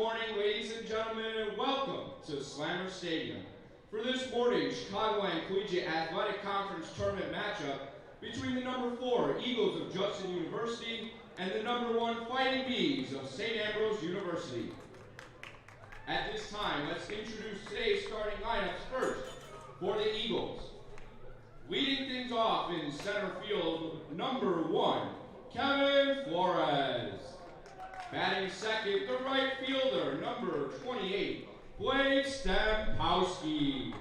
morning, ladies and gentlemen, and welcome to Slammer Stadium for this morning's Chicagoland Collegiate Athletic Conference Tournament matchup between the number 4 Eagles of Judson University and the number 1 Fighting Bees of St. Ambrose University. At this time, let's introduce today's starting lineups first for the Eagles. Leading things off in center field, number 1, Kevin Flores. Batting second, the right fielder, number 28, Blake Stempowski.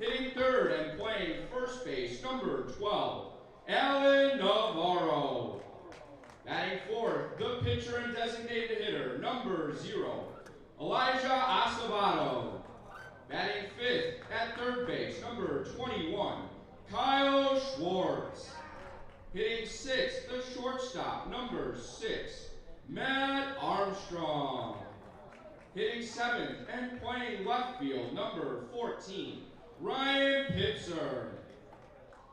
Hitting third and playing first base, number 12, Alan Navarro. Batting fourth, the pitcher and designated hitter, number 0, Elijah Acevedo. Batting fifth at third base, number 21, Kyle Schwartz. Hitting sixth, the shortstop, number 6, Matt Armstrong. Hitting seventh and playing left field, number 14, Ryan Pitzer.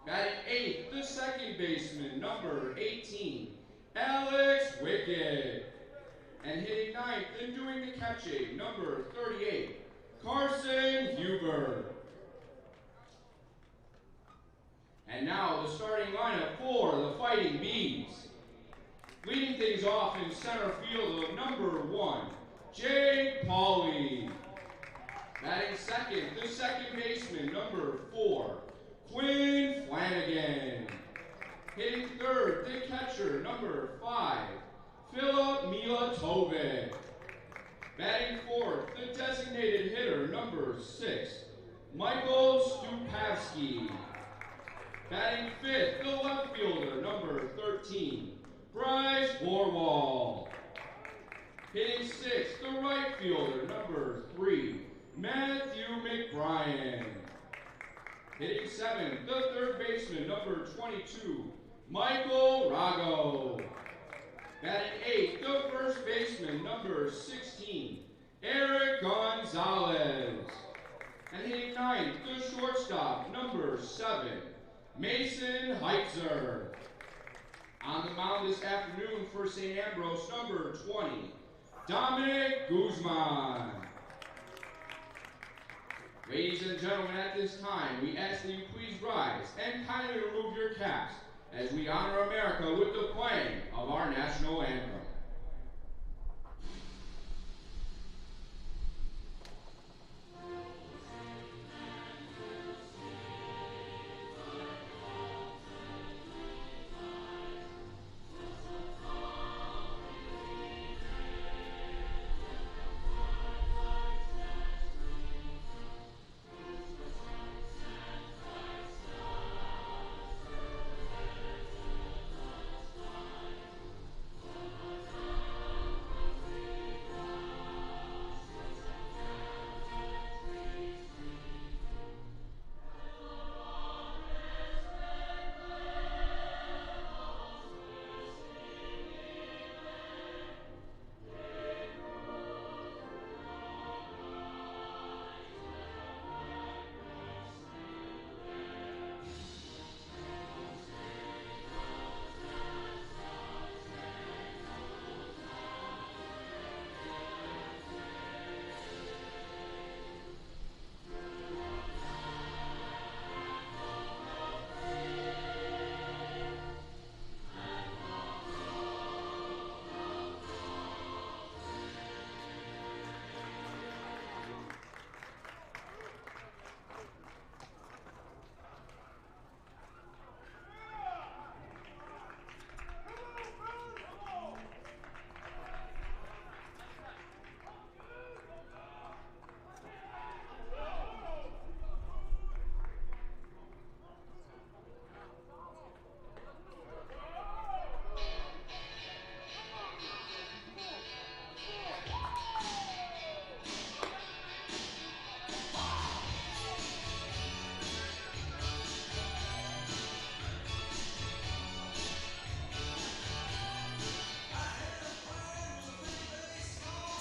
Batting eighth, the second baseman, number 18, Alex Wickett. And hitting ninth and doing the catching, number 38, Carson Huber. And now the starting lineup for the Fighting Bees. Leading things off in center field of number 1, Jake Pauley. Batting second, the second baseman, number 4, Quinn Flanagan. Hitting third, the catcher, number 5, Philip Milatovic. Batting fourth, the designated hitter, number 6, Michael Stupavsky. Batting fifth, the left fielder, number 13, Bryce Borwald. Hitting sixth, the right fielder, number 3, Matthew McBrien. Hitting seventh, the third baseman, number 22, Michael Rago. Batting eighth, the first baseman, number 16, Eric Gonzalez. And hitting ninth, the shortstop, number 7, Mason Heitzer. On the mound this afternoon for St. Ambrose, number 20, Dominic Guzman. Ladies and gentlemen, at this time, we ask that you please rise and kindly remove your caps as we honor America with the playing of our national anthem.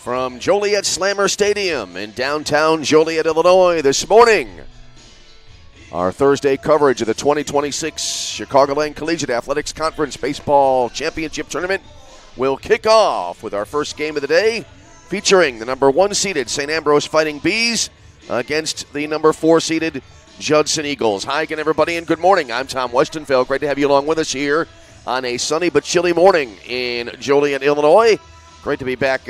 From Joliet Slammer Stadium in downtown Joliet, Illinois this morning, our Thursday coverage of the 2026 Chicagoland Collegiate Athletics Conference Baseball Championship Tournament will kick off with our first game of the day featuring the number 1 seeded St. Ambrose Fighting Bees against the number 4 seeded Judson Eagles. Hi again, everybody, and good morning. I'm Tom Westenfeld. Great to have you along with us here on a sunny but chilly morning in Joliet, Illinois. Great to be back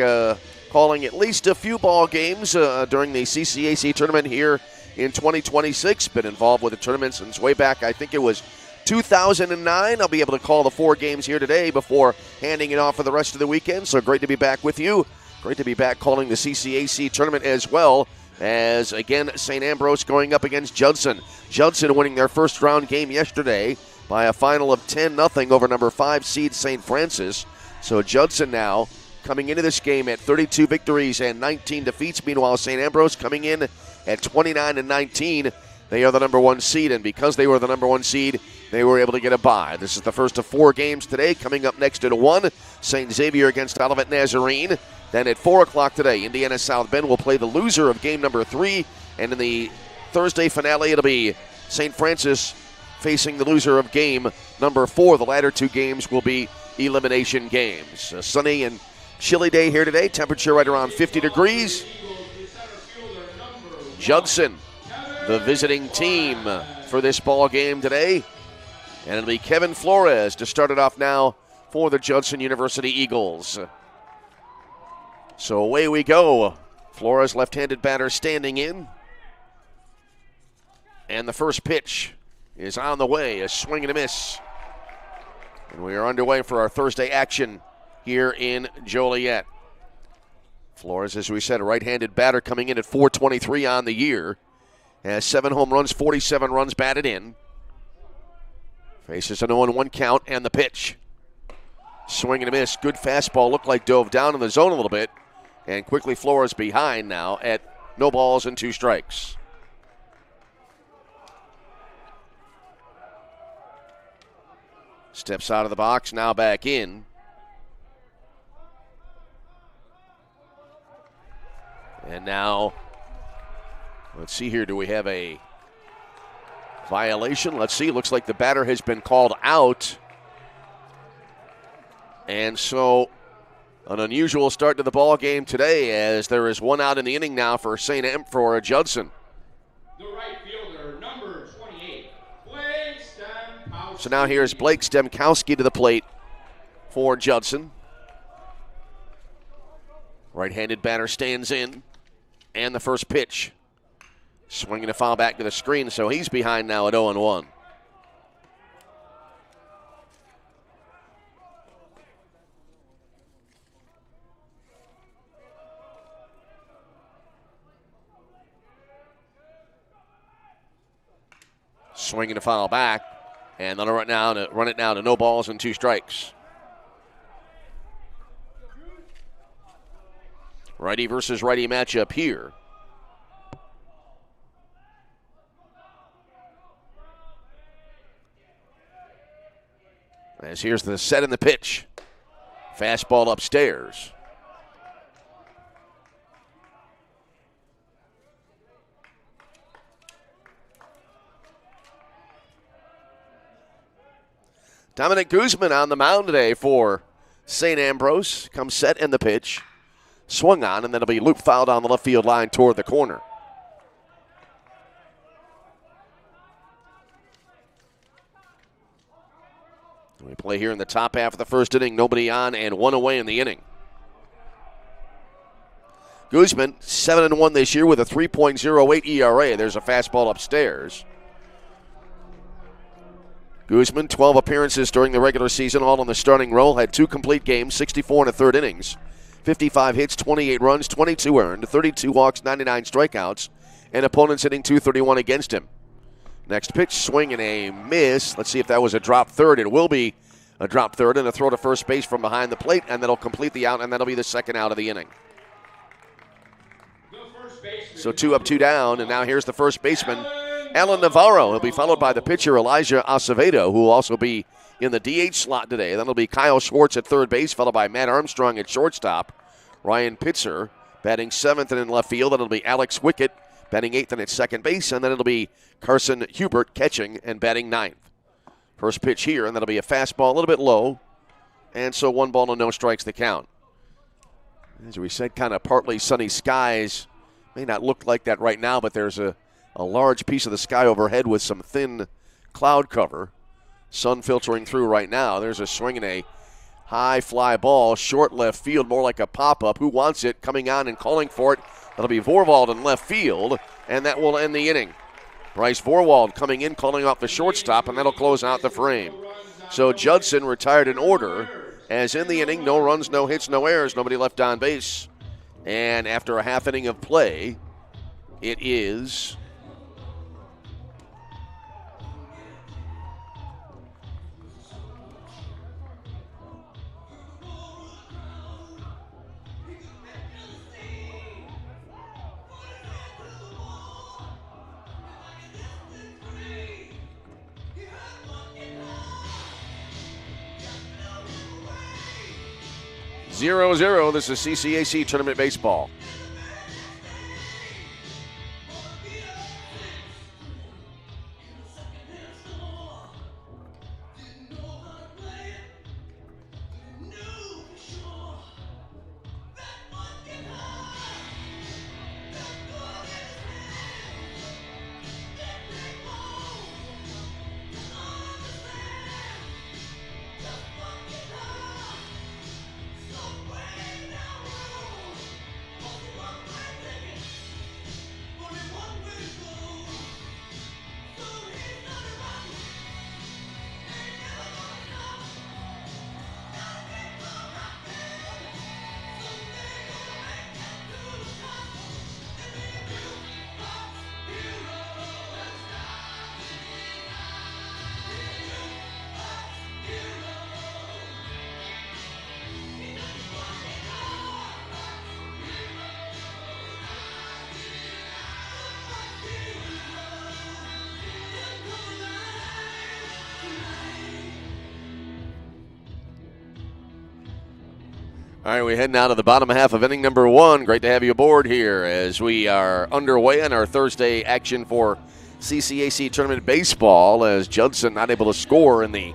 calling at least a few ball games during the CCAC tournament here in 2026. Been involved with the tournament since way back, I think it was 2009. I'll be able to call the 4 games here today before handing it off for the rest of the weekend. So great to be back with you. Great to be back calling the CCAC tournament as well, as again St. Ambrose going up against Judson. Judson winning their first round game yesterday by a final of 10-0 over number 5 seed St. Francis. So Judson now coming into this game at 32 victories and 19 defeats. Meanwhile, St. Ambrose coming in at 29-19. They are the number 1 seed, and because they were the number 1 seed, they were able to get a bye. This is the first of 4 games today. Coming up next at 1, St. Xavier against Olivet Nazarene. Then at 4 o'clock today, Indiana South Bend will play the loser of game number 3. And in the Thursday finale, it'll be St. Francis facing the loser of game number 4. The latter 2 games will be elimination games. A sunny and chilly day here today. Temperature right around 50 degrees. Judson, the visiting team for this ball game today. And it'll be Kevin Flores to start it off now for the Judson University Eagles. So away we go. Flores, left-handed batter, standing in. And the first pitch is on the way, a swing and a miss. And we are underway for our Thursday action here in Joliet. Flores, as we said, a right-handed batter coming in at .423 on the year. Has 7 home runs, 47 runs batted in. Faces an 0-1 count, and the pitch. Swing and a miss. Good fastball. Looked like dove down in the zone a little bit. And quickly Flores behind now at no balls and 2 strikes. Steps out of the box, now back in. And now, let's see here, do we have a violation? Let's see, looks like the batter has been called out. And so, an unusual start to the ball game today, as there is 1 out in the inning now for for Judson. The right fielder, number 28, Blake Stemkowski. So now here's Blake Stemkowski to the plate for Judson. Right-handed batter stands in, and the first pitch. Swinging a foul back to the screen, so he's behind now at 0-1. Swinging a foul back, and they'll run it now to no balls and 2 strikes. Righty versus righty matchup here. As here's the set and the pitch. Fastball upstairs. Dominic Guzman on the mound today for St. Ambrose. Comes set and the pitch. Swung on, and then it'll be loop foul down the left field line toward the corner. We play here in the top half of the first inning. Nobody on and 1 away in the inning. Guzman, 7-1 this year with a 3.08 ERA. There's a fastball upstairs. Guzman, 12 appearances during the regular season, all in the starting role. Had 2 complete games, 64 1/3 innings. 55 hits, 28 runs, 22 earned, 32 walks, 99 strikeouts, and opponents hitting .231 against him. Next pitch, swing and a miss. Let's see if that was a drop third. It will be a drop third and a throw to first base from behind the plate, and that'll complete the out, and that'll be the second out of the inning. So 2 up, 2 down, and now here's the first baseman, Alan Navarro. He'll be followed by the pitcher, Elijah Acevedo, who will also be in the DH slot today. Then it'll be Kyle Schwartz at third base, followed by Matt Armstrong at shortstop. Ryan Pitzer batting 7th and in left field. Then it'll be Alex Wickett batting 8th and at second base. And then it'll be Carson Hubert catching and batting 9th. First pitch here, and that'll be a fastball a little bit low. And so 1 ball and no strikes the count. As we said, kind of partly sunny skies. May not look like that right now, but there's a large piece of the sky overhead with some thin cloud cover. Sun filtering through right now. There's a swing and a high fly ball, short left field, more like a pop-up. Who wants it? Coming on and calling for it. That'll be Vorwald in left field, and that will end the inning. Bryce Vorwald coming in, calling off the shortstop, and that'll close out the frame. So Judson retired in order, as in the inning, no runs, no hits, no errors, nobody left on base. And after a half inning of play, it is 0-0. This is CCAC Tournament Baseball. All right, we're heading out of the bottom half of inning number one. Great to have you aboard here as we are underway on our Thursday action for CCAC Tournament Baseball, as Judson not able to score in the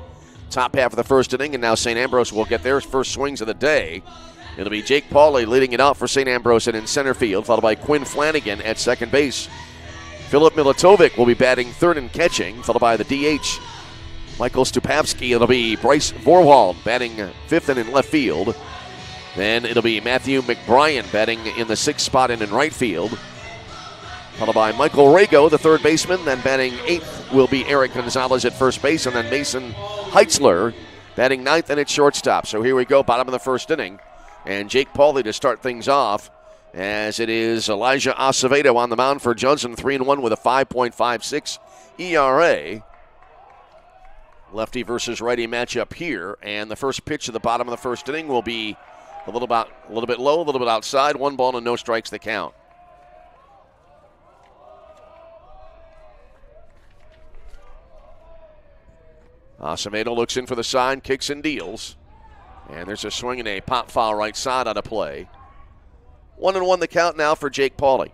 top half of the first inning, and now St. Ambrose will get their first swings of the day. It'll be Jake Pauly leading it off for St. Ambrose and in center field, followed by Quinn Flanagan at second base. Philip Militovic will be batting third and catching, followed by the DH, Michael Stupavsky. It'll be Bryce Vorwald batting fifth and in left field. Then it'll be Matthew McBrien batting in the sixth spot and in right field, followed by Michael Rago, the third baseman. Then batting eighth will be Eric Gonzalez at first base, and then Mason Heitzler batting ninth and at shortstop. So here we go, bottom of the first inning, and Jake Pauly to start things off, as it is Elijah Acevedo on the mound for Judson, 3-1 with a 5.56 ERA. Lefty versus righty matchup here, and the first pitch of the bottom of the first inning will be a little bit low, a little bit outside. 1 ball and no strikes the count. Acevedo looks in for the sign, kicks and deals. And there's a swing and a pop foul right side out of play. 1-1 the count now for Jake Pauly.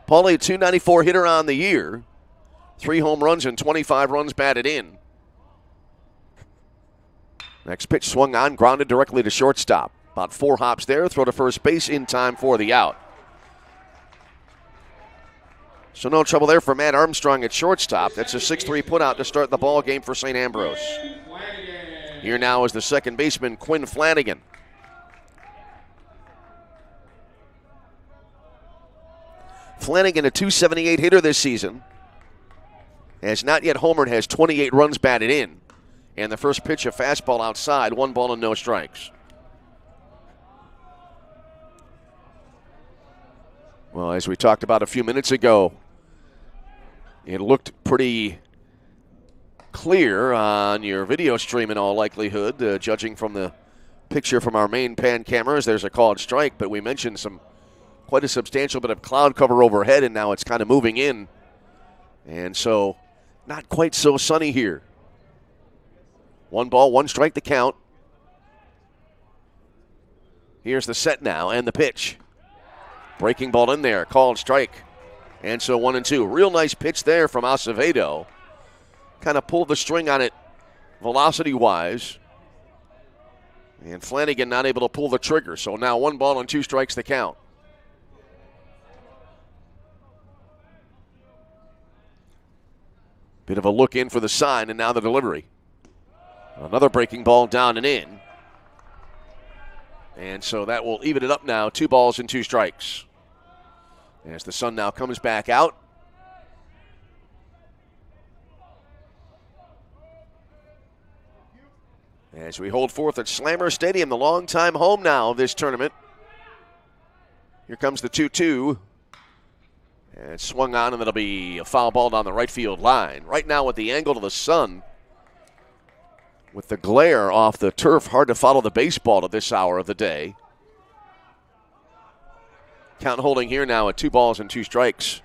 Pauly, a .294 hitter on the year. 3 home runs and 25 runs batted in. Next pitch swung on, grounded directly to shortstop. About 4 hops there, throw to first base in time for the out. So no trouble there for Matt Armstrong at shortstop. That's a 6-3 putout to start the ball game for St. Ambrose. Here now is the second baseman, Quinn Flanagan. Flanagan, a .278 hitter this season, has not yet homered, has 28 runs batted in. And the first pitch, a fastball outside, 1 ball and no strikes. Well, as we talked about a few minutes ago, it looked pretty clear on your video stream in all likelihood, judging from the picture from our main pan cameras. There's a called strike, but we mentioned quite a substantial bit of cloud cover overhead, and now it's kind of moving in. And so not quite so sunny here. 1 ball, 1 strike to count. Here's the set now and the pitch. Breaking ball in there, called strike. And so 1-2. Real nice pitch there from Acevedo. Kind of pulled the string on it velocity-wise. And Flanagan not able to pull the trigger, so now 1 ball and 2 strikes the count. Bit of a look in for the sign, and now the delivery. Another breaking ball down and in. And so that will even it up now, 2 balls and 2 strikes. As the sun now comes back out. As we hold forth at Slammer Stadium, the longtime home now of this tournament. Here comes the 2-2. And it's swung on, and that'll be a foul ball down the right field line. Right now with the angle of the sun, with the glare off the turf, hard to follow the baseball at this hour of the day. Count holding here now at 2 balls and 2 strikes.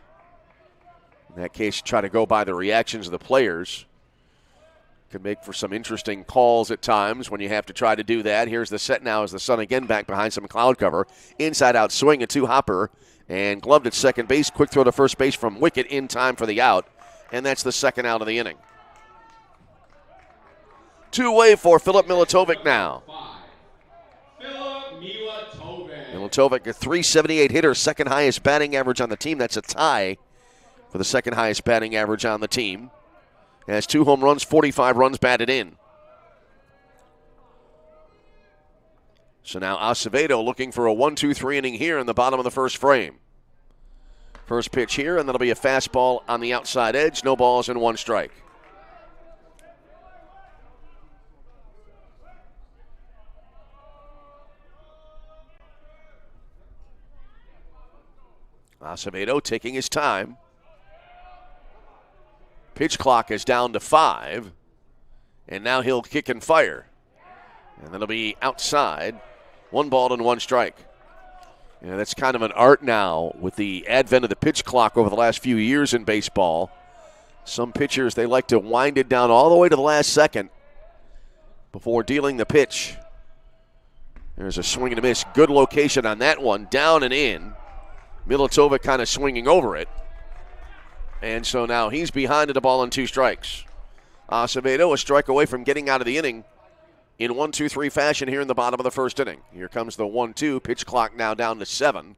In that case, try to go by the reactions of the players. Could make for some interesting calls at times when you have to try to do that. Here's the set now as the sun again back behind some cloud cover. Inside out swing, a 2-hopper, and gloved at second base. Quick throw to first base from Wickett in time for the out, and that's the second out of the inning. 2-way for Filip Milatovic now. Milatovic, a .378 hitter, second highest batting average on the team. That's a tie for the second highest batting average on the team. Has 2 home runs, 45 runs batted in. So now Acevedo looking for a 1-2-3 inning here in the bottom of the first frame. First pitch here, and that'll be a fastball on the outside edge. No balls and 1 strike. Acevedo taking his time. Pitch clock is down to 5. And now he'll kick and fire. And that'll be outside. 1 ball and 1 strike. You know, that's kind of an art now with the advent of the pitch clock over the last few years in baseball. Some pitchers, they like to wind it down all the way to the last second before dealing the pitch. There's a swing and a miss. Good location on that one. Down and in. Milatovic kind of swinging over it. And so now he's behind at a ball and 2 strikes. Acevedo a strike away from getting out of the inning in 1-2-3 fashion here in the bottom of the first inning. Here comes the 1-2. Pitch clock now down to 7.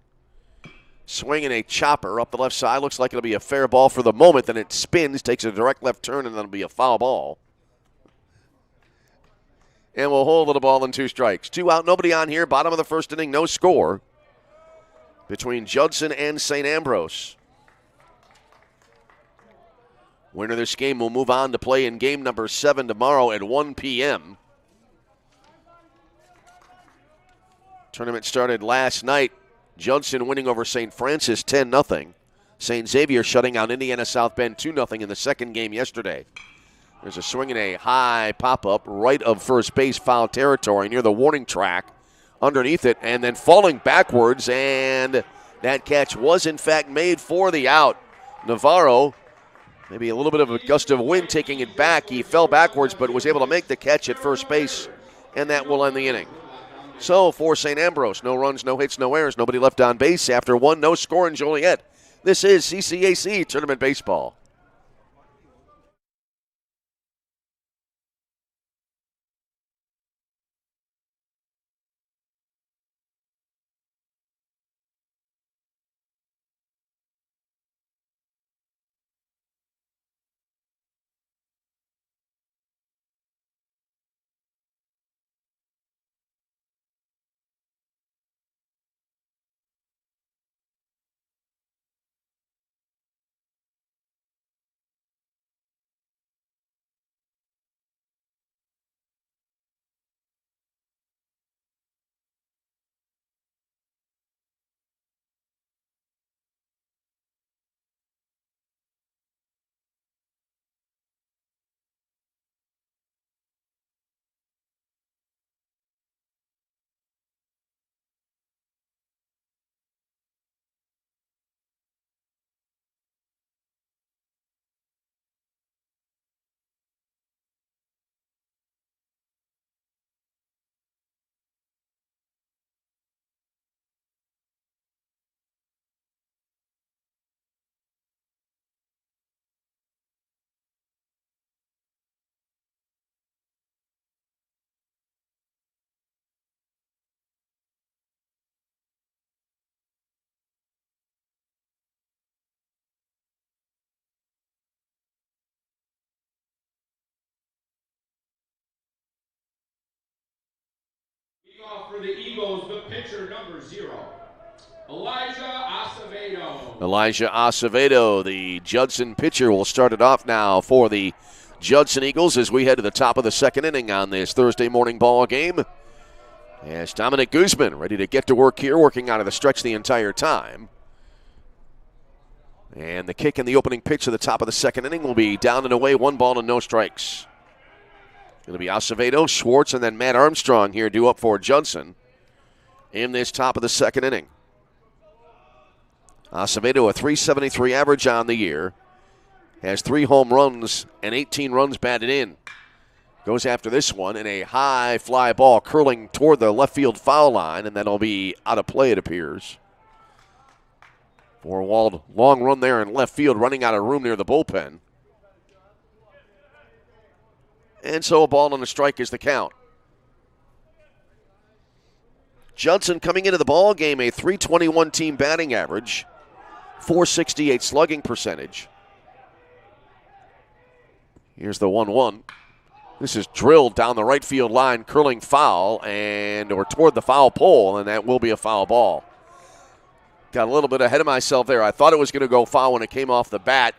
Swinging a chopper up the left side. Looks like it'll be a fair ball for the moment. Then it spins, takes a direct left turn, and then it'll be a foul ball. And we'll hold at a ball and 2 strikes. 2 out, nobody on here. Bottom of the first inning, no score between Judson and St. Ambrose. Winner of this game will move on to play in game number 7 tomorrow at 1 p.m. Tournament started last night. Judson winning over St. Francis 10-0. St. Xavier shutting out Indiana South Bend 2-0 in the second game yesterday. There's a swing and a high pop-up right of first base, foul territory near the warning track. Underneath it, and then falling backwards, and that catch was in fact made for the out. Navarro, maybe a little bit of a gust of wind taking it back. He fell backwards but was able to make the catch at first base, and that will end the inning. So for St. Ambrose, no runs, no hits, no errors, nobody left on base after 1, no score in Joliet. This is CCAC Tournament Baseball. Off for the Eagles, the pitcher number 0, Elijah Acevedo. Elijah Acevedo, the Judson pitcher, will start it off now for the Judson Eagles as we head to the top of the second inning on this Thursday morning ball game. As Dominic Guzman ready to get to work here, working out of the stretch the entire time. And the kick in the opening pitch of the top of the second inning will be down and away, 1 ball and no strikes. It'll be Acevedo, Schwartz, and then Matt Armstrong here due up for Judson in this top of the second inning. Acevedo, a .373 average on the year, has 3 home runs and 18 runs batted in. Goes after this one in a high fly ball curling toward the left field foul line, and that'll be out of play, it appears. Forwald, long run there in left field, running out of room near the bullpen. And so a ball and a strike is the count. Judson coming into the ball game, a .321 team batting average, .468 slugging percentage. Here's the 1-1. This is drilled down the right field line, curling foul, or toward the foul pole, and that will be a foul ball. Got a little bit ahead of myself there. I thought it was going to go foul when it came off the bat.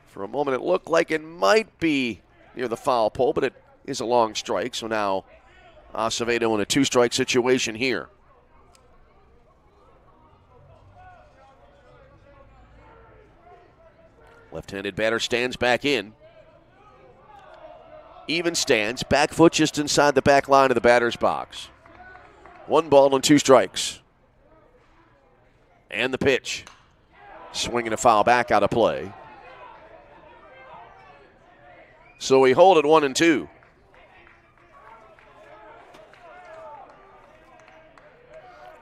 For a moment, it looked like it might be near the foul pole, but it is a long strike. So now Acevedo in a 2-strike situation here. Left-handed batter stands back in. Even stance, back foot just inside the back line of the batter's box. 1 ball and 2 strikes. And the pitch. Swinging a foul back out of play. So we hold at 1-2.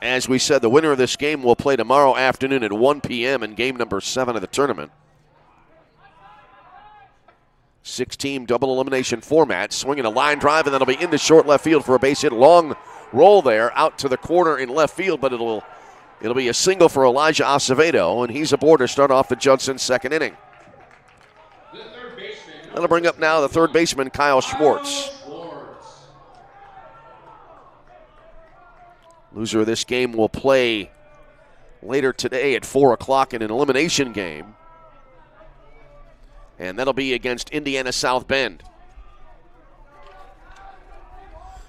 As we said, the winner of this game will play tomorrow afternoon at 1 p.m. in game number 7 of the tournament. 6-team double elimination format. Swinging a line drive, and that'll be into short left field for a base hit. Long roll there out to the corner in left field, but it'll be a single for Elijah Acevedo, and he's aboard to start off the Judson second inning. That'll bring up now the third baseman, Kyle Schwartz. Loser of this game will play later today at 4 o'clock in an elimination game. And that'll be against Indiana South Bend.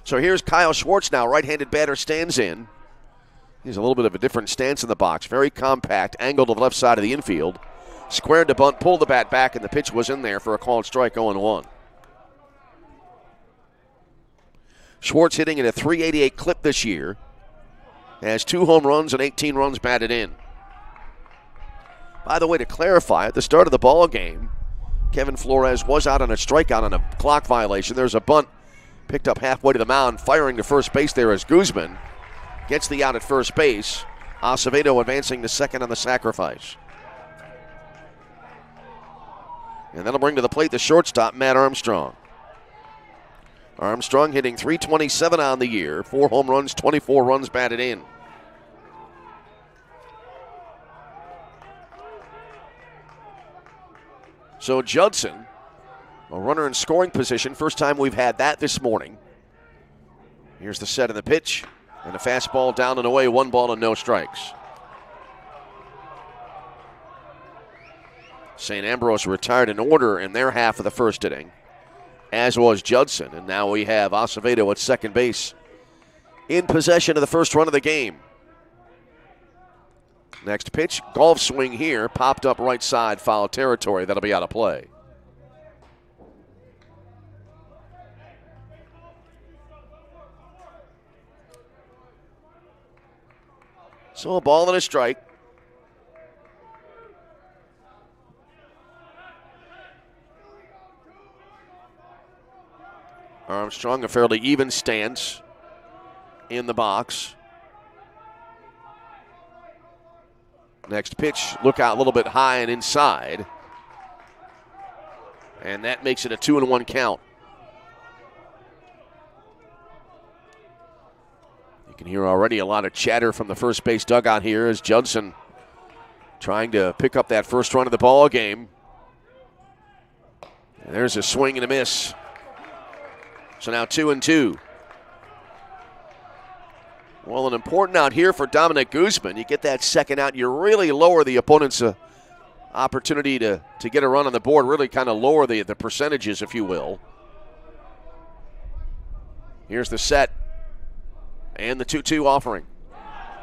So here's Kyle Schwartz now. Right-handed batter stands in. He's a little bit of a different stance in the box. Very compact, angled to the left side of the infield. Squared to bunt, pulled the bat back, and the pitch was in there for a called strike, 0-1. Schwartz hitting at a .388 clip this year. Has 2 home runs and 18 runs batted in. By the way, to clarify, at the start of the ball game, Kevin Flores was out on a strikeout on a clock violation. There's a bunt picked up halfway to the mound, firing to first base there as Guzman gets the out at first base. Acevedo advancing to second on the sacrifice. And that'll bring to the plate the shortstop, Matt Armstrong. Armstrong hitting .327 on the year, 4 home runs, 24 runs batted in. So Judson, a runner in scoring position. First time we've had that this morning. Here's the set of the pitch. And a fastball down and away, 1 ball and no strikes. St. Ambrose retired in order in their half of the first inning, as was Judson. And now we have Acevedo at second base in possession of the first run of the game. Next pitch, golf swing here, popped up right side, foul territory. That'll be out of play. So a ball and a strike. Armstrong, a fairly even stance in the box. Next pitch, look out a little bit high and inside. And that makes it a 2-1 count. You can hear already a lot of chatter from the first base dugout here as Judson trying to pick up that first run of the ball game. And there's a swing and a miss. So now 2-2. Well, an important out here for Dominic Guzman. You get that second out, you really lower the opponent's opportunity to get a run on the board, really kind of lower the percentages, if you will. Here's the set and the 2-2 offering.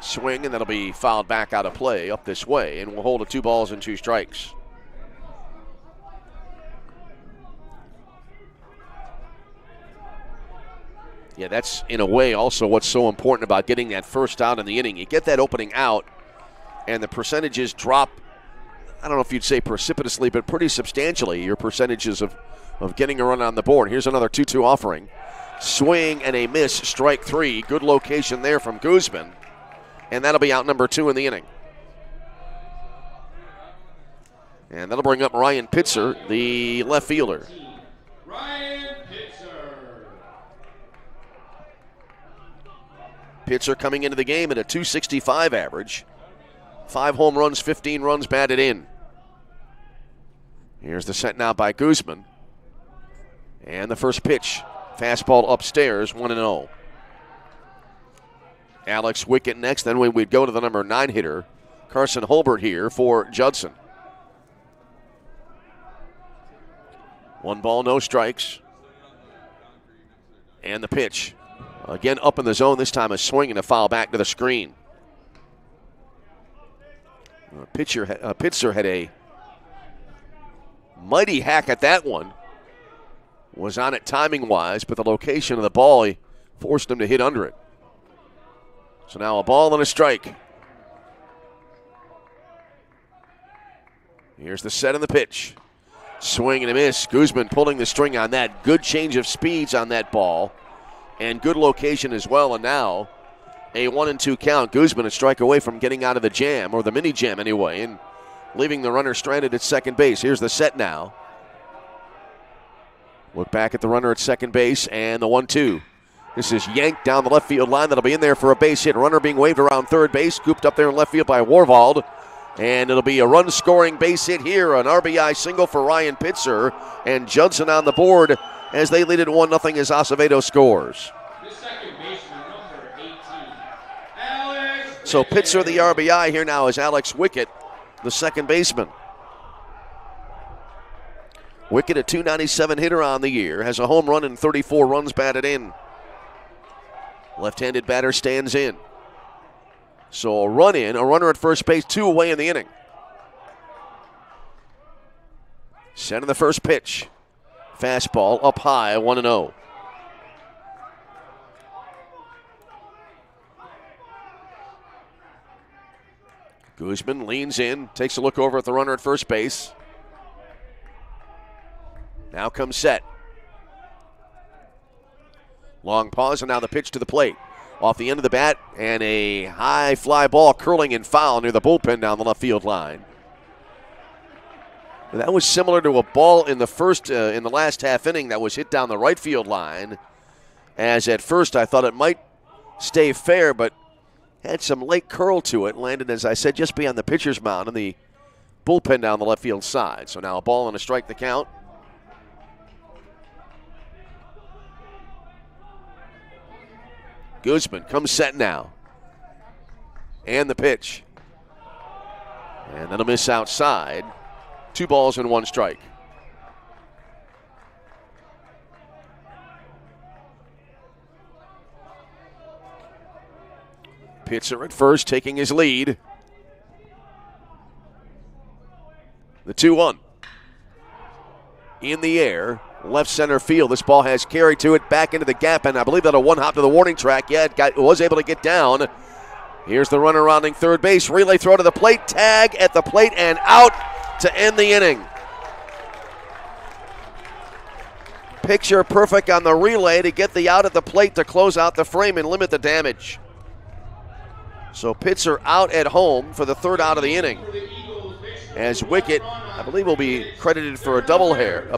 Swing, and that'll be fouled back out of play up this way, and we'll hold a 2 balls and 2 strikes. Yeah, that's in a way also what's so important about getting that first out in the inning. You get that opening out, and the percentages drop, I don't know if you'd say precipitously, but pretty substantially, your percentages of getting a run on the board. Here's another 2-2 offering. Swing and a miss, strike 3. Good location there from Guzman. And that'll be out number 2 in the inning. And that'll bring up Ryan Pitzer, the left fielder. Ryan Pitzer. Pitzer coming into the game at a .265 average. 5 home runs, 15 runs batted in. Here's the set now by Guzman. And the first pitch. Fastball upstairs, 1-0. Alex Wickett next. Then we'd go to the number 9 hitter, Carson Holbert here for Judson. 1 ball, no strikes. And the pitch. Again up in the zone, this time a swing and a foul back to the screen. Pitzer had a mighty hack at that one. Was on it timing-wise, but the location of the ball, he forced him to hit under it. So now a ball and a strike. Here's the set and the pitch. Swing and a miss. Guzman pulling the string on that. Good change of speeds on that ball. And good location as well. And now a 1-2 count. Guzman a strike away from getting out of the jam, or the mini jam anyway, and leaving the runner stranded at second base. Here's the set now. Look back at the runner at second base and the 1-2. This is yanked down the left field line. That'll be in there for a base hit. Runner being waved around third base. Scooped up there in left field by Warvald. And it'll be a run-scoring base hit here. An RBI single for Ryan Pitzer. And Judson on the board as they lead it 1-0 as Acevedo scores. The second baseman, number 18, Alex So Wickett. Pitzer the RBI here now is Alex Wickett, the second baseman. Wickett, a .297 hitter on the year, has a home run and 34 runs batted in. Left-handed batter stands in. So a run in, a runner at first base, 2 away in the inning. Sending the first pitch. Fastball up high, 1-0. Guzman leans in, takes a look over at the runner at first base. Now comes set. Long pause, and now the pitch to the plate. Off the end of the bat, and a high fly ball curling and foul near the bullpen down the left field line. That was similar to a ball in the last half inning that was hit down the right field line. As at first I thought it might stay fair, but had some late curl to it. Landed, as I said, just beyond the pitcher's mound in the bullpen down the left field side. So now a ball and a strike the count. Guzman comes set now. And the pitch. And then a miss outside. 2 balls and 1 strike. Pitzer at first, taking his lead. The 2-1. In the air. Left center field. This ball has carry to it, back into the gap, and I believe that a 1-hop to the warning track. Yeah, it was able to get down. Here's the runner rounding third base. Relay throw to the plate. Tag at the plate and out to end the inning. Picture perfect on the relay to get the out at the plate to close out the frame and limit the damage. So Pitzer out at home for the 3rd out of the inning. As Wickett, I believe, will be credited for a double there.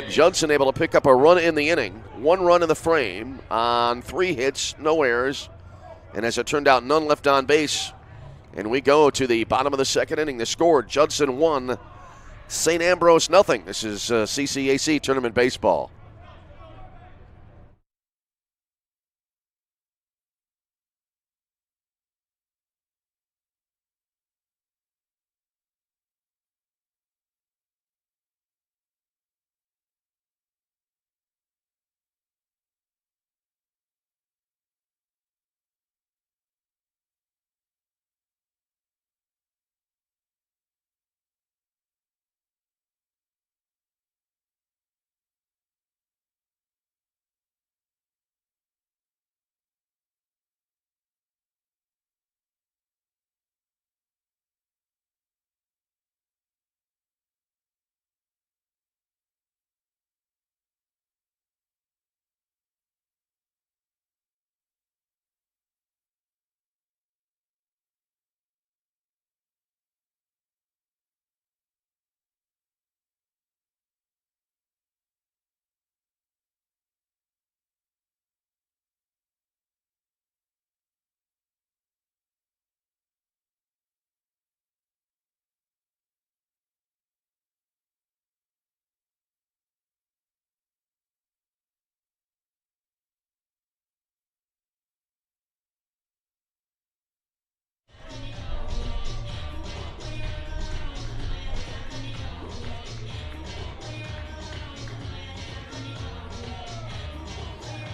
Judson able to pick up a run in the inning. 1 run in the frame on 3 hits, no errors. And as it turned out, none left on base. And we go to the bottom of the 2nd inning. The score, Judson 1, St. Ambrose nothing. This is CCAC Tournament Baseball.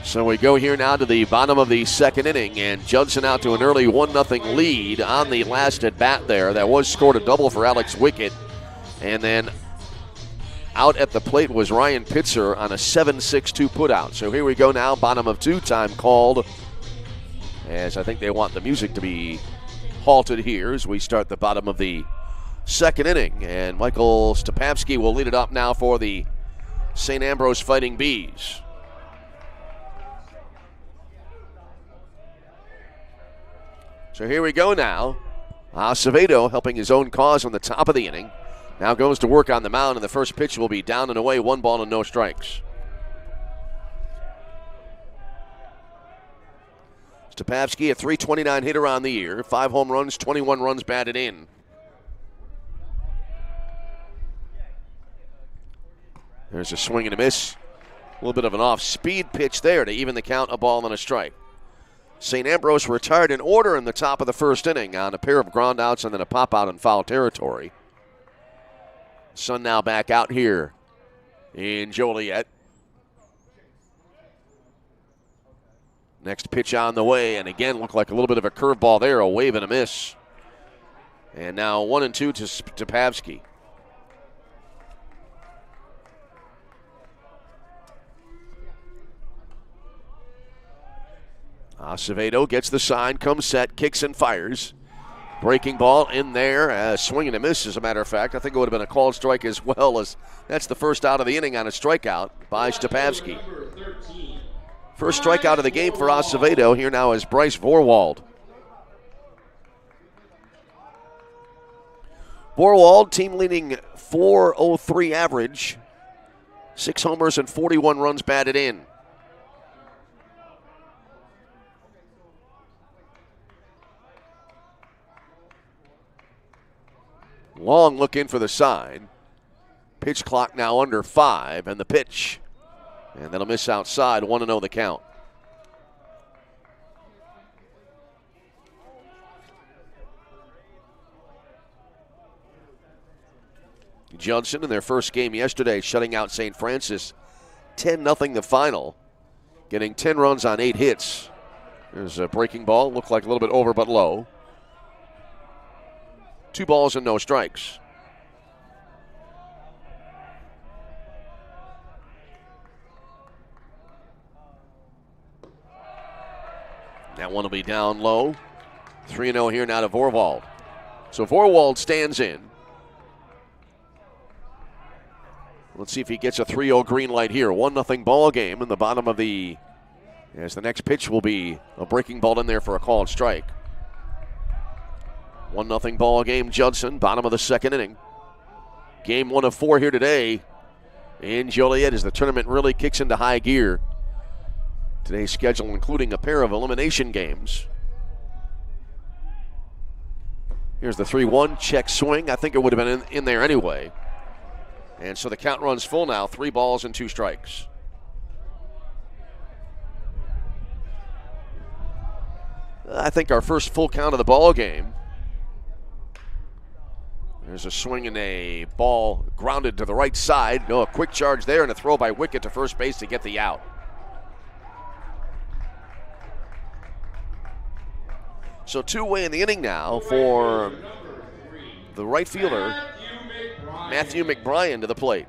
So we go here now to the bottom of the second inning, and Judson out to an early 1-0 lead on the last at bat there. That was scored a double for Alex Wickett. And then out at the plate was Ryan Pitzer on a 7-6-2 putout. So here we go now, bottom of two, time called. As I think they want the music to be halted here as we start the bottom of the second inning. And Michael Stepavsky will lead it up now for the St. Ambrose Fighting Bees. So here we go now. Acevedo helping his own cause on the top of the inning. Now goes to work on the mound, and the first pitch will be down and away, 1 ball and no strikes. Stepavsky, a .329 hitter on the year, 5 home runs, 21 runs batted in. There's a swing and a miss. A little bit of an off-speed pitch there to even the count, a ball and a strike. St. Ambrose retired in order in the top of the first inning on a pair of ground outs and then a pop out in foul territory. Sun now back out here in Joliet. Next pitch on the way, and again looked like a little bit of a curveball there, a wave and a miss. And now 1-2 to Stepavsky. Acevedo gets the sign, comes set, kicks and fires. Breaking ball in there, swing and a miss, as a matter of fact. I think it would have been a called strike as well, as that's the first out of the inning on a strikeout by Stepavsky. First strikeout of the game for Acevedo. Here now is Bryce Vorwald. Vorwald, team leading .403 average, 6 homers and 41 runs batted in. Long look in for the sign. Pitch clock now under 5, and the pitch. And that'll miss outside, 1-0 the count. Judson in their first game yesterday shutting out St. Francis 10-0 the final, getting 10 runs on 8 hits. There's a breaking ball, looked like a little bit over but low. 2 balls and no strikes. That one will be down low. 3-0 here now to Vorwald. So Vorwald stands in. Let's see if he gets a 3-0 green light here. 1-0 ball game in the bottom of the, as the next pitch will be a breaking ball in there for a called strike. 1-0 ball game, Judson, bottom of the second inning. Game 1 of 4 here today in Joliet as the tournament really kicks into high gear. Today's schedule including a pair of elimination games. Here's the 3-1 check swing. I think it would have been in there anyway. And so the count runs full now, 3 balls and 2 strikes. I think our first full count of the ball game. There's a swing and a ball grounded to the right side. No, a quick charge there and a throw by Wickett to first base to get the out. So 2 away in the inning now for the right fielder, Matthew McBrien, to the plate.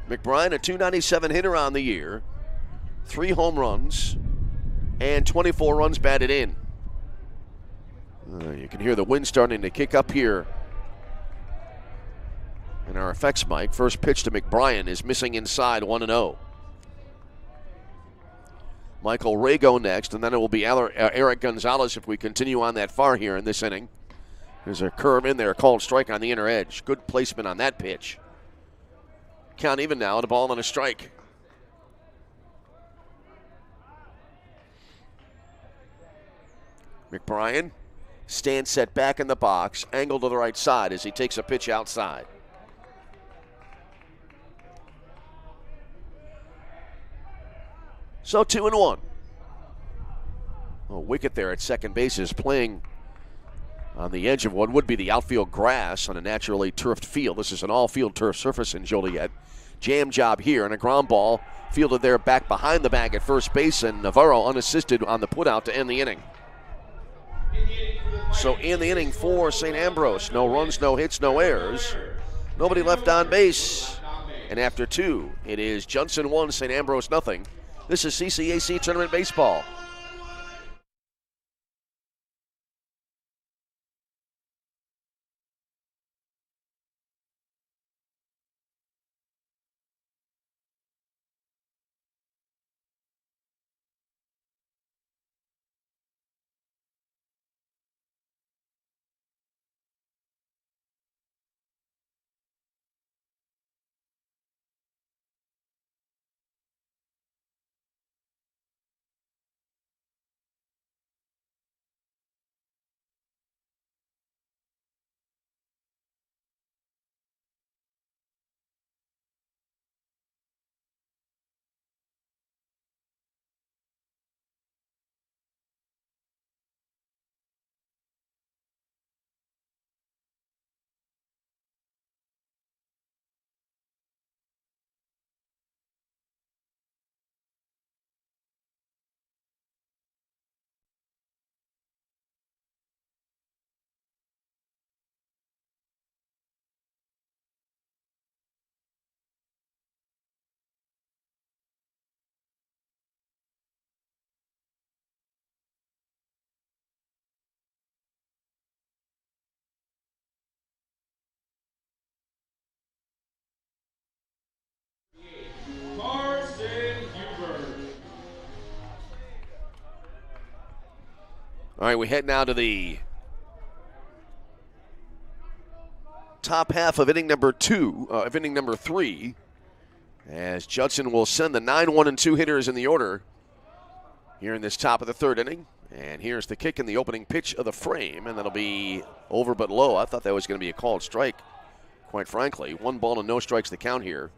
McBrien, a .297 hitter on the year, 3 home runs, and 24 runs batted in. You can hear the wind starting to kick up here in our effects mic. First pitch to McBrien is missing inside, 1-0. Michael Rago next, and then it will be Eric Gonzalez if we continue on that far here in this inning. There's a curve in there, called strike on the inner edge. Good placement on that pitch. Count even now at a ball and a strike. McBrien stands set back in the box, angle to the right side as he takes a pitch outside. So 2-1. Wickett there at second base is playing on the edge of what would be the outfield grass on a naturally turfed field. This is an all-field turf surface in Joliet. Jam job here, and a ground ball fielded there back behind the bag at first base, and Navarro unassisted on the putout to end the inning. So in the inning for St. Ambrose, no runs, no hits, no errors. Nobody left on base. And after 2, it is Judson 1, St. Ambrose nothing. This is CCAC Tournament Baseball. All right, we head now to the top half of inning number 3, as Judson will send the 9, 1, and 2 hitters in the order here in this top of the 3rd inning. And here's the kick in the opening pitch of the frame, and that'll be over but low. I thought that was going to be a called strike, quite frankly. 1 ball and no strikes the count here,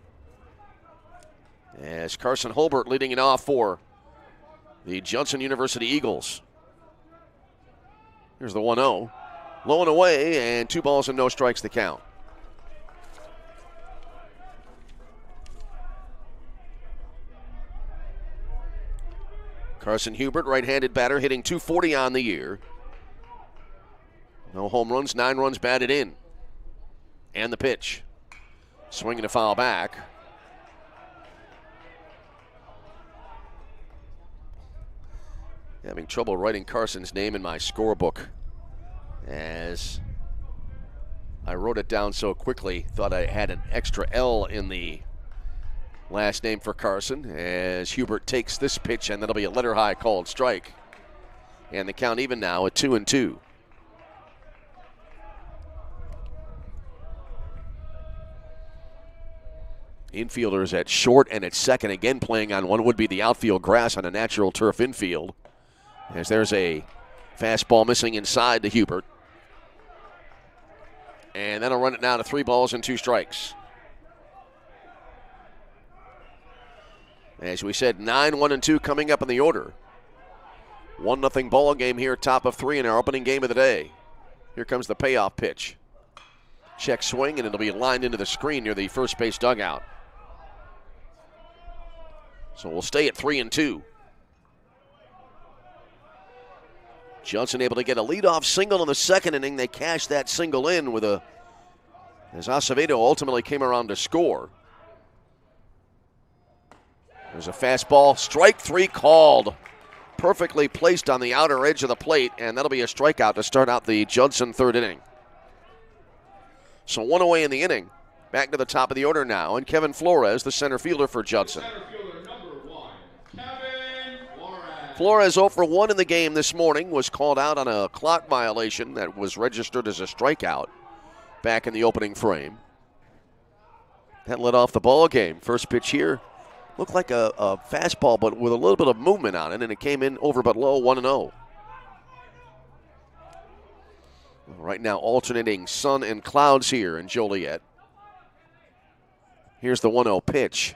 as Carson Holbert leading it off for the Judson University Eagles. Here's the 1-0. Low and away, and 2 balls and no strikes the count. Carson Hubert, right-handed batter, hitting .240 on the year. No home runs, 9 runs batted in. And the pitch. Swinging a foul back. Having trouble writing Carson's name in my scorebook, as I wrote it down so quickly, thought I had an extra L in the last name for Carson, as Hubert takes this pitch, and that'll be a letter-high called strike. And the count even now at 2-2. Infielders at short and at second, again playing on what would be the outfield grass on a natural turf infield. As there's a fastball missing inside to Hubert. And that'll run it now to 3 balls and 2 strikes. As we said, 9, 1, and 2 coming up in the order. 1-0 ball game here, top of 3 in our opening game of the day. Here comes the payoff pitch. Check swing, and it'll be lined into the screen near the first base dugout. So we'll stay at 3-2. Judson able to get a leadoff single in the 2nd inning. They cashed that single in with as Acevedo ultimately came around to score. There's a fastball, strike 3 called. Perfectly placed on the outer edge of the plate, and that'll be a strikeout to start out the Judson 3rd inning. So 1 away in the inning. Back to the top of the order now, and Kevin Flores, the center fielder for Judson. Flores 0 for 1 in the game this morning, was called out on a clock violation that was registered as a strikeout back in the opening frame. That led off the ball game. First pitch here looked like a fastball, but with a little bit of movement on it, and it came in over but low, 1-0. Right now alternating sun and clouds here in Joliet. Here's the 1-0 pitch.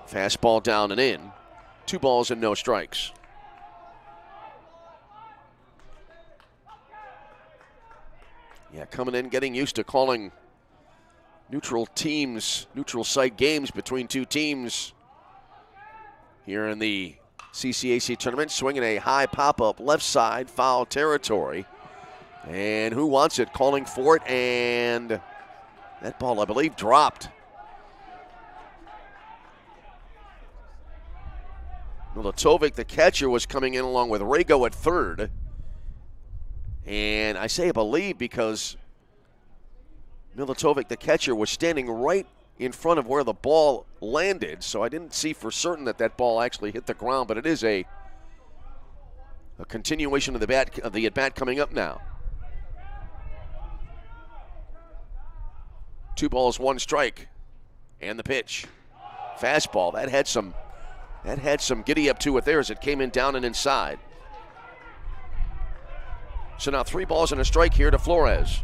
Fastball down and in. 2 balls and no strikes. Yeah, coming in, getting used to calling neutral site games between two teams here in the CCAC tournament. Swinging a high pop-up left side, foul territory. And who wants it? Calling for it, and that ball, I believe, dropped. Milatovic, the catcher, was coming in along with Rago at third. And I say I believe because Milatovic, the catcher, was standing right in front of where the ball landed, so I didn't see for certain that that ball actually hit the ground, but it is a continuation of the at-bat coming up now. 2 balls, 1 strike, and the pitch. Fastball, that had some giddy up to it there as it came in down and inside. So now 3 balls and a strike here to Flores.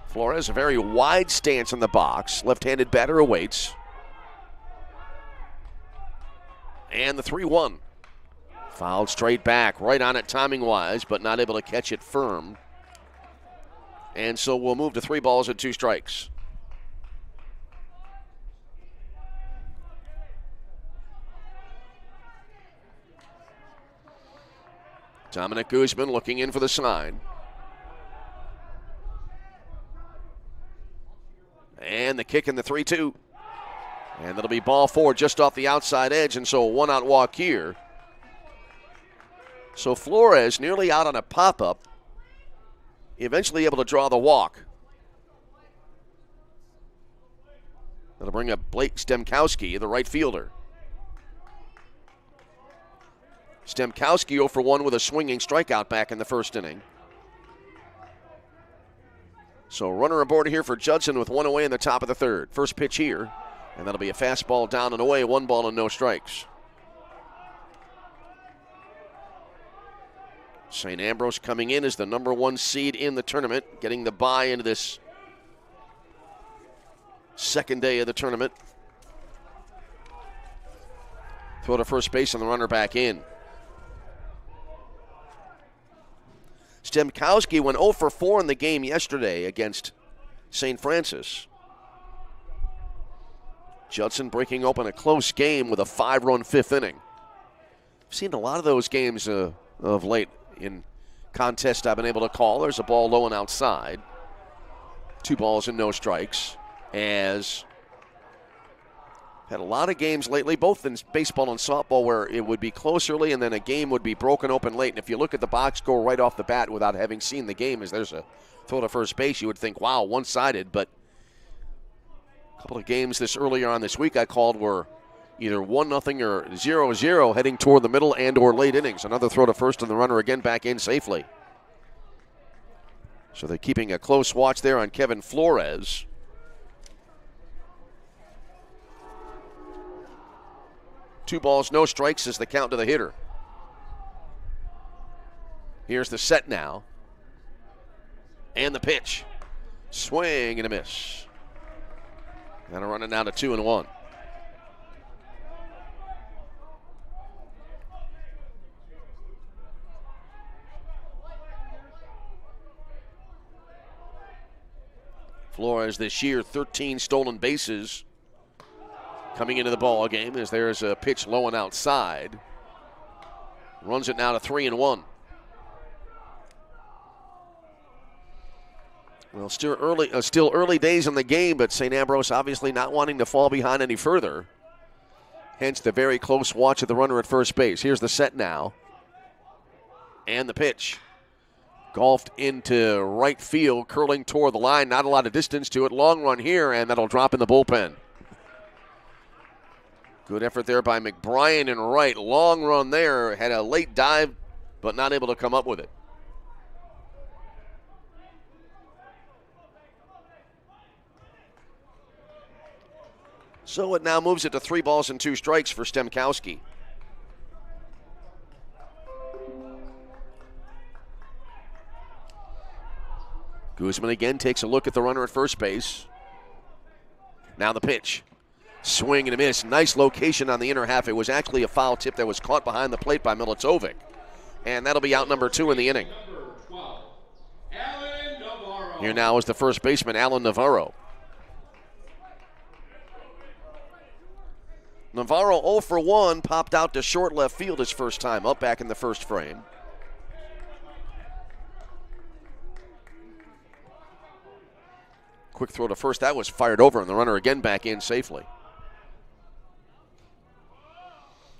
Flores, a very wide stance in the box. Left-handed batter awaits. And the 3-1. Fouled straight back, right on it timing-wise, but not able to catch it firm. And so we'll move to 3 balls and 2 strikes. Dominic Guzman looking in for the sign. And the kick in the 3-2. And that'll be ball 4 just off the outside edge, and so a 1-out walk here. So Flores nearly out on a pop-up. Eventually able to draw the walk. That'll bring up Blake Stemkowski, the right fielder. Stemkowski 0 for 1 with a swinging strikeout back in the first inning. So runner aboard here for Judson with 1 away in the top of the third. First pitch here, and that'll be a fastball down and away, 1 ball and no strikes. St. Ambrose coming in as the number 1 seed in the tournament, getting the bye into this second day of the tournament. Throw to first base and the runner back in. Stemkowski went 0 for 4 in the game yesterday against St. Francis. Judson breaking open a close game with a 5-run 5th inning. I've seen a lot of those games of late in contests I've been able to call. There's a ball low and outside. 2 balls and no strikes. As had a lot of games lately, both in baseball and softball, where it would be close early and then a game would be broken open late. And if you look at the box score right off the bat without having seen the game, as there's a throw to first base, you would think, wow, one-sided. But a couple of games this earlier on this week I called were either 1-0 or 0-0 heading toward the middle and or late innings. Another throw to first and the runner again back in safely. So they're keeping a close watch there on Kevin Flores. Two balls, no strikes is the count to the hitter. Here's the set now. And the pitch. Swing and a miss. Gonna run it down to 2-1. Flores this year, 13 stolen bases coming into the ball game, as there's a pitch low and outside. Runs it now to 3-1. Well, still early days in the game, but St. Ambrose obviously not wanting to fall behind any further. Hence the very close watch of the runner at first base. Here's the set now. And the pitch. Golfed into right field, curling toward the line. Not a lot of distance to it. Long run here, and that'll drop in the bullpen. Good effort there by McBrien in right. Long run there. Had a late dive, but not able to come up with it. So it now moves it to 3 balls and 2 strikes for Stemkowski. Guzman again takes a look at the runner at first base. Now the pitch. Swing and a miss. Nice location on the inner half. It was actually a foul tip that was caught behind the plate by Milatovic. And that'll be out number 2 in the inning. Here now is the first baseman, Alan Navarro. Navarro 0 for 1, popped out to short left field his first time up back in the first frame. Quick throw to first, that was fired over, and the runner again back in safely.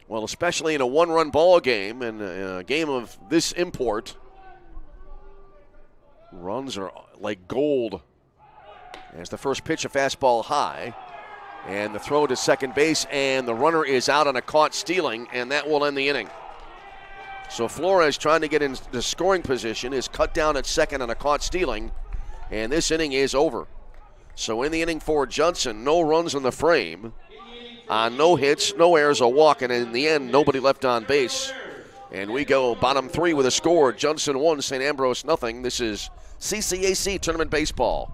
Well, especially in a one-run ball game and a game of this import, runs are like gold. As the first pitch, a fastball high. And the throw to second base, and the runner is out on a caught stealing, and that will end the inning. So Flores, trying to get in the scoring position, is cut down at second on a caught stealing, and this inning is over. So in the inning for Judson, no runs in the frame, no hits, no errors, a walk, and in the end, nobody left on base. And we go bottom three with a score. Judson 1, St. Ambrose nothing. This is CCAC Tournament Baseball.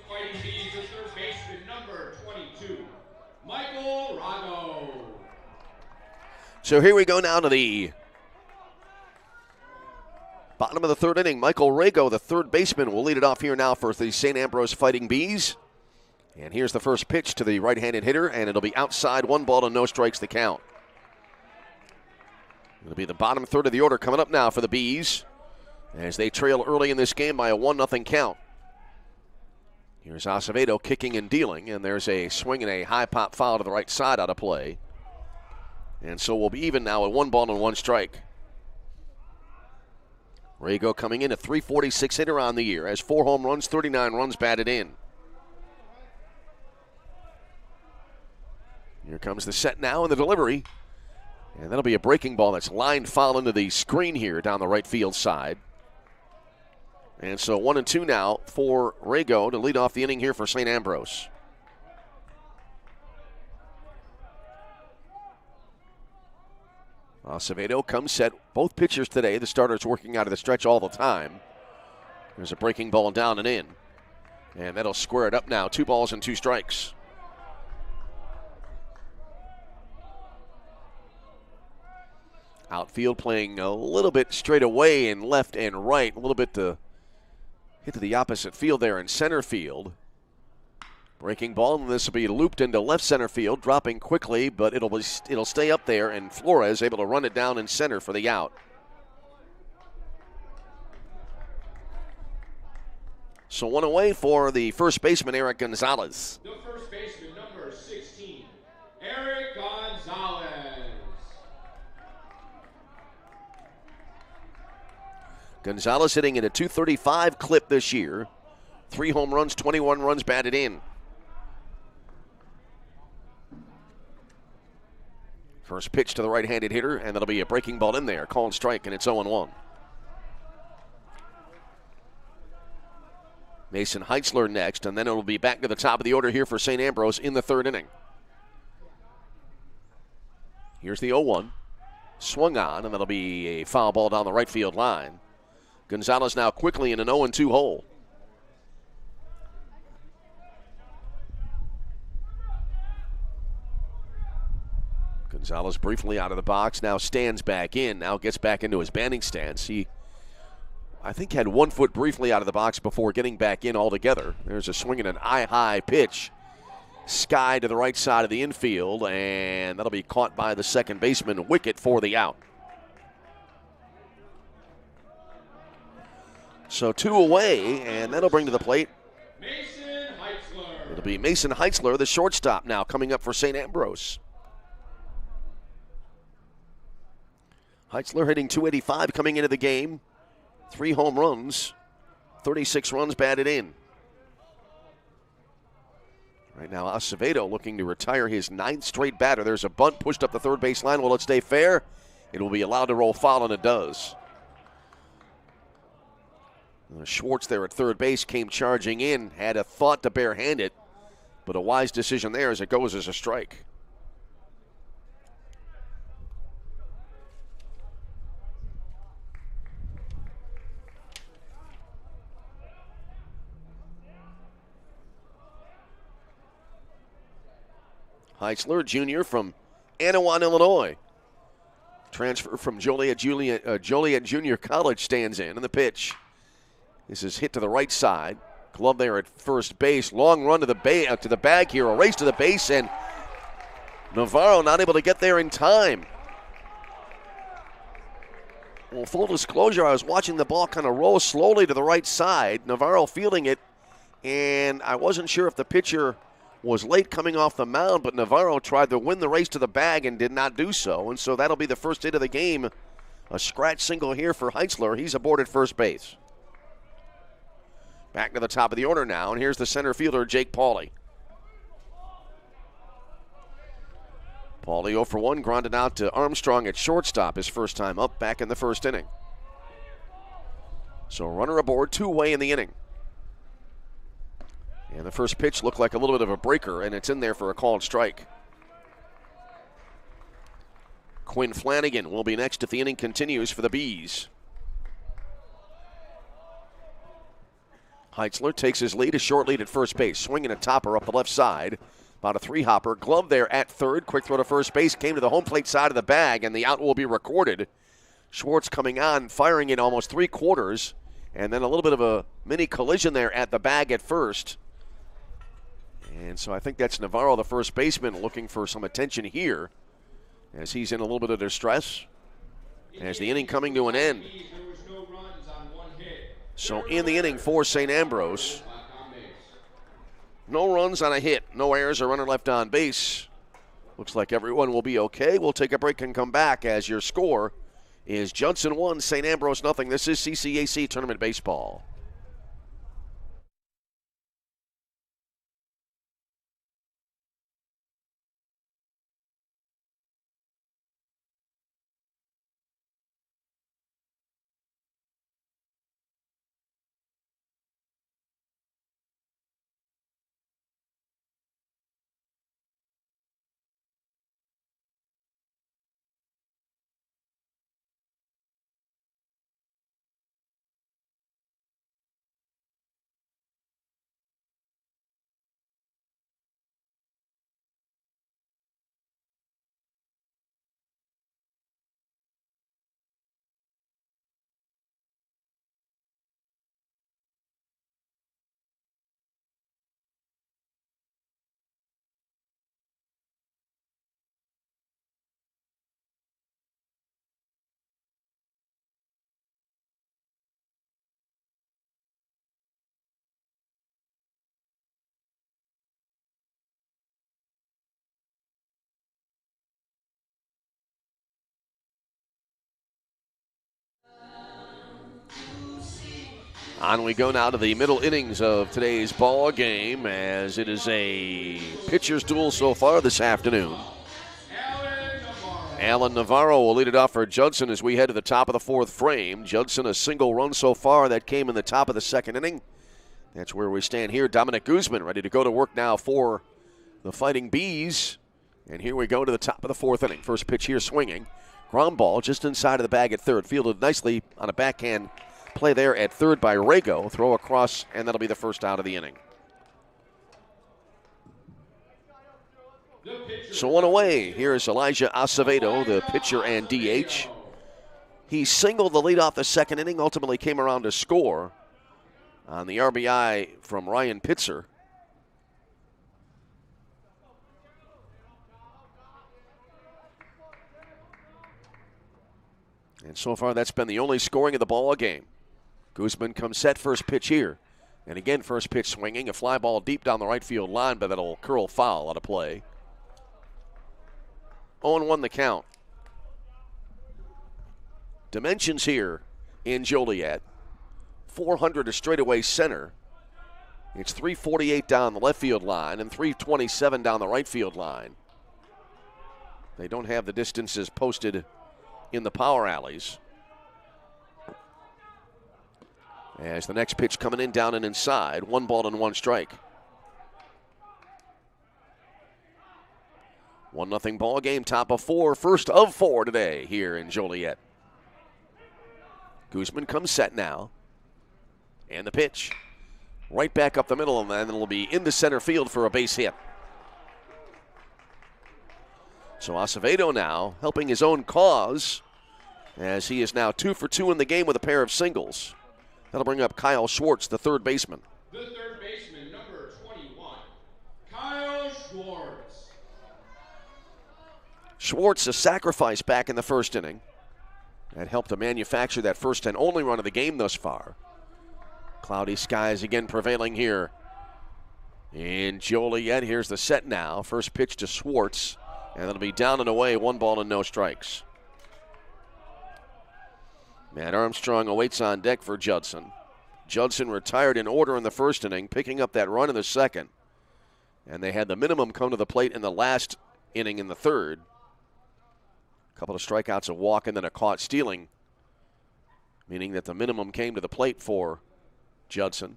Fighting Bees, the third baseman, number 22, Michael Rago. So here we go now to the bottom of the third inning. Michael Rago, the third baseman, will lead it off here now for the St. Ambrose Fighting Bees. And here's the first pitch to the right-handed hitter, and it'll be outside, 1 ball and no strikes the count. It'll be the bottom third of the order coming up now for the Bees as they trail early in this game by a 1-0 count. Here's Acevedo kicking and dealing, and there's a swing and a high pop foul to the right side out of play. And so we'll be even now at 1 ball and 1 strike. Rago coming in a .346 hitter on the year, has 4 home runs, 39 runs batted in. Here comes the set now and the delivery. And that'll be a breaking ball that's lined foul into the screen here down the right field side. And so 1-2 now for Rago to lead off the inning here for St. Ambrose. Acevedo comes set. Both pitchers today, the starters working out of the stretch all the time. There's a breaking ball down and in. And that'll square it up now. 2 balls and 2 strikes. Outfield playing a little bit straight away and left and right. A little bit to hit to the opposite field there in center field. Breaking ball, and this will be looped into left center field, dropping quickly, but it'll stay up there, and Flores able to run it down in center for the out. So 1 away for the first baseman, Eric Gonzalez. The first baseman, number 16, Eric Gonzalez. Gonzalez hitting at a .235 clip this year. 3 home runs, 21 runs batted in. First pitch to the right-handed hitter, and that'll be a breaking ball in there. Called strike, and it's 0-1. Mason Heitzler next, and then it'll be back to the top of the order here for St. Ambrose in the third inning. Here's the 0-1. Swung on, and that'll be a foul ball down the right field line. Gonzalez now quickly in an 0-2 hole. Gonzalez briefly out of the box, now stands back in, now gets back into his batting stance. He, I think, had 1 foot briefly out of the box before getting back in altogether. There's a swing and an eye-high pitch. Sky to the right side of the infield, and that'll be caught by the second baseman. Wicket for the out. So 2 away, and that'll bring to the plate. Mason Heitzler. It'll be Mason Heitzler, the shortstop, now coming up for St. Ambrose. Heitzler hitting .285 coming into the game. 3 home runs, 36 runs batted in. Right now, Acevedo looking to retire his 9th straight batter. There's a bunt pushed up the third base line. Will it stay fair? It will be allowed to roll foul, and it does. Schwartz there at third base came charging in, had a thought to barehand it, but a wise decision there as it goes as a strike. Heitzler, junior from Anawan, Illinois. Transfer from Joliet Junior College stands in, and the pitch. This is hit to the right side. Glove there at first base. Long run to the bag here. A race to the base, and Navarro not able to get there in time. Well, full disclosure, I was watching the ball kind of roll slowly to the right side. Navarro fielding it, and I wasn't sure if the pitcher was late coming off the mound, but Navarro tried to win the race to the bag and did not do so. And so that'll be the first hit of the game. A scratch single here for Heitzler. He's aboard at first base. Back to the top of the order now, and here's the center fielder, Jake Pauly. Pauly 0 for 1, grounded out to Armstrong at shortstop his first time up back in the first inning. So runner aboard, 2 away in the inning. And the first pitch looked like a little bit of a breaker, and it's in there for a called strike. Quinn Flanagan will be next if the inning continues for the Bees. Heitzler takes his lead, a short lead at first base, swinging a topper up the left side. About a 3-hopper. Glove there at third. Quick throw to first base. Came to the home plate side of the bag, and the out will be recorded. Schwartz coming on, firing it almost 3/4. And then a little bit of a mini collision there at the bag at first. And so I think that's Navarro, the first baseman, looking for some attention here as he's in a little bit of distress as the inning coming to an end. So in the inning for St. Ambrose, no runs on a hit, no errors, or runner left on base. Looks like everyone will be okay. We'll take a break and come back as your score is Judson 1, St. Ambrose nothing. This is CCAC Tournament Baseball. On we go now to the middle innings of today's ball game, as it is a pitcher's duel so far this afternoon. Alan Navarro will lead it off for Judson as we head to the top of the fourth frame. Judson a single run so far that came in the top of the second inning. That's where we stand here. Dominic Guzman ready to go to work now for the Fighting Bees. And here we go to the top of the fourth inning. First pitch here swinging. Ground ball just inside of the bag at third. Fielded nicely on a backhand play there at third by Rago. Throw across, and that'll be the first out of the inning. The pitcher. So one away. Here's Elijah Acevedo, the pitcher and DH. He singled the lead off the second inning, ultimately came around to score on the RBI from Ryan Pitzer. And so far, that's been the only scoring of the ball game. Guzman comes set, first pitch here. And again, first pitch swinging, a fly ball deep down the right field line, but that'll curl foul out of play. 0-1 the count. Dimensions here in Joliet. 400 to straightaway center. It's 348 down the left field line and 327 down the right field line. They don't have the distances posted in the power alleys. As the next pitch coming in down and inside, 1-1 strike. 1-0 ball game, top of four, first of four today here in Joliet. Guzman comes set now. And the pitch. Right back up the middle, and then it'll be into center field for a base hit. So Acevedo now helping his own cause as he is now 2 for 2 in the game with a pair of singles. That'll bring up Kyle Schwartz, the third baseman. The third baseman, number 21, Kyle Schwartz. Schwartz, a sacrifice back in the first inning. That helped to manufacture that first and only run of the game thus far. Cloudy skies again prevailing here in Joliet. Here's the set now. First pitch to Schwartz, and it'll be down and away, 1 no strikes. Matt Armstrong awaits on deck for Judson. Judson retired in order in the first inning, picking up that run in the second. And they had the minimum come to the plate in the last inning in the third. A couple of strikeouts, a walk, and then a caught stealing, meaning that the minimum came to the plate for Judson.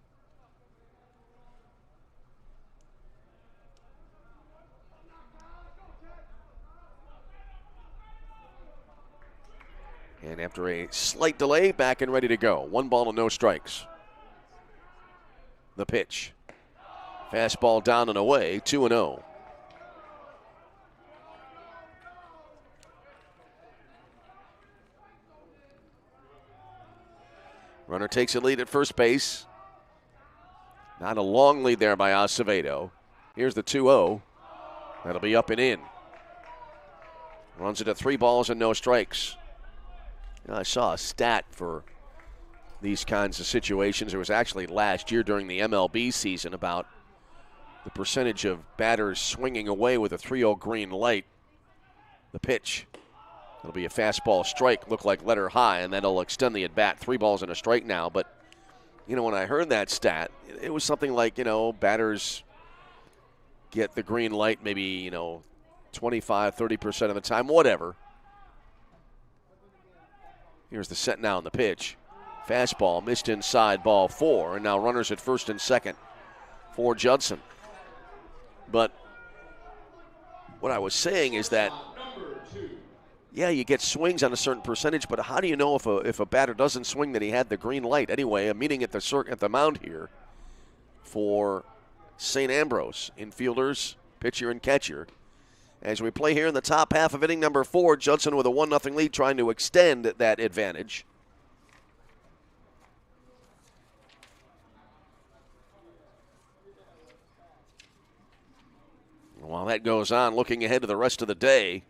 And after a slight delay, back and ready to go. 1 strikes. The pitch. Fastball down and away, 2-0. Runner takes a lead at first base. Not a long lead there by Acevedo. Here's the 2-0. That'll be up and in. Runs it at 3 no strikes. I saw a stat for these kinds of situations. It was actually last year during the MLB season about the percentage of batters swinging away with a 3-0 green light. The pitch. It'll be a fastball strike, look like letter high, and that'll extend the at-bat. 3 balls and a strike now. But, when I heard that stat, it was something like, batters get the green light maybe, 25, 30% of the time, whatever. Here's the set now on the pitch. Fastball missed inside, ball 4, and now runners at first and second for Judson. But what I was saying is that, yeah, you get swings on a certain percentage, but how do you know if a batter doesn't swing that he had the green light? Anyway, a meeting at the mound here for St. Ambrose, infielders, pitcher, and catcher. As we play here in the top half of inning number 4, Judson with a 1-0 lead trying to extend that advantage. While that goes on, looking ahead to the rest of the day,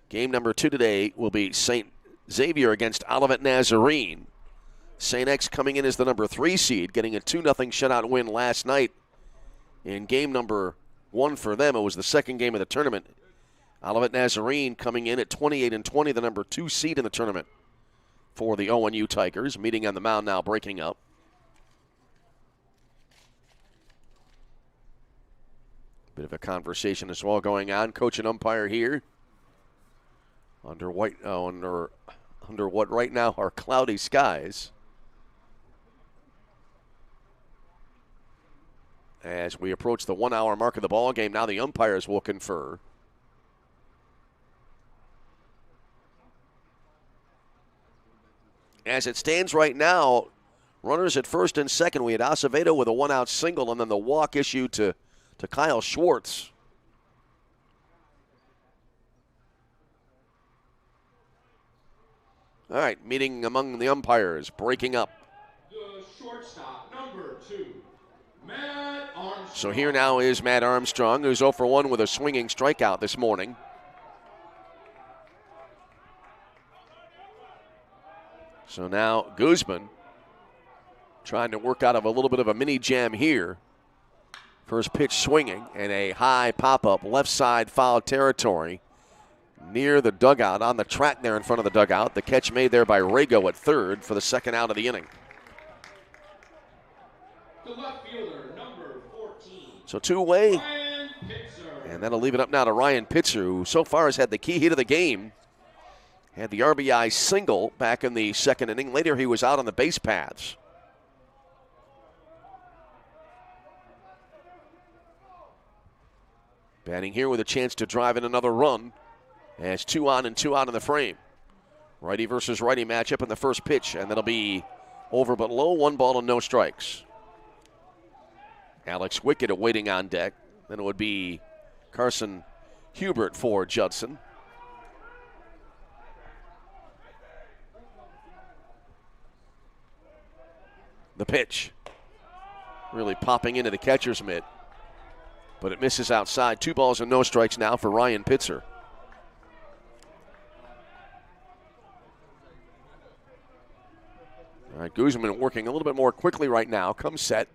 game number 2 today will be St. Xavier against Olivet Nazarene. St. X coming in as the number 3 seed, getting a 2-0 shutout win last night in game number 1 for them. It was the second game of the tournament. Olivet Nazarene coming in at 28-20, the number 2 seed in the tournament for the ONU Tigers. Meeting on the mound now, breaking up. Bit of a conversation as well going on. Coach and umpire here under what right now are cloudy skies. As we approach the 1 hour mark of the ball game, now the umpires will confer. As it stands right now, runners at first and second. We had Acevedo with a 1-out single, and then the walk issued to Kyle Schwartz. All right, meeting among the umpires, breaking up. The shortstop, number 2, Matt Armstrong. So here now is Matt Armstrong, who's 0 for 1 with a swinging strikeout this morning. So now Guzman trying to work out of a little bit of a mini jam here. First pitch swinging and a high pop-up left side foul territory near the dugout, on the track there in front of the dugout. The catch made there by Rago at third for the second out of the inning. The left fielder, number 14. So two-way, Ryan Pitzer. and that'll leave it up now to Ryan Pitzer, who so far has had the key hit of the game. Had the RBI single back in the second inning. Later he was out on the base paths. Batting here with a chance to drive in another run. As 2 on and 2 out in the frame. Righty versus righty matchup in the first pitch, and that'll be over but low, 1 ball and no strikes. Alex Wickett awaiting on deck. Then it would be Carson Hubert for Judson. The pitch. Really popping into the catcher's mitt. But it misses outside. 2 balls and no strikes now for Ryan Pitzer. All right, Guzman working a little bit more quickly right now. Comes set.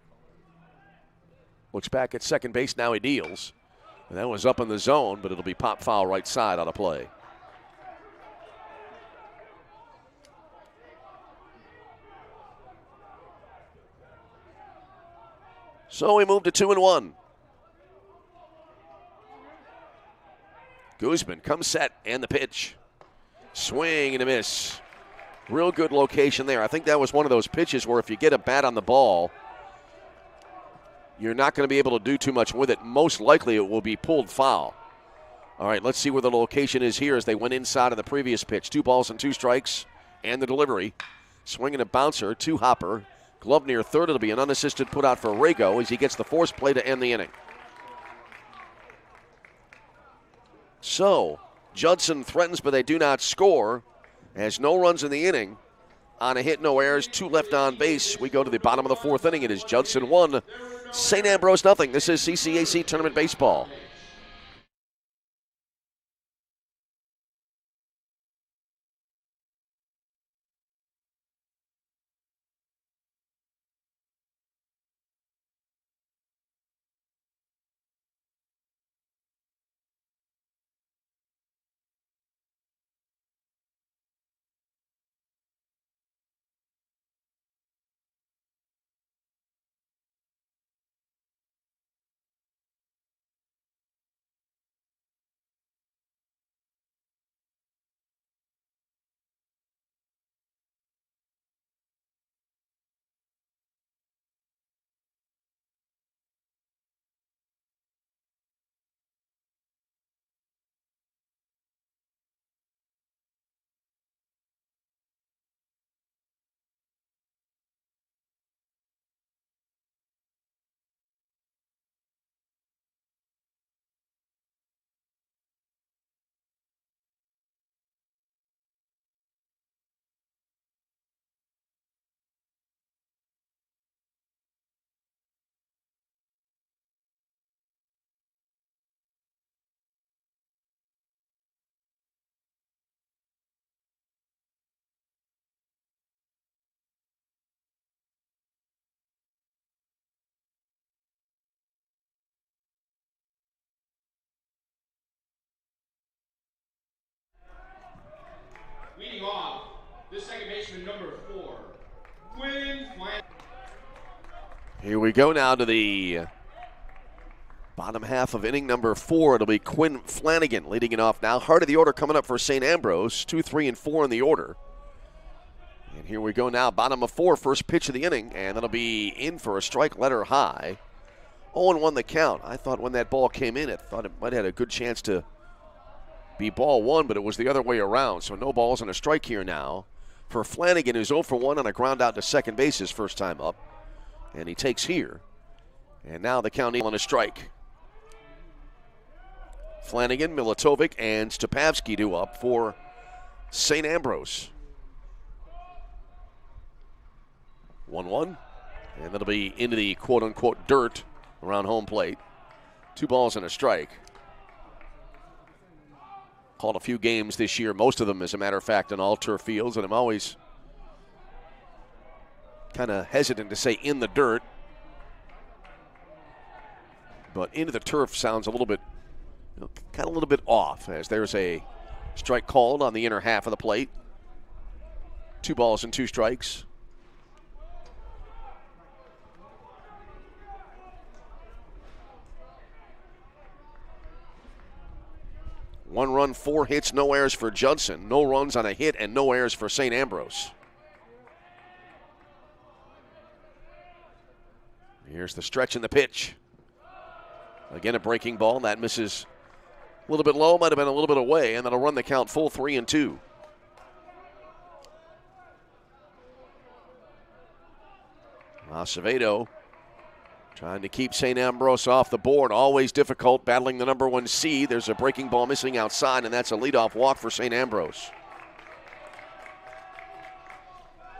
Looks back at second base. Now he deals. And that was up in the zone, but it'll be pop foul right side on a play. So we move to 2-1. Guzman comes set, and the pitch. Swing and a miss. Real good location there. I think that was one of those pitches where if you get a bat on the ball, you're not going to be able to do too much with it. Most likely it will be pulled foul. All right, let's see where the location is here as they went inside of the previous pitch. 2 balls and 2 strikes, and the delivery. Swinging a bouncer, 2-hopper. Glove near third. It'll be an unassisted put out for Rago as he gets the force play to end the inning. So, Judson threatens, but they do not score. As no runs in the inning. On a hit, no errors, 2 left on base. We go to the bottom of the 4th inning. It is Judson 1, St. Ambrose nothing. This is CCAC Tournament Baseball. Leading off, the second baseman, number 4, Quinn Flanagan. Here we go now to the bottom half of inning number 4. It'll be Quinn Flanagan leading it off now. Heart of the order coming up for St. Ambrose. 2, 3, and 4 in the order. And here we go now, bottom of 4, first pitch of the inning, and that'll be in for a strike, letter high. 0-1 the count. I thought when that ball came in, I thought it might have had a good chance to be ball 1, but it was the other way around. So no balls and a strike here now for Flanagan, who's 0 for 1 on a ground out to second base his first time up. And he takes here. And now the count on a strike. Flanagan, Milatovic, and Stopavsky due up for St. Ambrose. 1-1. And that'll be into the quote-unquote dirt around home plate. 2 balls and a strike. Called a few games this year, most of them, as a matter of fact, on all turf fields, and I'm always kind of hesitant to say in the dirt. But into the turf sounds a little bit, kind of a little bit off, as there's a strike called on the inner half of the plate. 2 balls and 2 strikes. One run, 4 hits, no errors for Judson. No runs on a hit and no errors for St. Ambrose. Here's the stretch and the pitch. Again, a breaking ball. That misses a little bit low, might have been a little bit away, and that'll run the count full 3-2. Acevedo trying to keep St. Ambrose off the board. Always difficult battling the number 1 seed. There's a breaking ball missing outside, and that's a leadoff walk for St. Ambrose.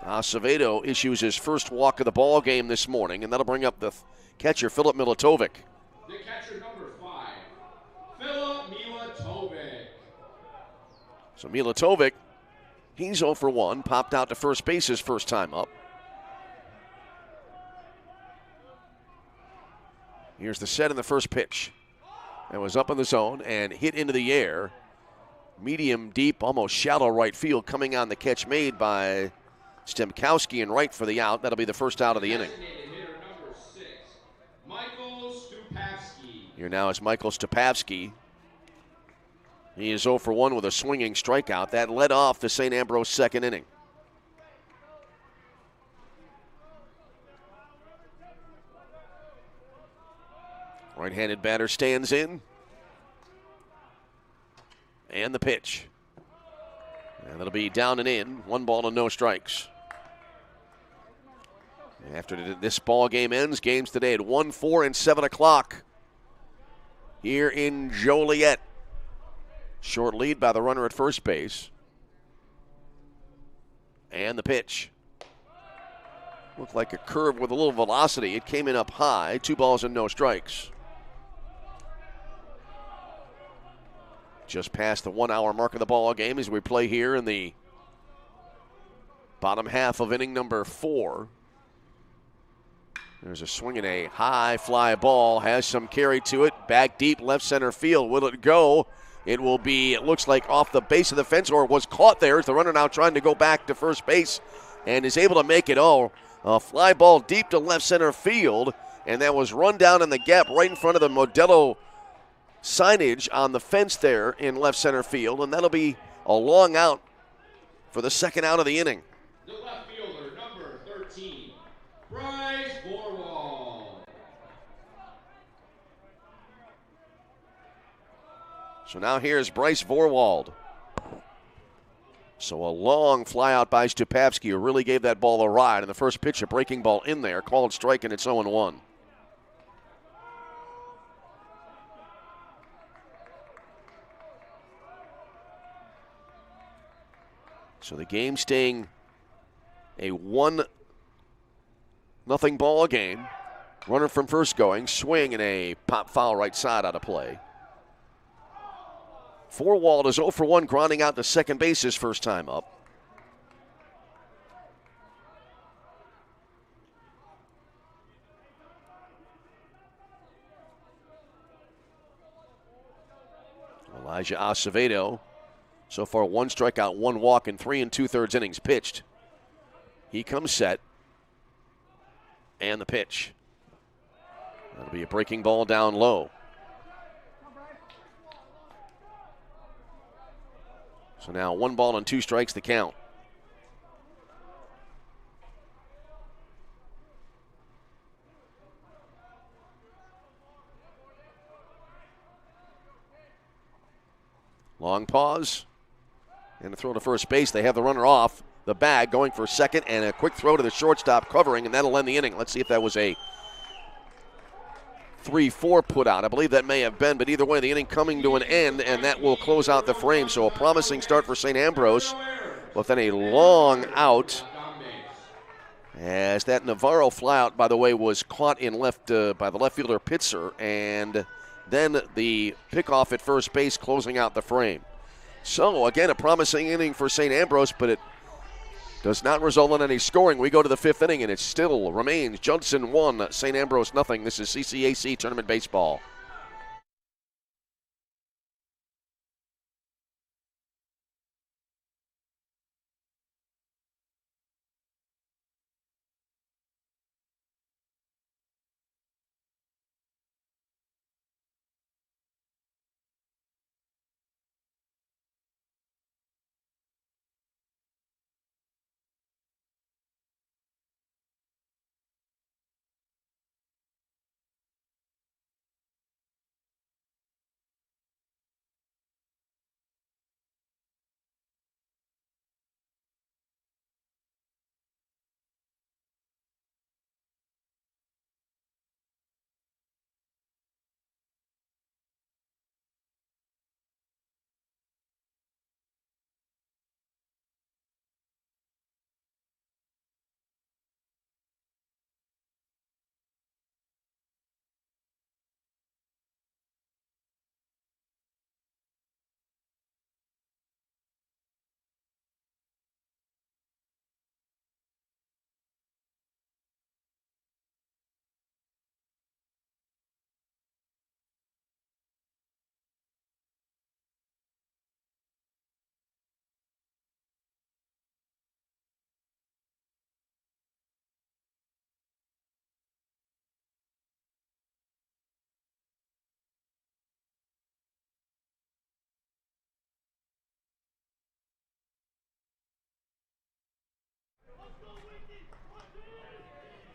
Acevedo issues his first walk of the ball game this morning, and that'll bring up the catcher, Filip Milatovic. The catcher, number 5, Filip Milatovic. So Milatovic, he's 0 for 1, popped out to first base his first time up. Here's the set and the first pitch. That was up in the zone and hit into the air. Medium, deep, almost shallow right field, coming on the catch made by Stemkowski in right for the out. That'll be the first out of the inning. Hitter number 6, Michael Stupavsky. Here now is Michael Stupavsky. He is 0 for 1 with a swinging strikeout. That led off the St. Ambrose second inning. Right-handed batter stands in. And the pitch. And that'll be down and in. 1 ball and no strikes. After this ball game ends, games today at 1, 4, and 7 o'clock here in Joliet. Short lead by the runner at first base. And the pitch. Looked like a curve with a little velocity. It came in up high. 2 balls and no strikes. Just past the 1 hour mark of the ball game as we play here in the bottom half of inning number 4. There's a swing and a high fly ball, has some carry to it, back deep left center field. Will it go? It will be, it looks like off the base of the fence, or was caught there as the runner now trying to go back to first base and is able to make it. A fly ball deep to left center field, and that was run down in the gap right in front of the Modelo signage on the fence there in left center field, and that'll be a long out for the second out of the inning. The left fielder, number 13, Bryce Vorwald. So now here's Bryce Vorwald. So a long fly out by Stupavsky, who really gave that ball a ride. And the first pitch, a breaking ball in there, called strike, and it's 0-1. So the game staying a 1-0 ball game. Runner from first going, swing and a pop foul right side out of play. Vorwald is 0 for 1, grounding out to second base his first time up. Elijah Acevedo, so far 1 strikeout, 1 walk in 3 2/3 innings pitched. He comes set, and the pitch. That'll be a breaking ball down low. So now 1 ball and 2 strikes the count. Long pause. And a throw to first base. They have the runner off the bag, going for second, and a quick throw to the shortstop covering, and that'll end the inning. Let's see if that was a 3-4 put out. I believe that may have been, but either way, the inning coming to an end, and that will close out the frame. So a promising start for St. Ambrose, but then a long out As that Navarro flyout, by the way, was caught in left by the left fielder Pitzer, and then the pickoff at first base closing out the frame. So, again, a promising inning for St. Ambrose, but it does not result in any scoring. We go to the fifth inning, and it still remains Judson 1, St. Ambrose nothing. This is CCAC Tournament Baseball.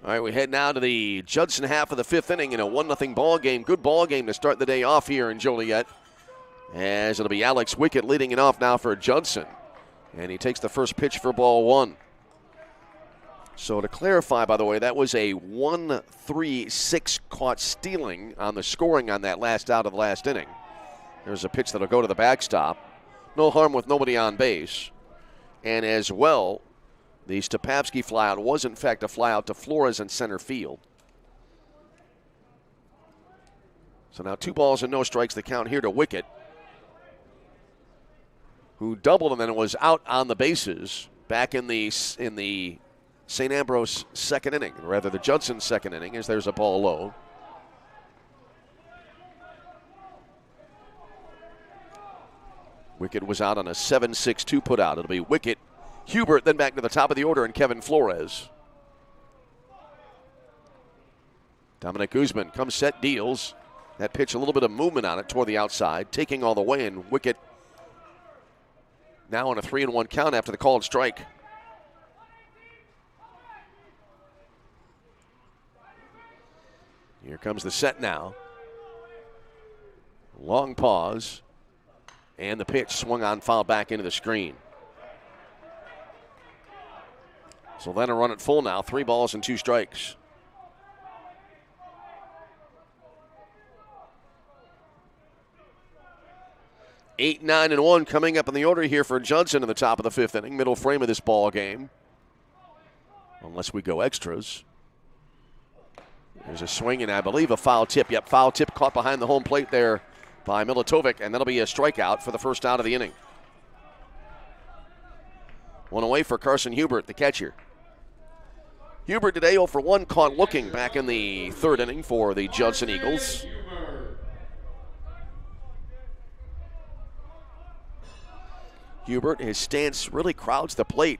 All right, we head now to the Judson half of the fifth inning in a 1-0 ball game. Good ball game to start the day off here in Joliet, as it'll be Alex Wickett leading it off now for Judson. And he takes the first pitch for ball one. So to clarify, by the way, that was a 1-3-6 caught stealing on the scoring on that last out of the last inning. There's a pitch that'll go to the backstop. No harm with nobody on base. And as well, the Stopavsky flyout was, in fact, a flyout to Flores in center field. So now 2 balls and no strikes, the count here to Wickett, who doubled and then was out on the bases back in the St. Ambrose second inning, or rather the Judson second inning, as there's a ball low. Wickett was out on a 7-6-2 put out. It'll be Wickett, Hubert, then back to the top of the order, and Kevin Flores. Dominic Guzman comes set, deals. That pitch, a little bit of movement on it toward the outside, taking all the way, and Wickett now on a 3-1 count after the called strike. Here comes the set now. Long pause, and the pitch swung on, foul back into the screen. So then a run at full now, 3 balls and 2 strikes. Eight, 9, and 1 coming up in the order here for Judson in the top of the fifth inning, middle frame of this ball game. Unless we go extras. There's a swing and I believe a foul tip. Yep, foul tip caught behind the home plate there by Militovic, and that'll be a strikeout for the first out of the inning. One away for Carson Hubert, the catcher. Hubert today 0 for 1, caught looking back in the third inning for the Judson Eagles. Hubert, his stance really crowds the plate.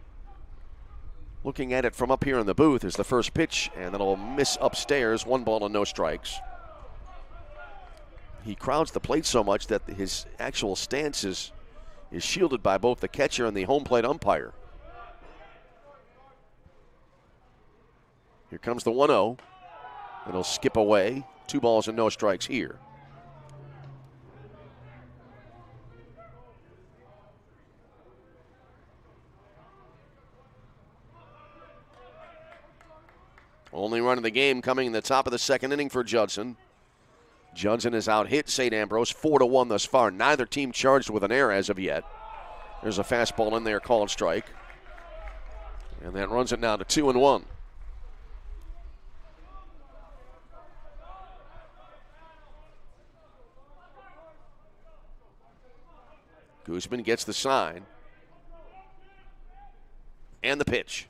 Looking at it from up here in the booth is the first pitch, and that'll miss upstairs, 1 ball and no strikes. He crowds the plate so much that his actual stance is shielded by both the catcher and the home plate umpire. Here comes the 1-0. It'll skip away. 2 balls and no strikes here. Only run of the game coming in the top of the second inning for Judson. Judson has out-hit St. Ambrose 4-1 thus far. Neither team charged with an error as of yet. There's a fastball in there, called strike. And that runs it now to 2-1. Guzman gets the sign. And the pitch.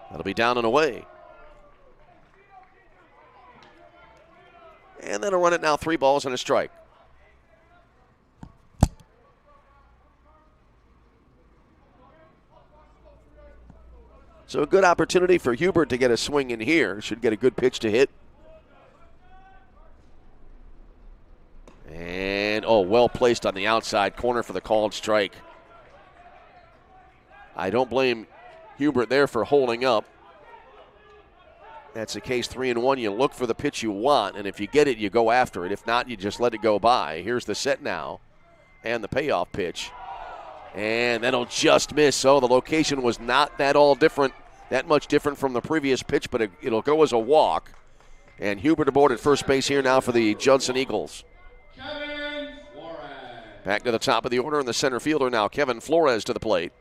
That'll be down and away. And that'll run it now 3 balls and a strike. So a good opportunity for Hubert to get a swing in here. Should get a good pitch to hit. And, well placed on the outside corner for the called strike. I don't blame Hubert there for holding up. That's the case, 3-1. You look for the pitch you want, and if you get it, you go after it. If not, you just let it go by. Here's the set now and the payoff pitch. And that'll just miss. The location was not that much different from the previous pitch, but it'll go as a walk. And Hubert aboard at first base here now for the Judson Eagles. Kevin Flores. Back to the top of the order, and the center fielder now, Kevin Flores, to the plate.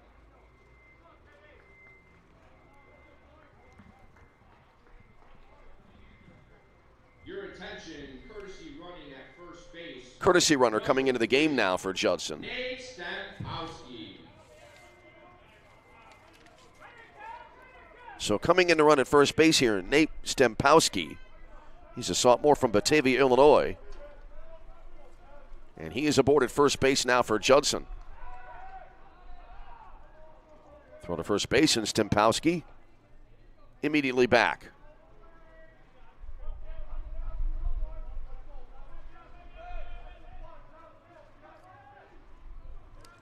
Your attention, courtesy running at first base. Courtesy runner coming into the game now for Judson. Nate Stankowski. So coming in to run at first base here, Nate Stempowski. He's a sophomore from Batavia, Illinois. And he is aboard at first base now for Judson. Throw to first base, and Stempowski immediately back.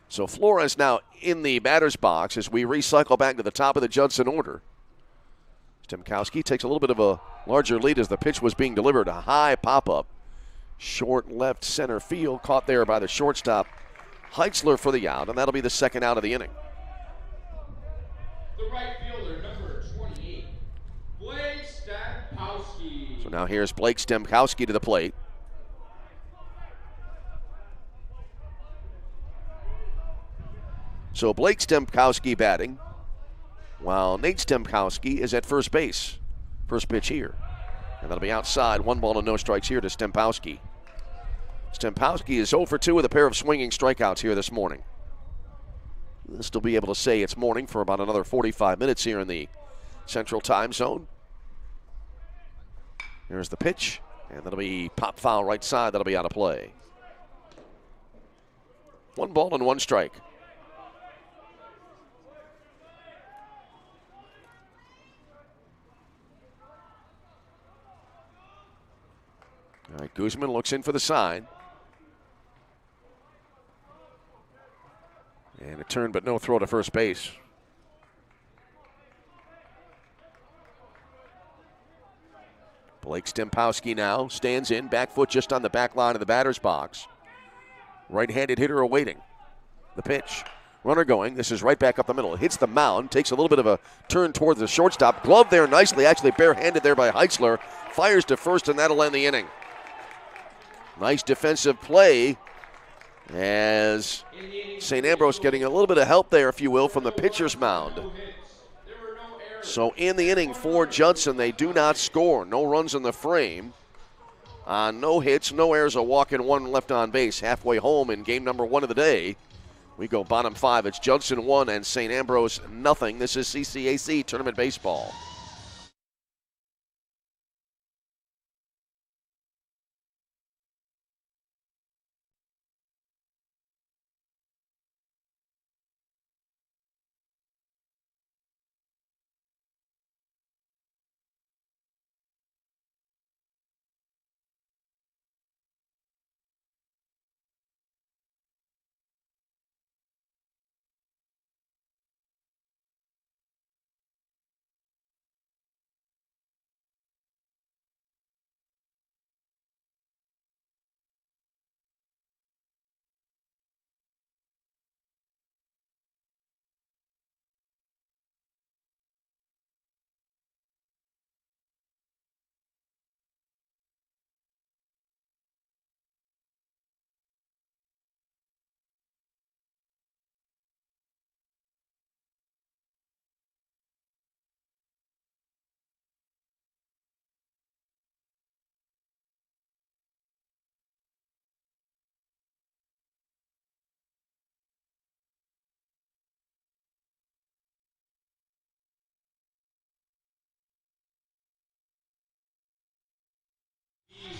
So Flores now in the batter's box as we recycle back to the top of the Judson order. Stempowski takes a little bit of a larger lead as the pitch was being delivered. A high pop-up. Short left center field, caught there by the shortstop, Heitzler, for the out, and that'll be the second out of the inning. The right fielder, number 28, Blake Stankowski. So now here's Blake Stempowski to the plate. So Blake Stempowski batting, while Nate Stempowski is at first base. First pitch here. And that'll be outside. 1 ball and no strikes here to Stempowski. Stempowski is 0 for 2 with a pair of swinging strikeouts here this morning. We'll still be able to say it's morning for about another 45 minutes here in the Central Time Zone. Here's the pitch, and that'll be pop foul right side. That'll be out of play. 1 ball and 1 strike. All right, Guzman looks in for the sign. And a turn, but no throw to first base. Blake Stempowski now stands in, back foot just on the back line of the batter's box. Right-handed hitter awaiting the pitch. Runner going. This is right back up the middle. Hits the mound, takes a little bit of a turn towards the shortstop. Glove there nicely, actually barehanded there by Heitzler. Fires to first, and that'll end the inning. Nice defensive play as St. Ambrose getting a little bit of help there, if you will, from the pitcher's mound. So in the inning for Judson, they do not score. No runs in the frame. No hits, no errors, a walk, and 1 left on base. Halfway home in game number 1 of the day. We go bottom 5. It's Judson 1 and St. Ambrose nothing. This is CCAC Tournament Baseball.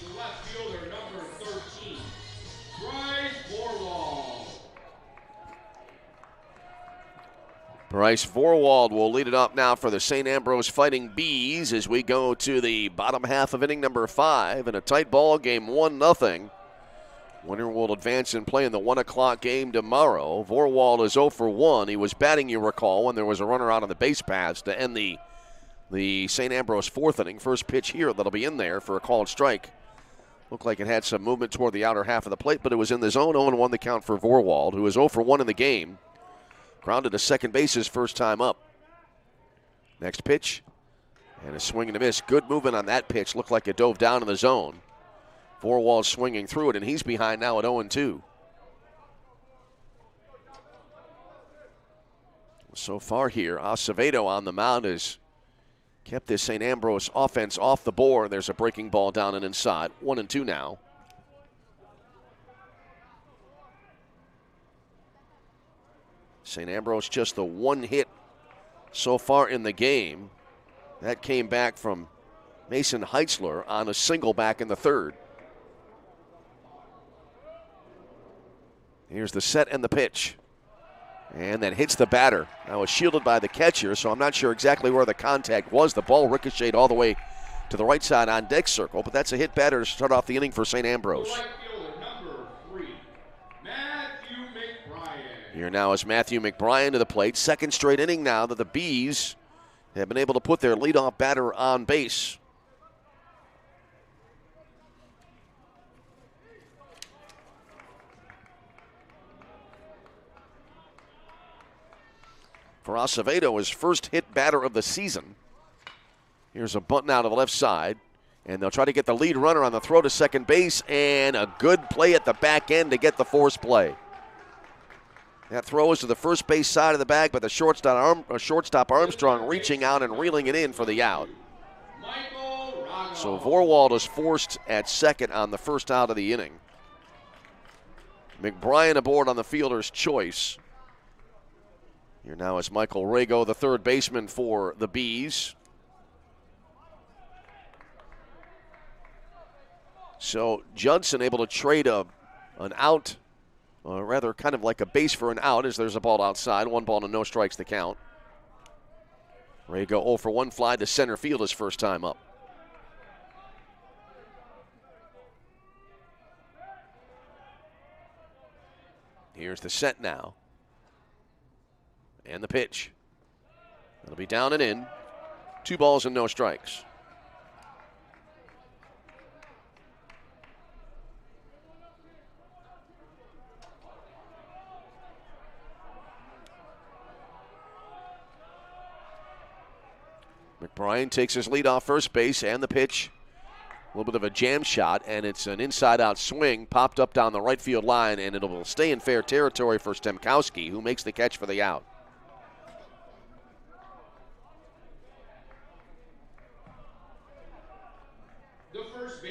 the left fielder, number 13, Bryce Vorwald. Bryce Vorwald will lead it up now for the St. Ambrose Fighting Bees as we go to the bottom half of inning number 5 in a tight ball game, 1-0. Winner will advance and play in the 1 o'clock game tomorrow. Vorwald is 0 for 1. He was batting, you recall, when there was a runner out on the base paths to end the St. Ambrose 4th inning. First pitch here that'll be in there for a called strike. Looked like it had some movement toward the outer half of the plate, but it was in the zone. 0-1 the count for Vorwald, who is 0 for 1 in the game. Grounded to second base his first time up. Next pitch, and a swing and a miss. Good movement on that pitch. Looked like it dove down in the zone. Vorwald swinging through it, and he's behind now at 0-2. So far here, Acevedo on the mound has kept this St. Ambrose offense off the board. There's a breaking ball down and inside. 1-2 now. St. Ambrose just the one hit so far in the game. That came back from Mason Heitzler on a single back in the 3rd. Here's the set and the pitch. And that hits the batter. Now it's shielded by the catcher, so I'm not sure exactly where the contact was. The ball ricocheted all the way to the right side on deck circle, but that's a hit batter to start off the inning for St. Ambrose. Right fielder, number 3, Matthew McBrien. Here now is Matthew McBrien to the plate. Second straight inning now that the Bees have been able to put their leadoff batter on base. For Acevedo, his first hit batter of the season. Here's a bunt now to the left side, and they'll try to get the lead runner on the throw to second base, and a good play at the back end to get the force play. That throw is to the first base side of the bag, but the shortstop Armstrong reaching out and reeling it in for the out. So Vorwald is forced at second on the first out of the inning. McBrien aboard on the fielder's choice. Here now is Michael Rago, the third baseman for the Bees. So Judson able to trade an out, rather kind of like a base for an out, as there's a ball outside. 1 ball and no strikes the count. Rago 0 for 1, fly to center field his first time up. Here's the set now. And the pitch. It'll be down and in. 2 balls and no strikes. McBrien takes his lead off first base, and the pitch. A little bit of a jam shot, and it's an inside-out swing, popped up down the right field line, and it'll stay in fair territory for Stemkowski, who makes the catch for the out.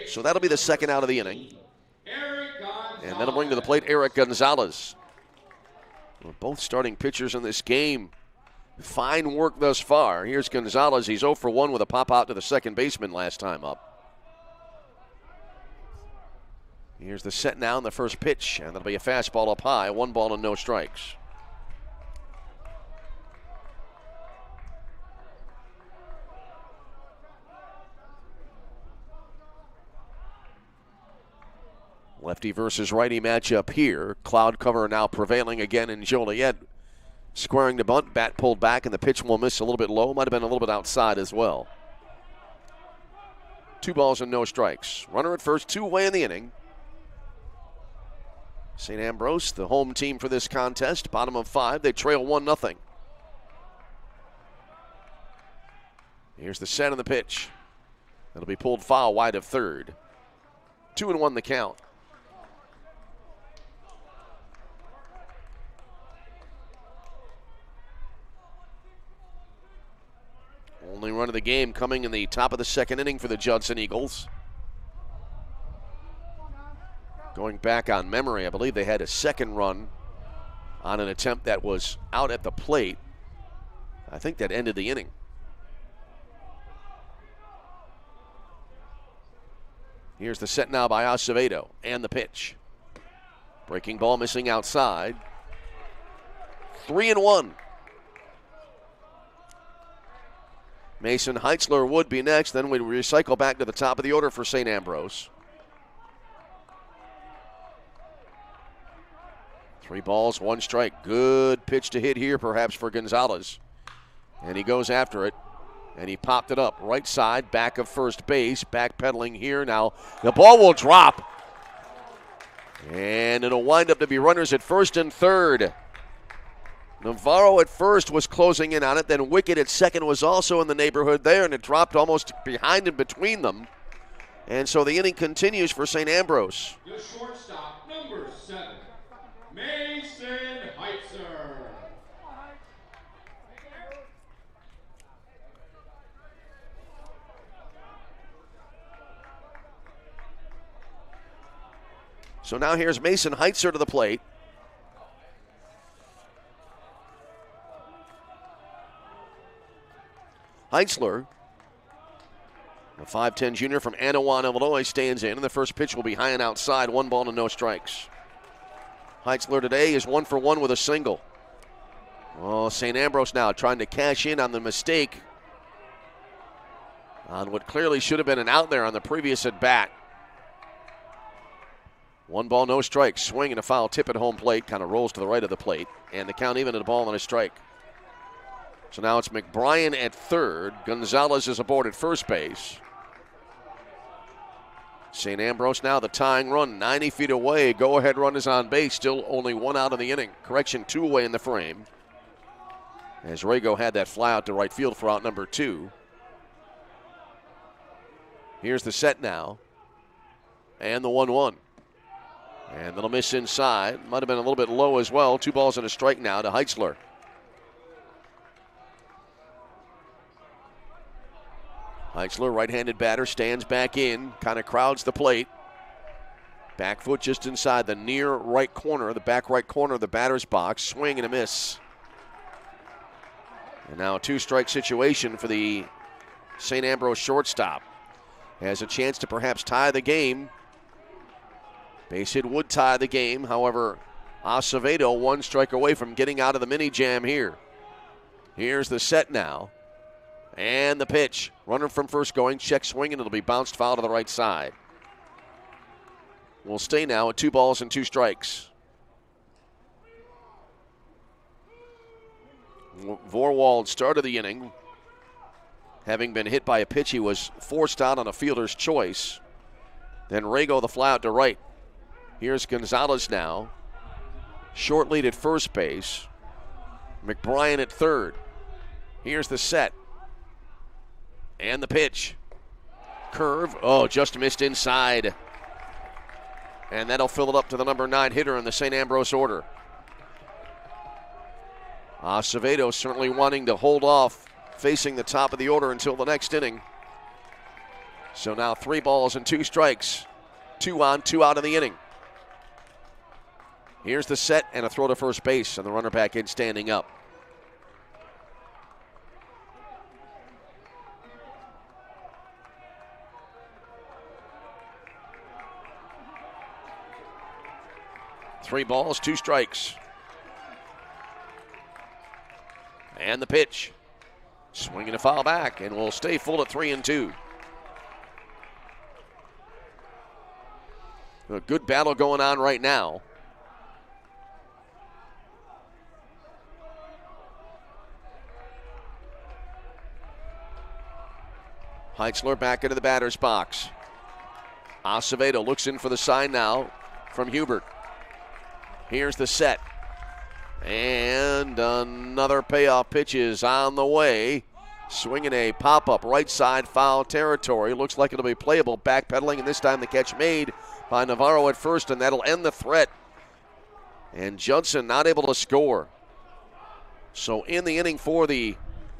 So that'll be the second out of the inning. And that'll bring to the plate Eric Gonzalez. Well, both starting pitchers in this game. Fine work thus far. Here's Gonzalez. He's 0 for 1 with a pop out to the second baseman last time up. Here's the set now in the first pitch, and that'll be a fastball up high. 1 ball and no strikes. Lefty versus righty matchup here. Cloud cover now prevailing again in Joliet. Squaring the bunt, bat pulled back, and the pitch will miss a little bit low. Might have been a little bit outside as well. 2 balls and no strikes. Runner at first, 2 away in the inning. St. Ambrose, the home team for this contest. Bottom of 5, they trail 1-0. Here's the set and the pitch. That'll be pulled foul wide of third. 2-1 the count. Only run of the game coming in the top of the second inning for the Judson Eagles. Going back on memory, I believe they had a second run on an attempt that was out at the plate. I think that ended the inning. Here's the set now by Acevedo, and the pitch. Breaking ball missing outside. 3-1. Mason Heitzler would be next. Then we recycle back to the top of the order for St. Ambrose. 3 balls, 1 strike. Good pitch to hit here perhaps for Gonzalez. And he goes after it. And he popped it up. Right side, back of first base. Backpedaling here now. The ball will drop. And it'll wind up to be runners at first and third. Navarro at first was closing in on it. Then Wickett at second was also in the neighborhood there. And it dropped almost behind and between them. And so the inning continues for St. Ambrose. The shortstop, number 7, Mason Heitzler. So now here's Mason Heitzler to the plate. Heitzler, a 5'10 junior from Anawan, Illinois, stands in, and the first pitch will be high and outside, 1 ball and no strikes. Heitzler today is 1 for 1 with a single. Oh, St. Ambrose now trying to cash in on the mistake on what clearly should have been an out there on the previous at bat. 1 ball, no strikes. Swing and a foul tip at home plate. Kind of rolls to the right of the plate. And the count even at a ball and a strike. So now it's McBrien at third. Gonzalez is aboard at first base. St. Ambrose now the tying run. 90 feet away. Go-ahead run is on base. Still only 1 out in the inning. Correction, 2 away in the frame. As Rago had that fly out to right field for out number 2. Here's the set now. And the 1-1. And that'll miss inside. Might have been a little bit low as well. 2 balls and a strike now to Heitzler. Heitzler, right-handed batter, stands back in, kind of crowds the plate. Back foot just inside the near right corner, the back right corner of the batter's box. Swing and a miss. And now a 2-strike situation for the St. Ambrose shortstop. Has a chance to perhaps tie the game. Base hit would tie the game. However, Acevedo 1 strike away from getting out of the mini jam here. Here's the set now. And the pitch. Runner from first going. Check swing, and it'll be bounced foul to the right side. We'll stay now at 2 balls and 2 strikes. Vorwald started the inning. Having been hit by a pitch, he was forced out on a fielder's choice. Then Rago the fly out to right. Here's Gonzalez now. Short lead at first base. McBrien at third. Here's the set. And the pitch. Curve. Oh, just missed inside. And that'll fill it up to the number 9 hitter in the St. Ambrose order. Acevedo certainly wanting to hold off facing the top of the order until the next inning. So now 3 balls and 2 strikes. 2 on, 2 out in the inning. Here's the set and a throw to first base, and the runner back in standing up. Three balls, 2 strikes. And the pitch. Swinging a foul back, and we'll stay full at 3-2. A good battle going on right now. Heitzler back into the batter's box. Acevedo looks in for the sign now from Hubert. Here's the set. And another payoff pitch is on the way. Swinging a pop-up right side foul territory. Looks like it'll be playable. Backpedaling, and this time the catch made by Navarro at first, and that'll end the threat. And Judson not able to score. So in the inning for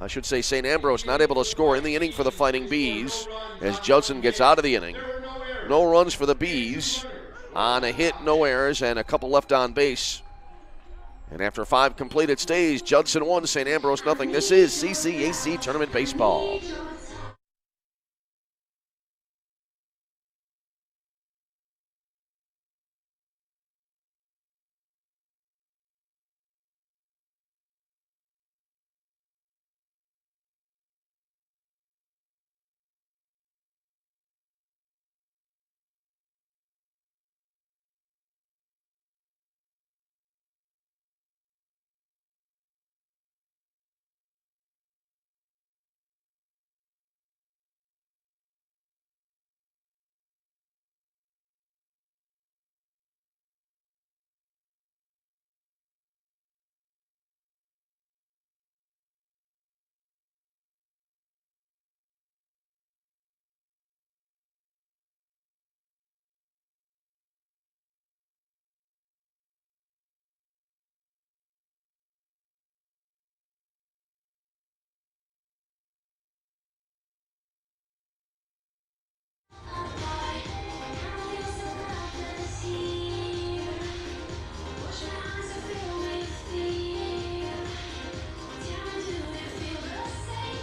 St. Ambrose not able to score in the inning for the Fighting Bees as Judson gets out of the inning. No runs for the Bees on a hit, no errors, and a couple left on base. And after 5 completed stays, Judson 1, St. Ambrose nothing. This is CCAC Tournament Baseball.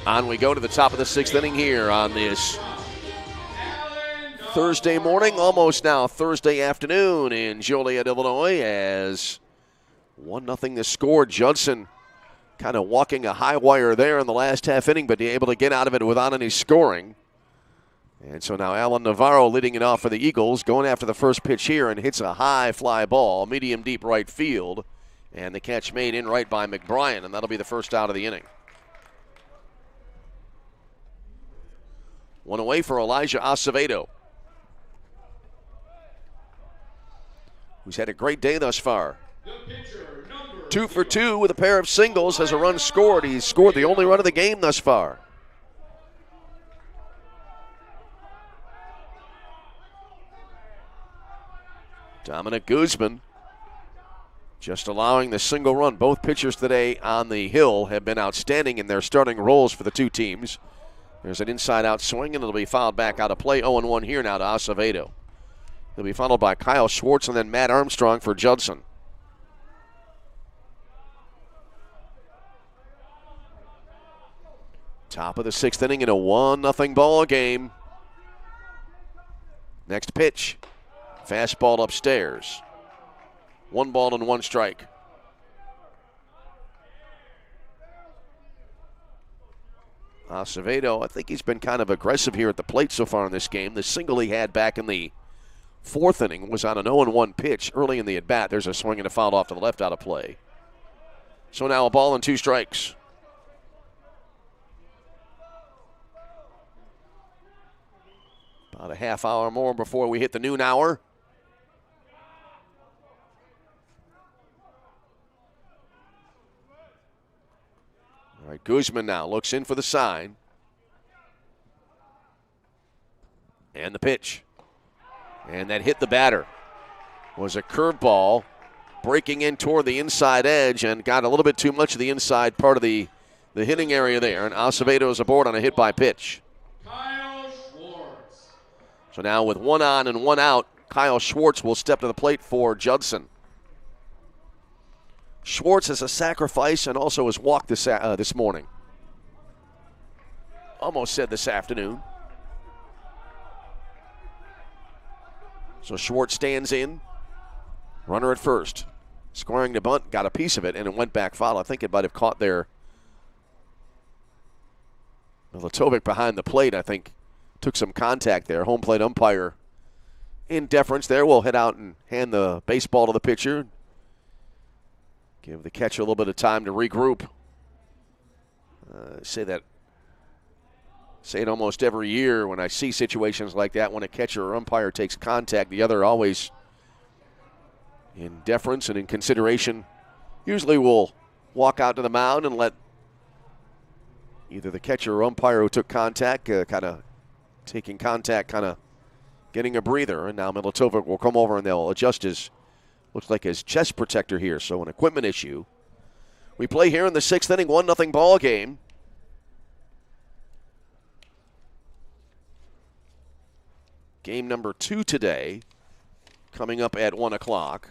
On we go to the top of the 6th inning here on this Thursday morning, almost now Thursday afternoon in Joliet, Illinois, as 1-0 the score. Judson kind of walking a high wire there in the last half inning, but able to get out of it without any scoring. And so now Alan Navarro leading it off for the Eagles, going after the first pitch here and hits a high fly ball, medium deep right field. And the catch made in right by McBrien, and that'll be the first out of the inning. One away for Elijah Acevedo, who's had a great day thus far. 2 for 2 with a pair of singles, has a run scored. He's scored the only run of the game thus far. Dominic Guzman just allowing the single run. Both pitchers today on the hill have been outstanding in their starting roles for the two teams. There's an inside-out swing, and it'll be fouled back out of play. 0-1 here now to Acevedo. He'll be followed by Kyle Schwartz and then Matt Armstrong for Judson. Top of the 6th inning in a 1-0 ball game. Next pitch. Fastball upstairs. 1 ball and 1 strike. Acevedo, I think he's been kind of aggressive here at the plate so far in this game. The single he had back in the 4th inning was on an 0-1 pitch early in the at-bat. There's a swing and a foul off to the left out of play. So now a ball and 2 strikes. About a half hour more before we hit the noon hour. All right, Guzman now looks in for the sign. And the pitch. And that hit the batter. Was a curveball breaking in toward the inside edge and got a little bit too much of the inside part of the hitting area there. And Acevedo is aboard on a hit by pitch. Kyle Schwartz. So now with 1 on and 1 out, Kyle Schwartz will step to the plate for Judson. Schwartz has a sacrifice and also has walked this morning. Almost said this afternoon. So Schwartz stands in. Runner at first. Scoring the bunt, got a piece of it, and it went back foul. I think it might have caught there. Latovic behind the plate, I think, took some contact there. Home plate umpire in deference there will head out and hand the baseball to the pitcher. Give the catcher a little bit of time to regroup. Say it almost every year when I see situations like that. When a catcher or umpire takes contact, the other always, in deference and in consideration, usually will walk out to the mound and let either the catcher or umpire who took contact, kind of taking contact, kind of getting a breather. And now Milatovic will come over and they'll adjust his, looks like his chest protector here, so an equipment issue. We play here in the 6th inning, 1-0 ball game. Game number 2 today, coming up at 1 o'clock.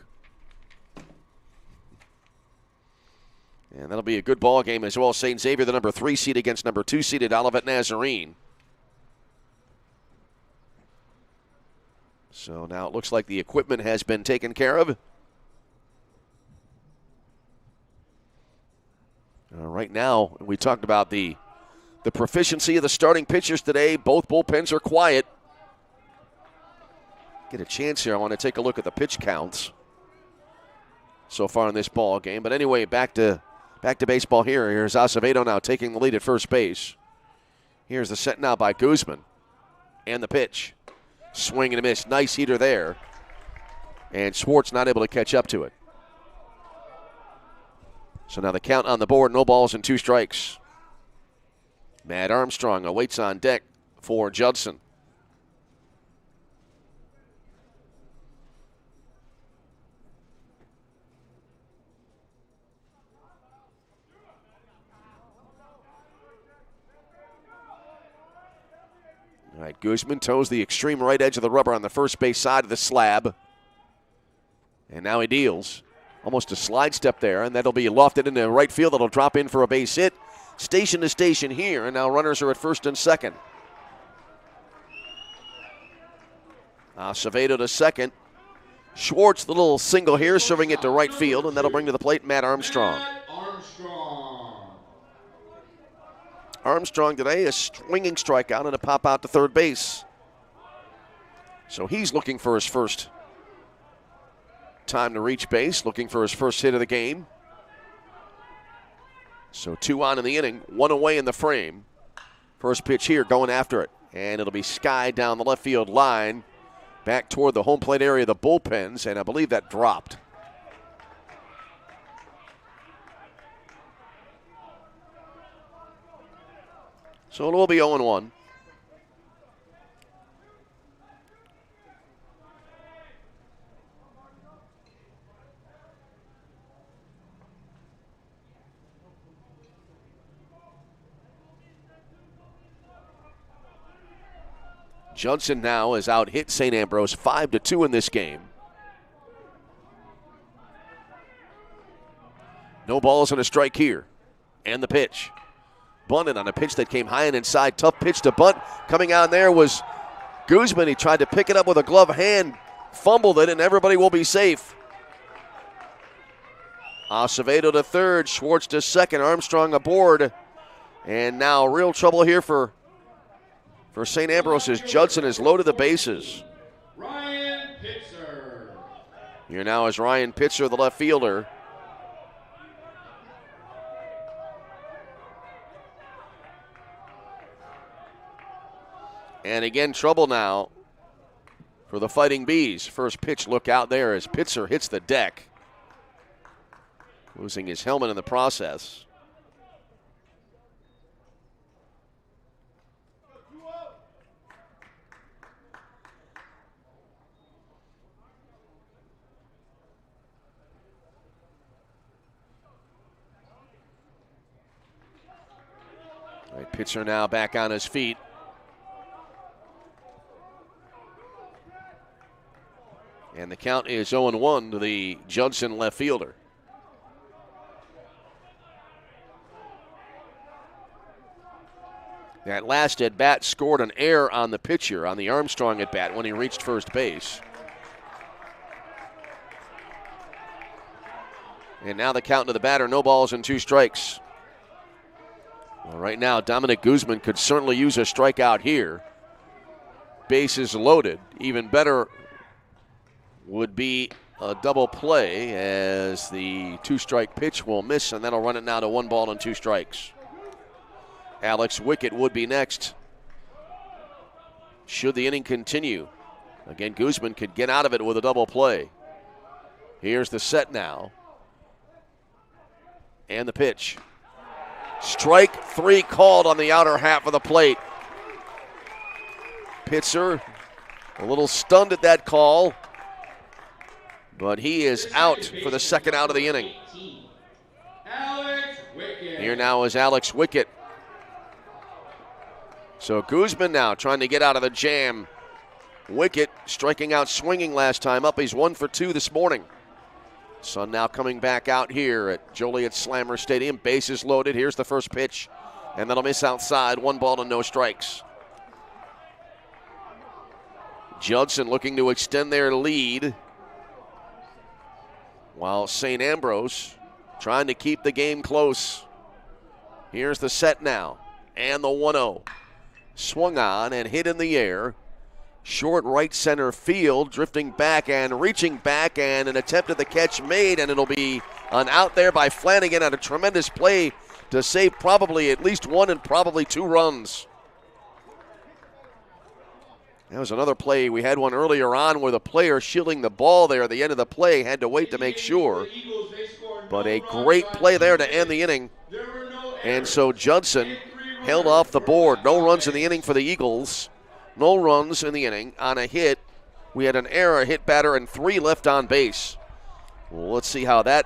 And that'll be a good ball game as well. St. Xavier, the number 3 seed against number 2 seeded Olivet Nazarene. So now it looks like the equipment has been taken care of. Right now, we talked about the proficiency of the starting pitchers today. Both bullpens are quiet. Get a chance here. I want to take a look at the pitch counts so far in this ball game. But anyway, back to baseball here. Here's Acevedo now taking the lead at first base. Here's the set now by Guzman. And the pitch. Swing and a miss. Nice heater there. And Schwartz not able to catch up to it. So now the count on the board, no balls and 2 strikes. Matt Armstrong awaits on deck for Judson. All right, Guzman toes the extreme right edge of the rubber on the first base side of the slab. And now he deals. Almost a slide step there, and that'll be lofted into right field. That'll drop in for a base hit. station to station here, and now runners are at first and second. Acevedo to second. Schwartz, the little single here, serving it to right field, and that'll bring to the plate Matt Armstrong. Armstrong today, a swinging strikeout and a pop out to third base. So he's looking for his first time to reach base, looking for his first hit of the game. So 2 on in the inning, 1 away in the frame. First pitch here, going after it. And it'll be skied down the left field line, back toward the home plate area of the bullpens, and I believe that dropped. So it will be 0-1. Judson now has out-hit St. Ambrose 5-2 in this game. No balls and a strike here. And the pitch. Bunted on a pitch that came high and inside. Tough pitch to bunt. Coming out there was Guzman. He tried to pick it up with a glove hand, fumbled it, and everybody will be safe. Acevedo to third, Schwartz to second, Armstrong aboard. And now real trouble here for St. Ambrose as Judson has loaded the bases. Ryan Pitzer. Here now is Ryan Pitzer, the left fielder. And again, trouble now for the Fighting Bees. First pitch look out there as Pitzer hits the deck, losing his helmet in the process. Right, Pitzer now back on his feet. And the count is 0-1 to the Judson left fielder. That last at bat scored an error on the pitcher on the Armstrong at bat when he reached first base. And now the count to the batter, no balls and 2 strikes. Well, right now, Dominic Guzman could certainly use a strikeout here. Bases loaded. Even better would be a double play as the 2-strike pitch will miss, and that'll run it now to 1 ball and 2 strikes. Alex Wickett would be next, should the inning continue. Again, Guzman could get out of it with a double play. Here's the set now. And the pitch. Strike 3 called on the outer half of the plate. Pitzer a little stunned at that call, but he is out for the second out of the inning. Here now is Alex Wickett. So Guzman now trying to get out of the jam. Wickett striking out swinging last time up. He's 1 for 2 this morning. Sun now coming back out here at Joliet Slammer Stadium. Bases loaded. Here's the first pitch. And that'll miss outside. 1 ball and no strikes. Judson looking to extend their lead, while St. Ambrose trying to keep the game close. Here's the set now. And the 1-0. Swung on and hit in the air. Short right center field, drifting back and reaching back, and an attempt at the catch made, and it'll be an out there by Flanagan on a tremendous play to save probably at least 1 and probably 2 runs. That was another play. We had one earlier on where the player shielding the ball there at the end of the play had to wait to make sure. But a great play there to end the inning. And so Judson held off the board. No runs in the inning for the Eagles. No runs in the inning on a hit. We had an error, a hit batter, and 3 left on base. Well, let's see how that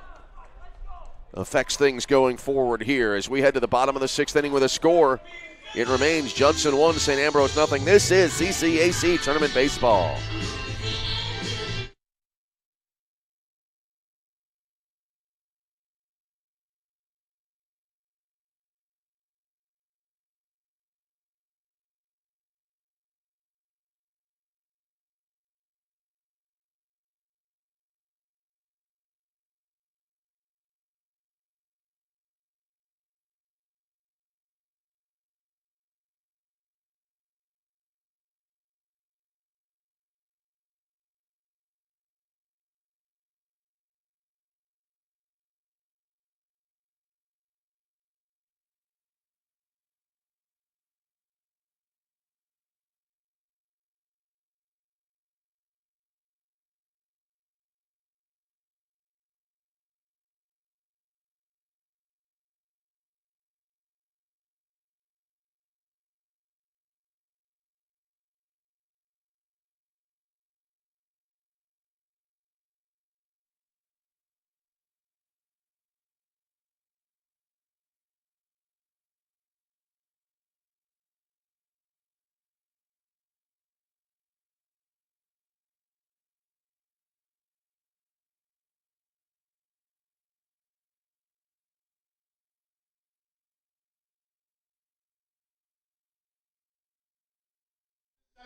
affects things going forward here as we head to the bottom of the 6th inning with a score. It remains Judson 1, St. Ambrose nothing. This is CCAC Tournament Baseball.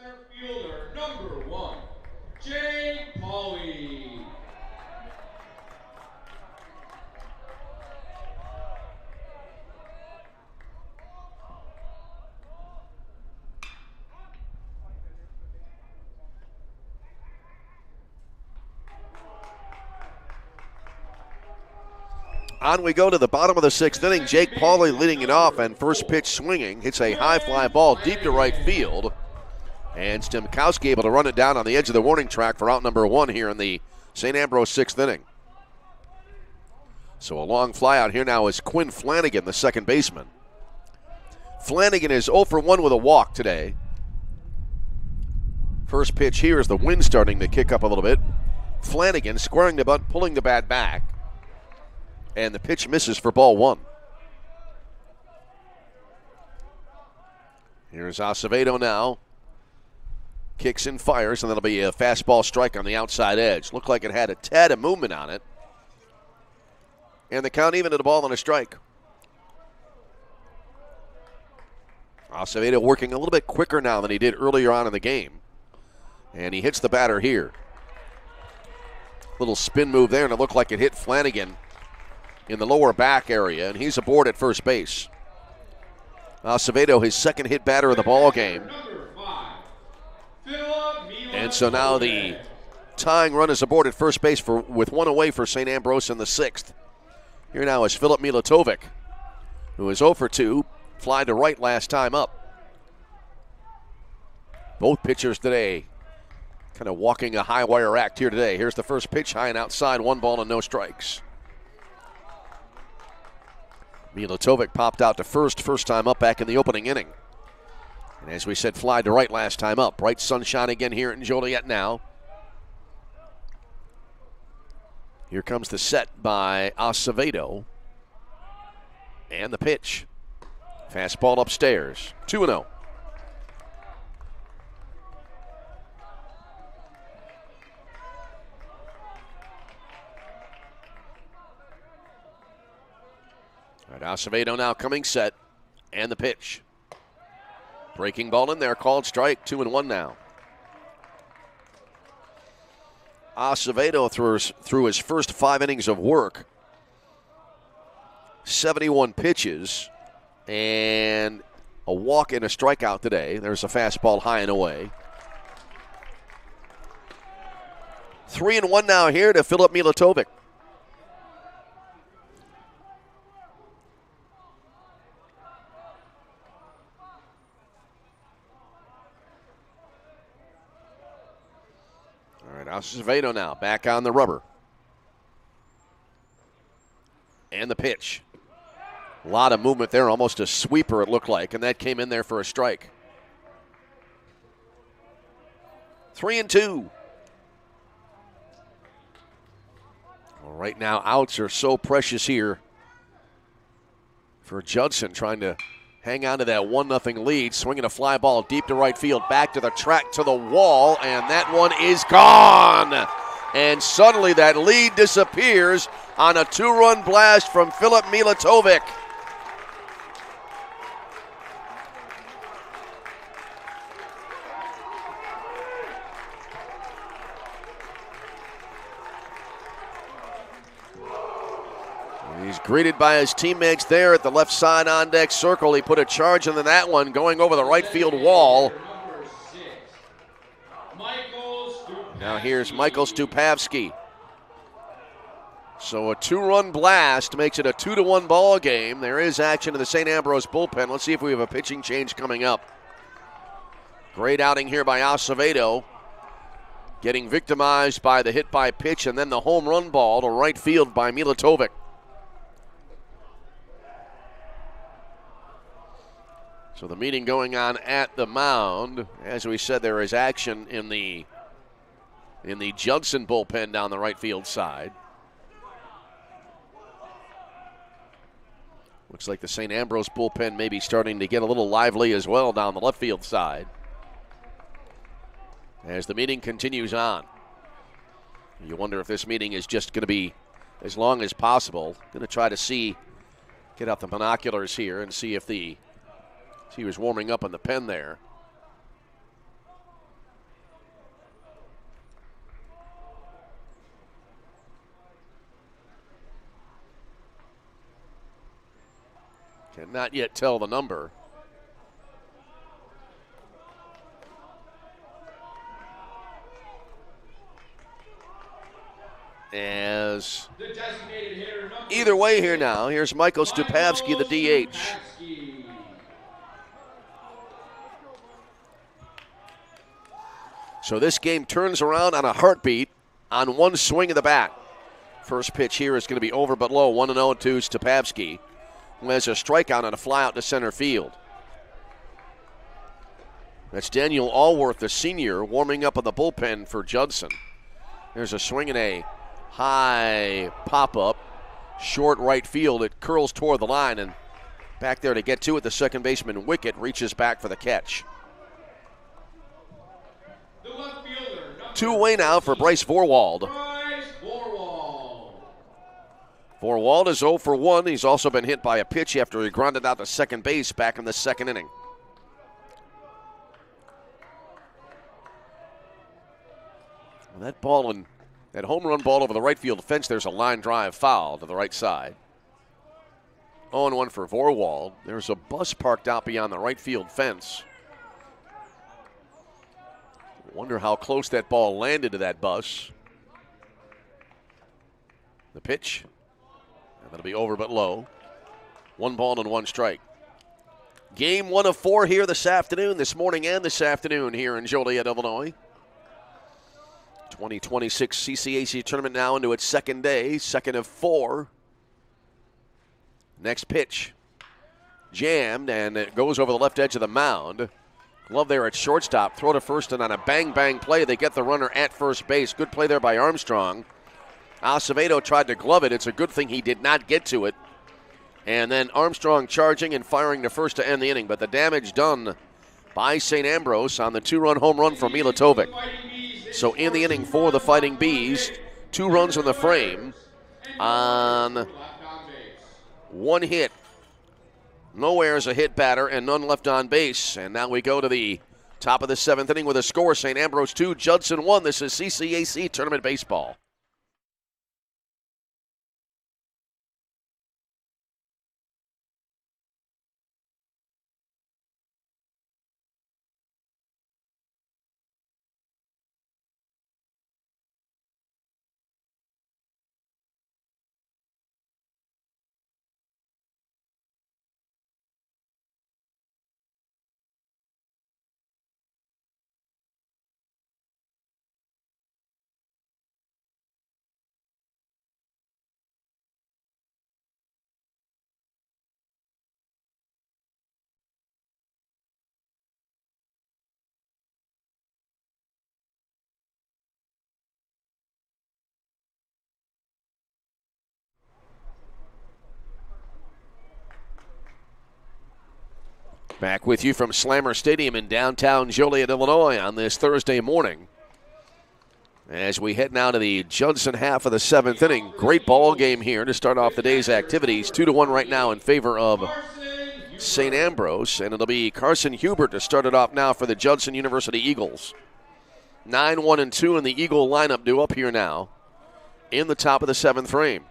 Center fielder number 1, Jake Pauley. On we go to the bottom of the 6th inning. Jake Pauley leading it off, and first pitch swinging. Hits a high fly ball deep to right field. And Stemkowski able to run it down on the edge of the warning track for out number 1 here in the St. Ambrose 6th inning. So a long fly out here now is Quinn Flanagan, the second baseman. Flanagan is 0 for 1 with a walk today. First pitch here is the wind starting to kick up a little bit. Flanagan squaring the butt, pulling the bat back. And the pitch misses for ball 1. Here's Acevedo now. Kicks and fires, and that'll be a fastball strike on the outside edge. Looked like it had a tad of movement on it. And the count even to the ball on a strike. Acevedo working a little bit quicker now than he did earlier on in the game. And he hits the batter here. Little spin move there, and it looked like it hit Flanagan in the lower back area, and he's aboard at first base. Acevedo, his second hit batter of the ball game. And so now the tying run is aboard at first base with 1 away for St. Ambrose in the 6th. Here now is Filip Milatovic, who is 0 for 2, fly to right last time up. Both pitchers today kind of walking a high wire act here today. Here's the first pitch, high and outside, 1 ball and no strikes. Milatovic popped out to first time up back in the opening inning. And as we said, fly to right last time up. Bright sunshine again here in Joliet now. Here comes the set by Acevedo. And the pitch. Fastball upstairs. 2-0. All right, Acevedo now coming set. And the pitch. Breaking ball in there, called strike, 2-1 now. Acevedo through his first 5 innings of work, 71 pitches, and a walk and a strikeout today. There's a fastball high and away. 3-1 now here to Filip Milatovic. Acevedo now back on the rubber. And the pitch. A lot of movement there, almost a sweeper it looked like, and that came in there for a strike. 3-2. Well, right now, outs are so precious here for Judson, trying to hang on to that 1-0 lead, swinging a fly ball deep to right field, back to the track, to the wall, and that one is gone. And suddenly that lead disappears on a 2-run blast from Filip Milatovic. He's greeted by his teammates there at the left side on deck circle. He put a charge into that one, going over the right field wall. Now here's Michael Stupavsky. So a 2-run blast makes it a 2-1 ball game. There is action in the St. Ambrose bullpen. Let's see if we have a pitching change coming up. Great outing here by Acevedo. Getting victimized by the hit by pitch and then the home run ball to right field by Milatovic. So the meeting going on at the mound. As we said, there is action in the Judson bullpen down the right field side. Looks like the St. Ambrose bullpen may be starting to get a little lively as well down the left field side. As the meeting continues on. You wonder if this meeting is just going to be as long as possible. Going to try to get out the binoculars here and see if he was warming up in the pen there. Cannot yet tell the number. As either way here now, here's Michael Stupavsky, the DH. So this game turns around on a heartbeat on one swing of the bat. First pitch here is going to be over but low, 1-0 to Stupavsky, who has a strikeout and a flyout to center field. That's Daniel Allworth, the senior, warming up in the bullpen for Judson. There's a swing and a high pop-up, short right field. It curls toward the line, and back there to get to it, the second baseman Wickett reaches back for the catch. Two away now for Bryce Vorwald. Vorwald is 0 for 1. He's also been hit by a pitch after he grounded out to second base back in the second inning. That ball and that home run ball over the right field fence, there's a line drive foul to the right side. 0-1 for Vorwald. There's a bus parked out beyond the right field fence. Wonder how close that ball landed to that bus. The pitch. And that'll be over but low. 1 ball and 1 strike. Game 1 of 4 here this afternoon, this morning and this afternoon here in Joliet, Illinois. 2026 CCAC tournament now into its second day, second of 4. Next pitch. Jammed, and it goes over the left edge of the mound. Glove there at shortstop. Throw to first, and on a bang-bang play, they get the runner at first base. Good play there by Armstrong. Acevedo tried to glove it. It's a good thing he did not get to it. And then Armstrong charging and firing to first to end the inning. But the damage done by St. Ambrose on the 2-run home run from Milatovic. So in the inning for the Fighting Bees, 2 runs in the frame on 1 hit. No errors, a hit batter, and none left on base. And now we go to the top of the 7th inning with a score. St. Ambrose 2, Judson 1. This is CCAC Tournament Baseball. Back with you from Slammer Stadium in downtown Joliet, Illinois on this Thursday morning. As we head now to the Judson half of the 7th inning. Great ball game here to start off the day's activities. 2-1 right now in favor of St. Ambrose. And it'll be Carson Hubert to start it off now for the Judson University Eagles. 9-1-2 in the Eagle lineup due up here now in the top of the 7th frame.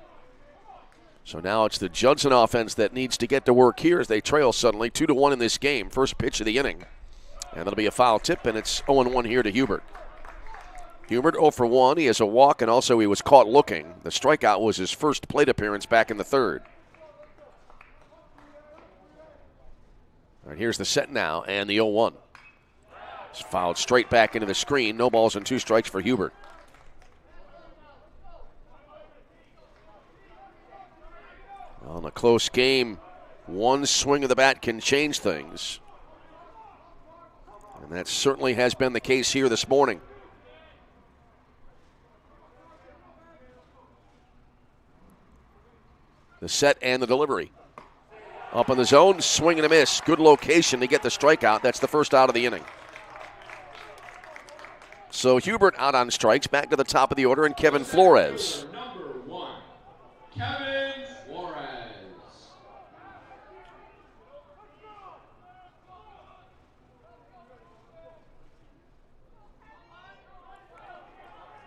So now it's the Judson offense that needs to get to work here as they trail suddenly 2-1 in this game. First pitch of the inning. And that'll be a foul tip, and it's 0-1 here to Hubert. Hubert 0 for 1. He has a walk, and also he was caught looking. The strikeout was his first plate appearance back in the 3rd. All right, here's the set now, and the 0-1. It's fouled straight back into the screen. No balls and 2 strikes for Hubert. On a close game, one swing of the bat can change things. And that certainly has been the case here this morning. The set and the delivery. Up in the zone, swing and a miss. Good location to get the strikeout. That's the first out of the inning. So Hubert out on strikes. Back to the top of the order, and Kevin Flores. Number 1, Kevin Flores.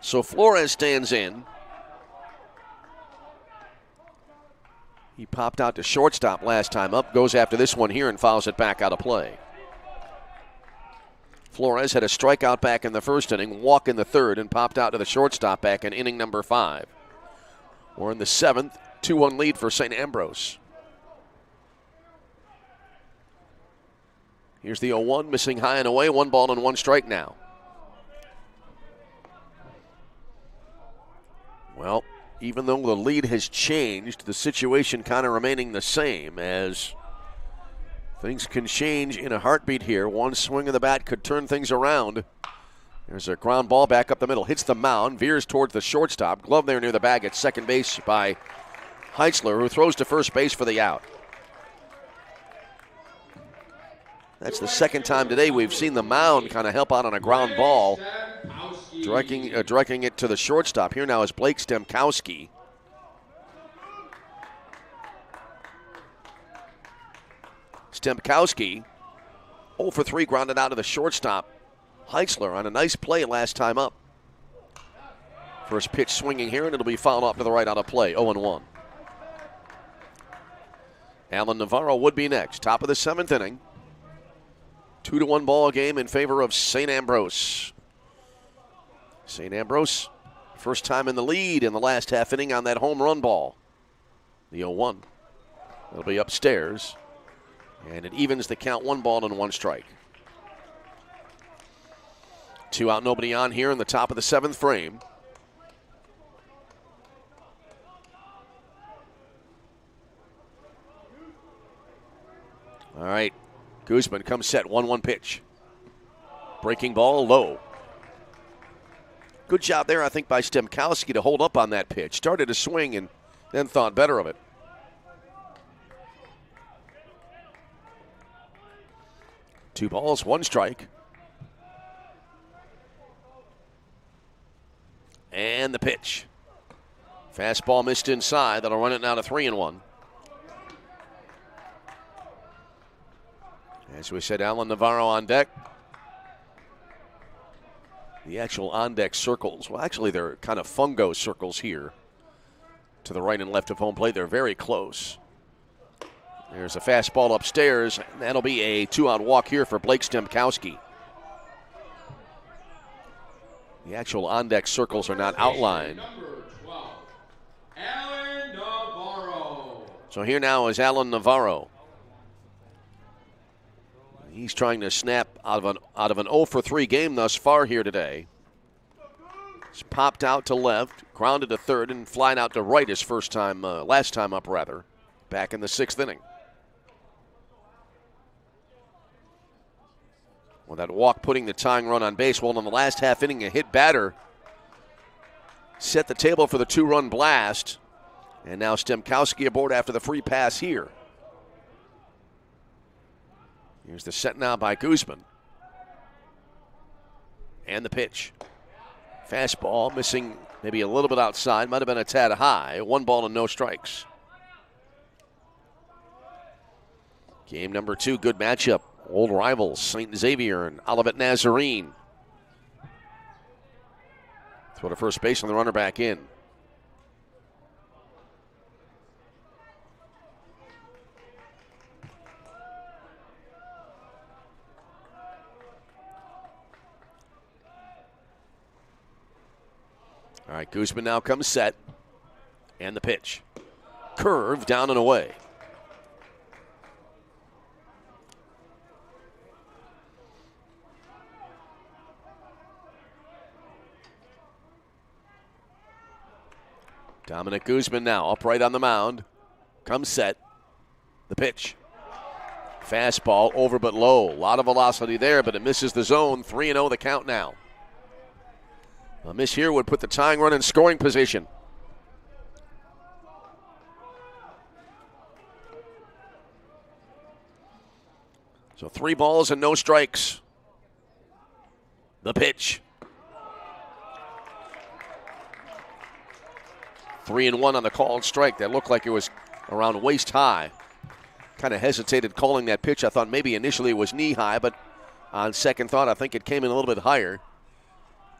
So Flores stands in. He popped out to shortstop last time up, goes after this one here and fouls it back out of play. Flores had a strikeout back in the first inning, walk in the third, and popped out to the shortstop back in inning number 5. We're in the 7th, 2-1 lead for St. Ambrose. Here's the 0-1, missing high and away, 1 ball and 1 strike now. Well, even though the lead has changed, the situation kind of remaining the same, as things can change in a heartbeat here. One swing of the bat could turn things around. There's a ground ball back up the middle, hits the mound, veers towards the shortstop. Glove there near the bag at second base by Heitzler, who throws to first base for the out. That's the second time today we've seen the mound kind of help out on a ground ball, directing it to the shortstop. Here now is Blake Stemkowski. Stemkowski, 0 for 3, grounded out to the shortstop. Heitzler on a nice play last time up. First pitch swinging here, and it'll be fouled off to the right out of play, 0-1. Alan Navarro would be next. Top of the 7th inning. 2-1 ball game in favor of St. Ambrose. St. Ambrose, first time in the lead in the last half inning on that home run ball. The 0-1. It'll be upstairs. And it evens the count, 1 ball and 1 strike. 2 out, nobody on here in the top of the 7th frame. All right, Guzman comes set, 1-1 pitch. Breaking ball low. Good job there, I think, by Stemkowski to hold up on that pitch. Started to swing and then thought better of it. Two balls, 1 strike. And the pitch. Fastball missed inside. That'll run it now to 3-1. As we said, Alan Navarro on deck. The actual on-deck circles, well, actually, they're kind of fungo circles here to the right and left of home plate. They're very close. There's a fastball upstairs, and that'll be a 2-out walk here for Blake Stemkowski. The actual on-deck circles are not outlined. Number 12, Alan Navarro. So here now is Alan Navarro. He's trying to snap out of an 0 for 3 game thus far here today. He's popped out to left, grounded to third, and flying out to right his last time up rather, back in the 6th inning. Well, that walk putting the tying run on base. Well, in the last half inning, a hit batter set the table for the 2-run blast. And now Stemkowski aboard after the free pass here. Here's the set now by Guzman. And the pitch. Fastball missing maybe a little bit outside. Might have been a tad high. 1 ball and no strikes. Game number 2, good matchup. Old rivals, St. Xavier and Olivet Nazarene. Throw to first base on the runner back in. All right, Guzman now comes set. And the pitch. Curve down and away. Dominic Guzman now upright on the mound. Comes set. The pitch. Fastball over but low. A lot of velocity there, but it misses the zone. 3-0 the count now. A miss here would put the tying run in scoring position. So 3 balls and no strikes. The pitch. 3-1 on the called strike. That looked like it was around waist high. Kind of hesitated calling that pitch. I thought maybe initially it was knee high, but on second thought, I think it came in a little bit higher.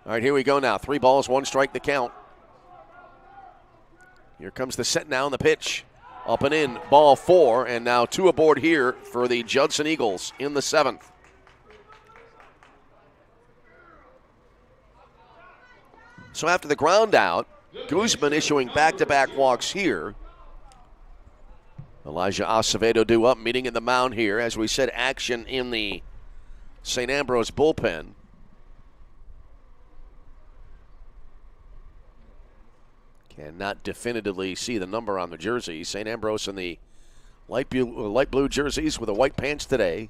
All right, here we go now. 3 balls, 1 strike the count. Here comes the set now and the pitch. Up and in, ball 4, and now 2 aboard here for the Judson Eagles in the 7th. So after the ground out, Guzman issuing back-to-back walks here. Elijah Acevedo due up, meeting in the mound here. As we said, action in the St. Ambrose bullpen. Cannot definitively see the number on the jersey. St. Ambrose in the light blue jerseys with the white pants today.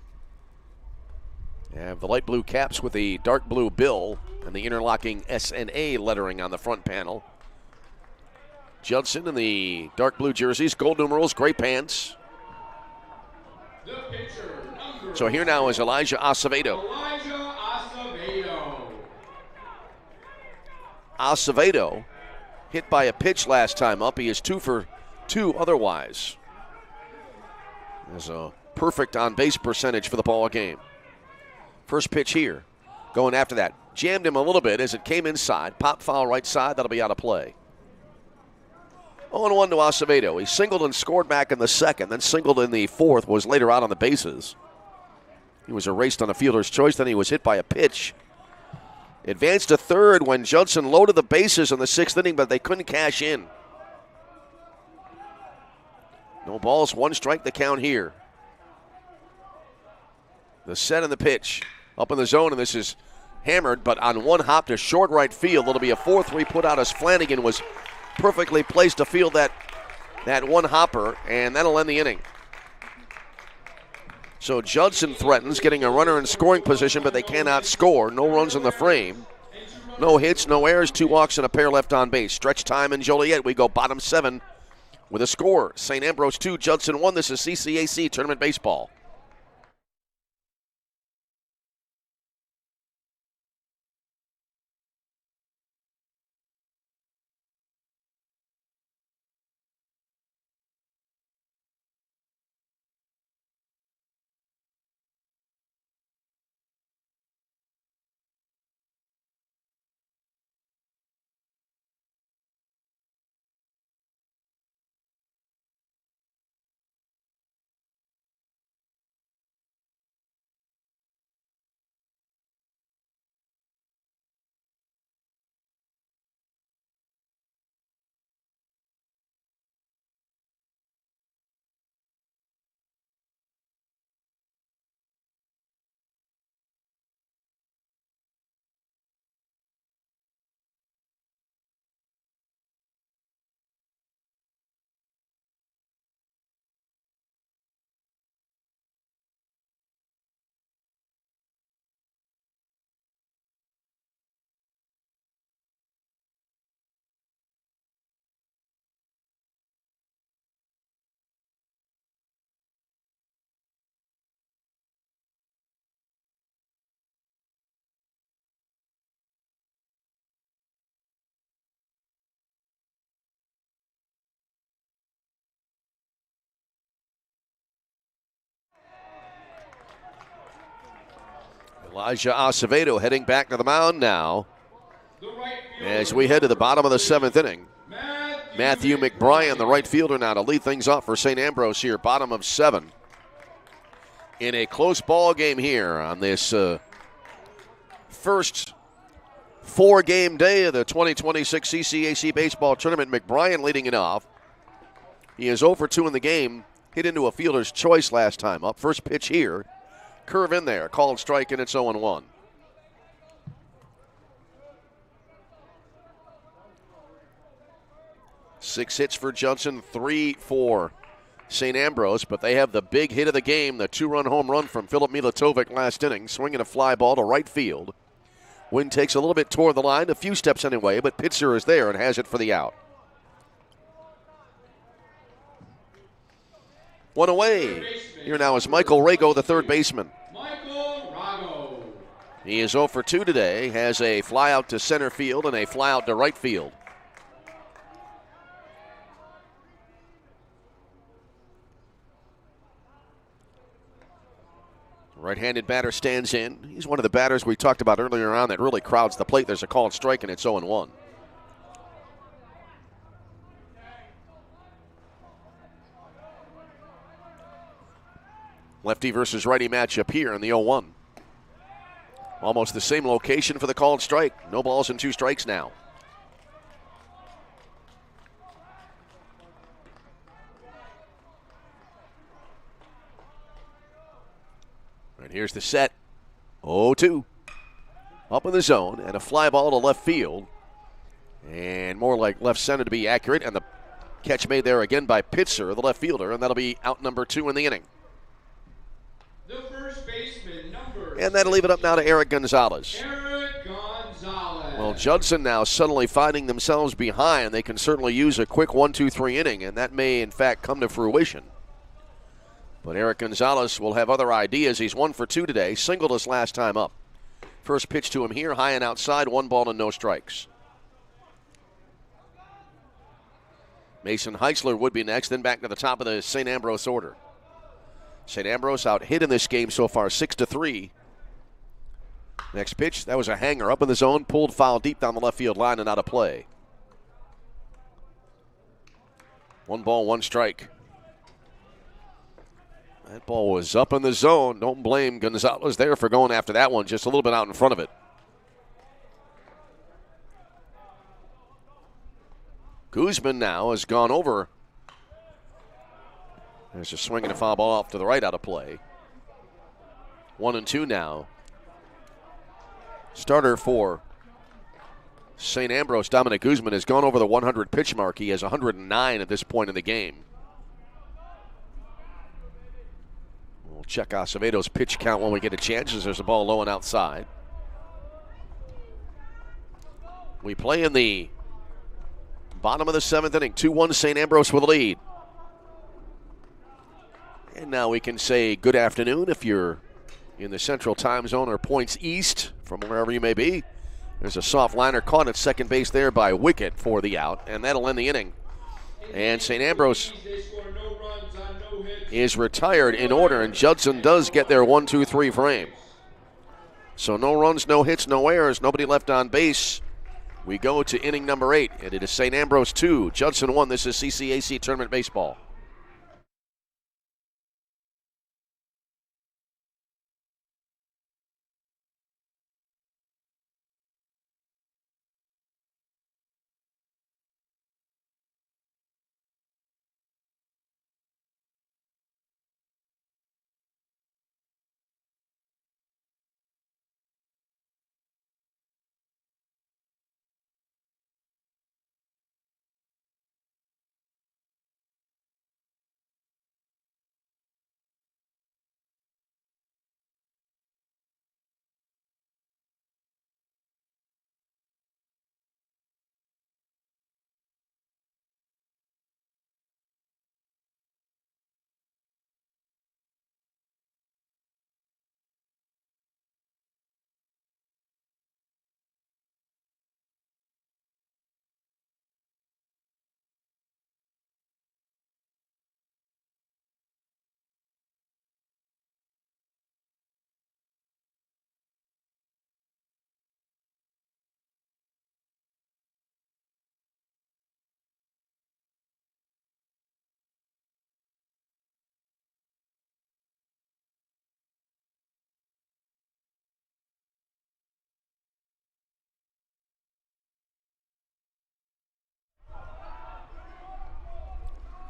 You have the light blue caps with the dark blue bill and the interlocking S&A lettering on the front panel. Judson in the dark blue jerseys, gold numerals, gray pants. So here now is Elijah Acevedo. Acevedo hit by a pitch last time up. He is 2 for 2 otherwise. There's a perfect on-base percentage for the ball game. First pitch here. Going after that. Jammed him a little bit as it came inside. Pop foul right side. That'll be out of play. 0-1 to Acevedo. He singled and scored back in the 2nd, then singled in the 4th, was later out on the bases. He was erased on a fielder's choice, then he was hit by a pitch. Advanced to 3rd when Judson loaded the bases in the 6th inning, but they couldn't cash in. No balls, 1 strike the count here. The set and the pitch. Up in the zone, and this is hammered, but on 1 hop to short right field. It'll be a 4-3 put out as Flanagan was perfectly placed to field that 1 hopper, and that'll end the inning. So Judson threatens getting a runner in scoring position, but they cannot score. No runs in the frame. No hits, no errors, 2 walks, and a pair left on base. Stretch time in Joliet. We go bottom 7 with a score. St. Ambrose 2, Judson 1. This is CCAC Tournament Baseball. Elijah Acevedo heading back to the mound now as we head to the bottom of the 7th inning. Matthew McBrien, the right fielder, now to lead things off for St. Ambrose here, bottom of 7. In a close ball game here on this first 4-game day of the 2026 CCAC Baseball Tournament. McBrien leading it off. He is 0 for 2 in the game, hit into a fielder's choice last time up. First pitch here. Curve in there, called strike, and it's 0-1. Six hits for Judson, 3 for St. Ambrose, but they have the big hit of the game, the 2-run home run from Filip Milatovic last inning, swinging a fly ball to right field. Wind takes a little bit toward the line, a few steps anyway, but Pitzer is there and has it for the out. 1 away. Here now is Michael Rago, the third baseman. He is 0 for 2 today, has a fly out to center field and a fly out to right field. Right-handed batter stands in. He's one of the batters we talked about earlier on that really crowds the plate. There's a called strike, and it's 0-1. Lefty versus righty matchup here in the 0-1. Almost the same location for the called strike. No balls and 2 strikes now. And here's the set. 0-2. Up in the zone and a fly ball to left field. And more like left center to be accurate. And the catch made there again by Pitzer, the left fielder. And that'll be out number 2 in the inning. The first baseman, number And that'll leave it up now to Eric Gonzalez. Eric Gonzalez. Well, Judson now suddenly finding themselves behind. They can certainly use a quick 1-2-3 inning, and that may, in fact, come to fruition. But Eric Gonzalez will have other ideas. He's 1 for 2 today, singled his last time up. First pitch to him here, high and outside, 1 ball and no strikes. Mason Heitzler would be next, then back to the top of the St. Ambrose order. St. Ambrose out hit in this game so far, 6-3. Next pitch, that was a hanger up in the zone, pulled foul deep down the left field line and out of play. 1 ball, 1 strike. That ball was up in the zone. Don't blame Gonzalez there for going after that one, just a little bit out in front of it. Guzman now has gone over. There's a swing and a foul ball off to the right, out of play. 1-2 now. Starter for St. Ambrose, Dominic Guzman, has gone over the 100 pitch mark. He has 109 at this point in the game. We'll check Acevedo's pitch count when we get a chance, as there's a ball low and outside. We play in the bottom of the 7th inning. 2-1 St. Ambrose with a lead. And now we can say good afternoon if you're in the central time zone or points east from wherever you may be. There's a soft liner caught at second base there by Wickett for the out, and that'll end the inning. And St. Ambrose is retired in order, and Judson does get their 1-2-3 frame. So no runs, no hits, no errors, nobody left on base. We go to inning number 8, and it is St. Ambrose 2, Judson 1. This is CCAC Tournament Baseball.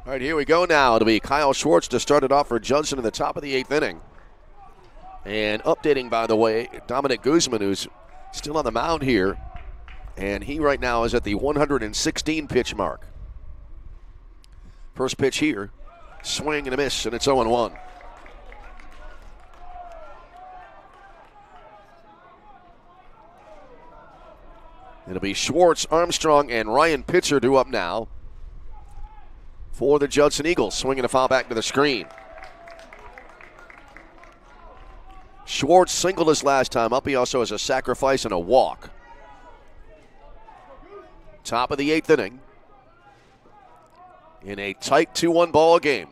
All right, here we go now. It'll be Kyle Schwartz to start it off for Judson in the top of the 8th inning. And updating, by the way, Dominic Guzman, who's still on the mound here. And he right now is at the 116 pitch mark. First pitch here, swing and a miss, and it's 0-1. It'll be Schwartz, Armstrong, and Ryan Pitzer due up now for the Judson Eagles. Swinging a foul back to the screen. Schwartz singled his last time up. He also has a sacrifice and a walk. Top of the 8th inning. In a tight 2-1 ball game.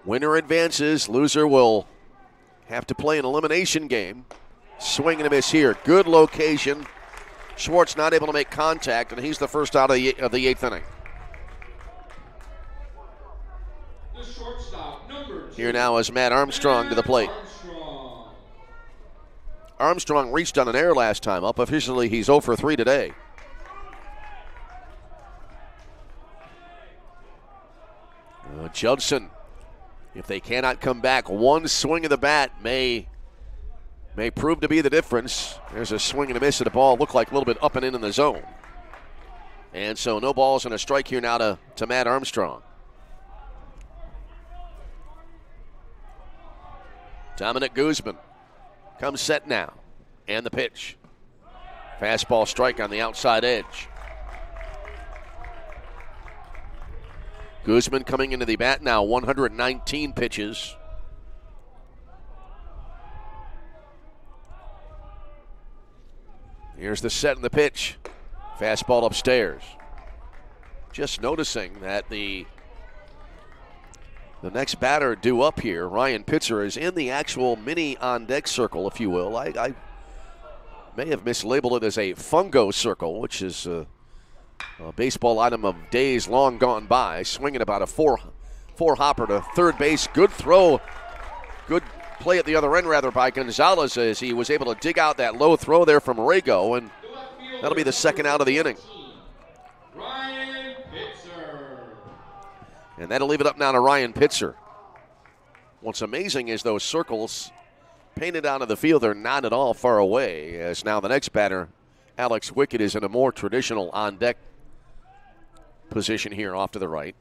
Winner advances. Loser will have to play an elimination game. Swing and a miss here. Good location. Schwartz not able to make contact, and he's the first out of the 8th inning. shortstop, number 2. Here now is Matt Armstrong to the plate. Armstrong reached on an error last time up. Officially, he's 0 for 3 today. Judson, if they cannot come back, one swing of the bat may prove to be the difference. There's a swing and a miss at the ball. Looked like a little bit up and in the zone. And so no balls and a strike here now to Matt Armstrong. Dominic Guzman comes set now. And the pitch. Fastball strike on the outside edge. Guzman coming into the bat now, 119 pitches. Here's the set and the pitch. Fastball upstairs. Just noticing that the next batter due up here, Ryan Pitzer, is in the actual mini on-deck circle, if you will. I may have mislabeled it as a fungo circle, which is a baseball item of days long gone by. Swinging about a four hopper to third base. Good throw. Good play at the other end, rather, by Gonzalez as he was able to dig out that low throw there from Rego, and that'll be the second out of the inning. Ryan Pitzer. And that'll leave it up now to Ryan Pitzer. What's amazing is those circles painted onto the field are not at all far away, as now the next batter, Alex Wickett, is in a more traditional on-deck position here off to the right.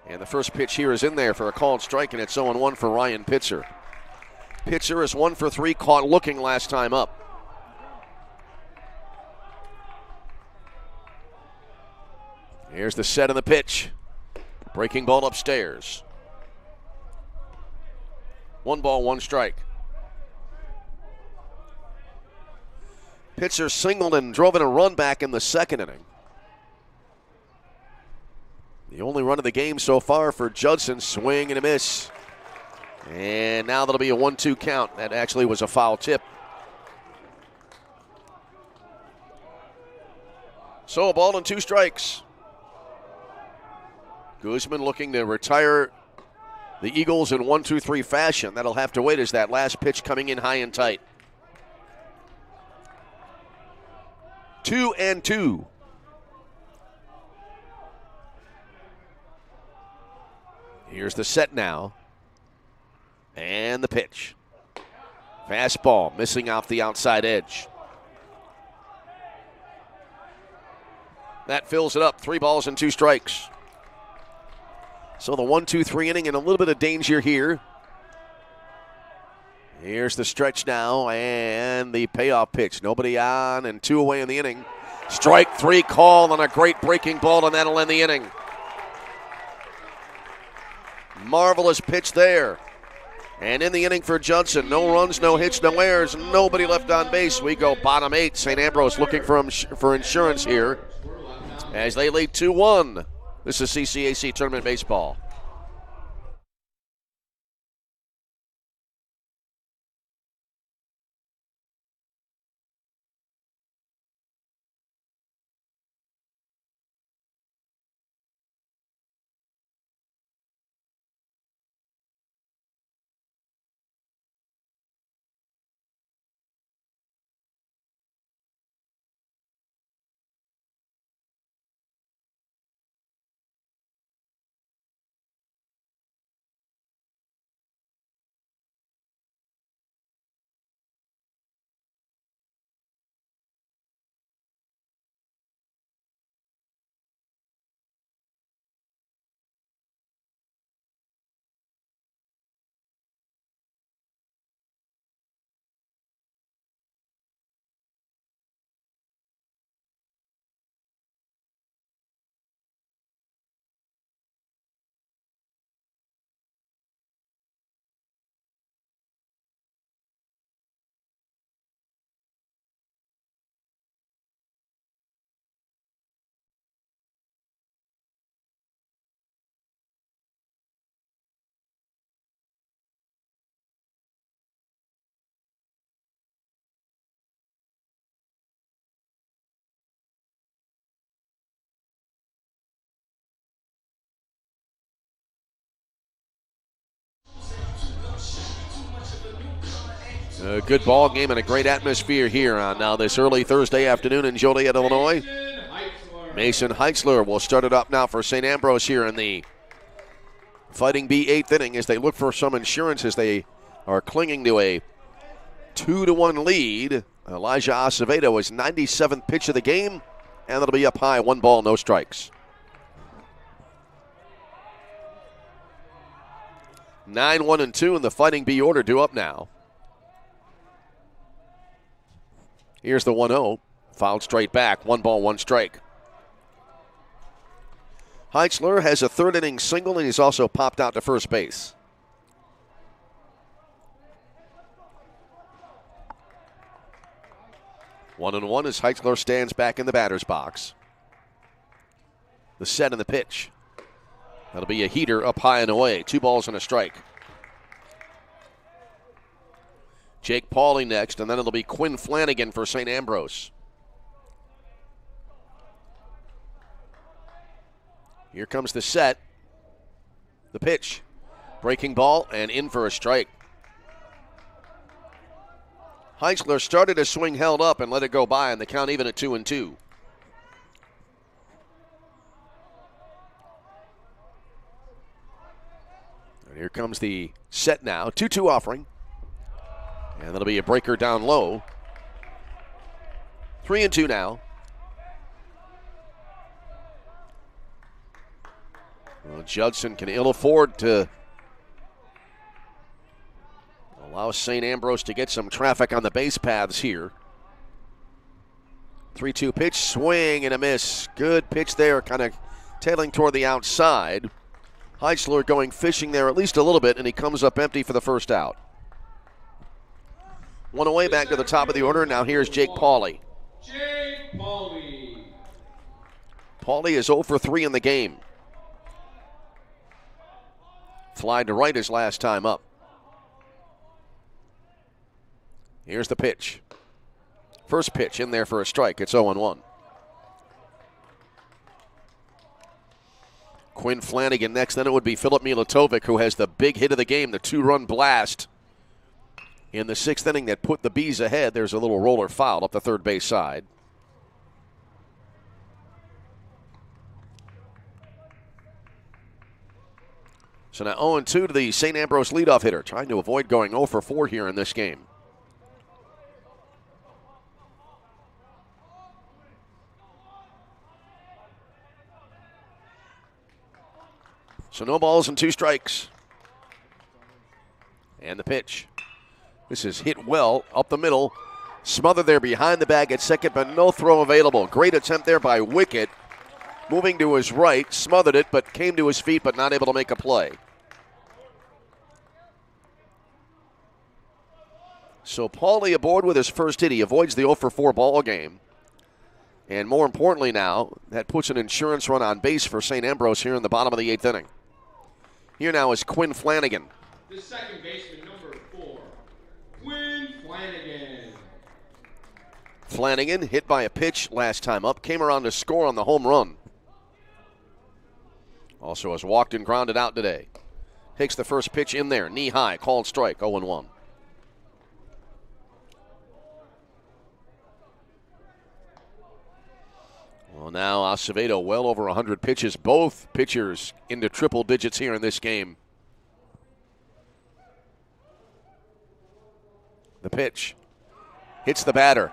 And the first pitch here is in there for a called strike, and it's 0-1 for Ryan Pitzer. Pitzer is 1 for 3, caught looking last time up. Here's the set and the pitch. Breaking ball upstairs. 1 ball, 1 strike. Pitzer singled and drove in a run back in the second inning. The only run of the game so far for Judson. Swing and a miss. And now that'll be a 1-2 count. That actually was a foul tip. So a ball and 2 strikes. Guzman looking to retire the Eagles in 1-2-3 fashion. That'll have to wait as that last pitch coming in high and tight. 2-2. Here's the set now. And the pitch. Fastball missing off the outside edge. That fills it up. 3 balls and 2 strikes. So the 1-2-3 inning and a little bit of danger here. Here's the stretch now and the payoff pitch. Nobody on and 2 away in the inning. Strike 3 call on a great breaking ball, and that'll end the inning. Marvelous pitch there. And in the inning for Judson, no runs, no hits, no errors, nobody left on base. We go bottom 8. St. Ambrose looking for insurance here as they lead 2-1. This is CCAC Tournament Baseball. A good ball game and a great atmosphere here on now this early Thursday afternoon in Joliet, Illinois. Mason Heitzler will start it up now for St. Ambrose here in the Fighting Bee 8th inning as they look for some insurance as they are clinging to a 2-1 lead. Elijah Acevedo is 97th pitch of the game, and it'll be up high, 1 ball, no strikes. 9-1-2 in the Fighting Bee order due up now. Here's the 1-0, fouled straight back, 1 ball, 1 strike. Heitzler has a third inning single, and he's also popped out to first base. One and one as Heitzler stands back in the batter's box. The set and the pitch. That'll be a heater up high and away. 2 balls and a strike. Jake Pauley next, and then it'll be Quinn Flanagan for St. Ambrose. Here comes the set. The pitch. Breaking ball and in for a strike. Heitzler started a swing held up and let it go by, and the count even at 2-2. And here comes the set now. 2-2 offering. And that'll be a breaker down low. 3-2 now. Well, Judson can ill afford to allow St. Ambrose to get some traffic on the base paths here. 3-2 pitch, swing and a miss. Good pitch there, kind of tailing toward the outside. Heitzler going fishing there at least a little bit, and he comes up empty for the first out. 1 away, back to the top of the order. Now here's Jake Pauley. Jake Pauley. Pauley is 0 for 3 in the game. Fly to right his last time up. Here's the pitch. First pitch in there for a strike. It's 0-1. Quinn Flanagan next. Then it would be Filip Milatovic, who has the big hit of the game, the 2-run blast in the 6th inning that put the Bees ahead. There's a little roller foul up the third base side. So now 0-2 to the St. Ambrose leadoff hitter, trying to avoid going 0 for 4 here in this game. So no balls and 2 strikes. And the pitch. This is hit well up the middle. Smothered there behind the bag at second, but no throw available. Great attempt there by Wickett. Moving to his right, smothered it, but came to his feet, but not able to make a play. So Pauley aboard with his first hit. He avoids the 0 for 4 ball game. And more importantly now, that puts an insurance run on base for St. Ambrose here in the bottom of the 8th inning. Here now is Quinn Flanagan. The second baseman, number 4, Quinn Flanagan. Flanagan hit by a pitch last time up. Came around to score on the home run. Also has walked and grounded out today. Takes the first pitch in there. Knee high. Called strike. 0-1. Well, now Acevedo well over 100 pitches. Both pitchers into triple digits here in this game. The pitch hits the batter.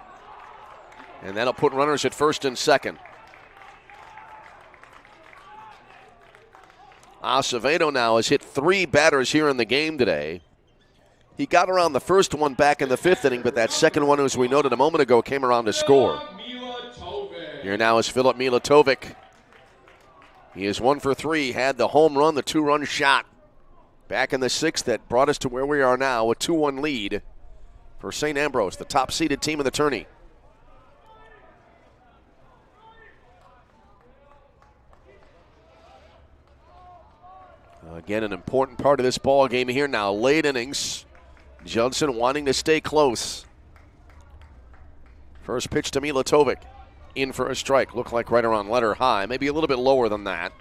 And that'll put runners at first and second. Acevedo now has hit 3 batters here in the game today. He got around the first one back in the 5th inning, but that second one, as we noted a moment ago, came around to score. Here now is Filip Milatovic. He is 1 for 3, had the home run, the 2-run shot back in the 6th that brought us to where we are now, a 2-1 lead for St. Ambrose, the top-seeded team in the tourney. Again, an important part of this ball game here now. Late innings. Judson wanting to stay close. First pitch to Milatovic. In for a strike. Looked like right around letter high. Maybe a little bit lower than that.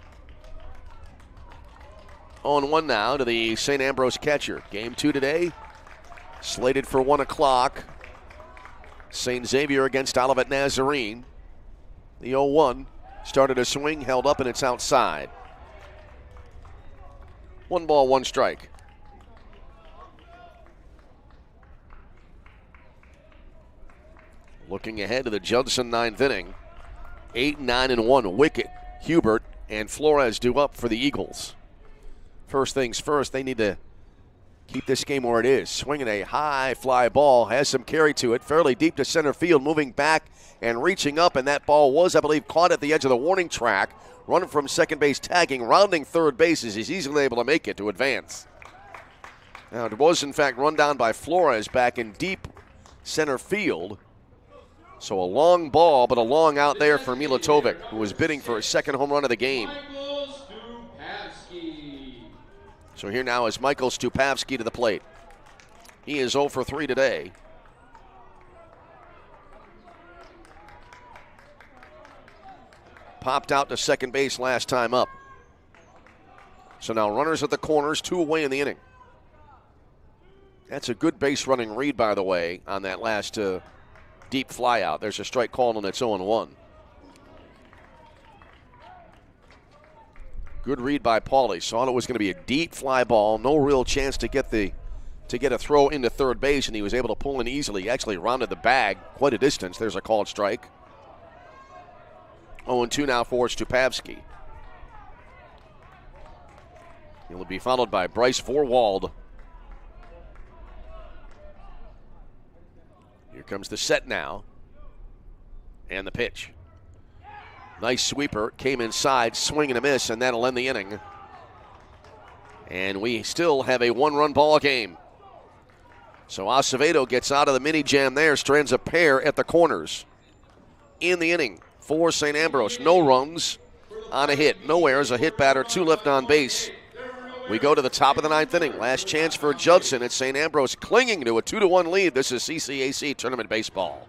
0-1 now to the St. Ambrose catcher. Game 2 today. slated for 1 o'clock. St. Xavier against Olivet Nazarene. The 0-1 started a swing, held up, and it's outside. 1 ball, 1 strike. Looking ahead to the Judson 9th inning. 8-9-1. Wickett, Hubert, and Flores due up for the Eagles. First things first, they need to keep this game where it is. Swinging a high fly ball, has some carry to it, fairly deep to center field, moving back and reaching up, and that ball was, I believe, caught at the edge of the warning track. Running from second base, tagging, rounding third base as he's easily able to make it to advance. Now, it was, in fact, run down by Flores back in deep center field. So a long ball, but a long out there for Milatovic, who was bidding for his second home run of the game. So here now is Michael Stupavsky to the plate. He is 0 for 3 today. Popped out to second base last time up. So now runners at the corners, 2 away in the inning. That's a good base running read, by the way, on that last deep fly out. There's a strike called and it's 0-1. Good read by Pauly. Saw it was going to be a deep fly ball. No real chance to get a throw into third base, and he was able to pull in easily. He actually rounded the bag quite a distance. There's a called strike. 0-2 now for Stupavsky. He'll be followed by Bryce Vorwald. Here comes the set now. And the pitch. Nice sweeper. Came inside, swing and a miss, and that'll end the inning. And we still have a 1-run ball game. So Acevedo gets out of the mini jam there, strands a pair at the corners. In the inning for St. Ambrose. No runs on a hit. No errors, a hit batter, 2 left on base. We go to the top of the 9th inning. Last chance for Judson at St. Ambrose, clinging to a 2-1 lead. This is CCAC Tournament Baseball.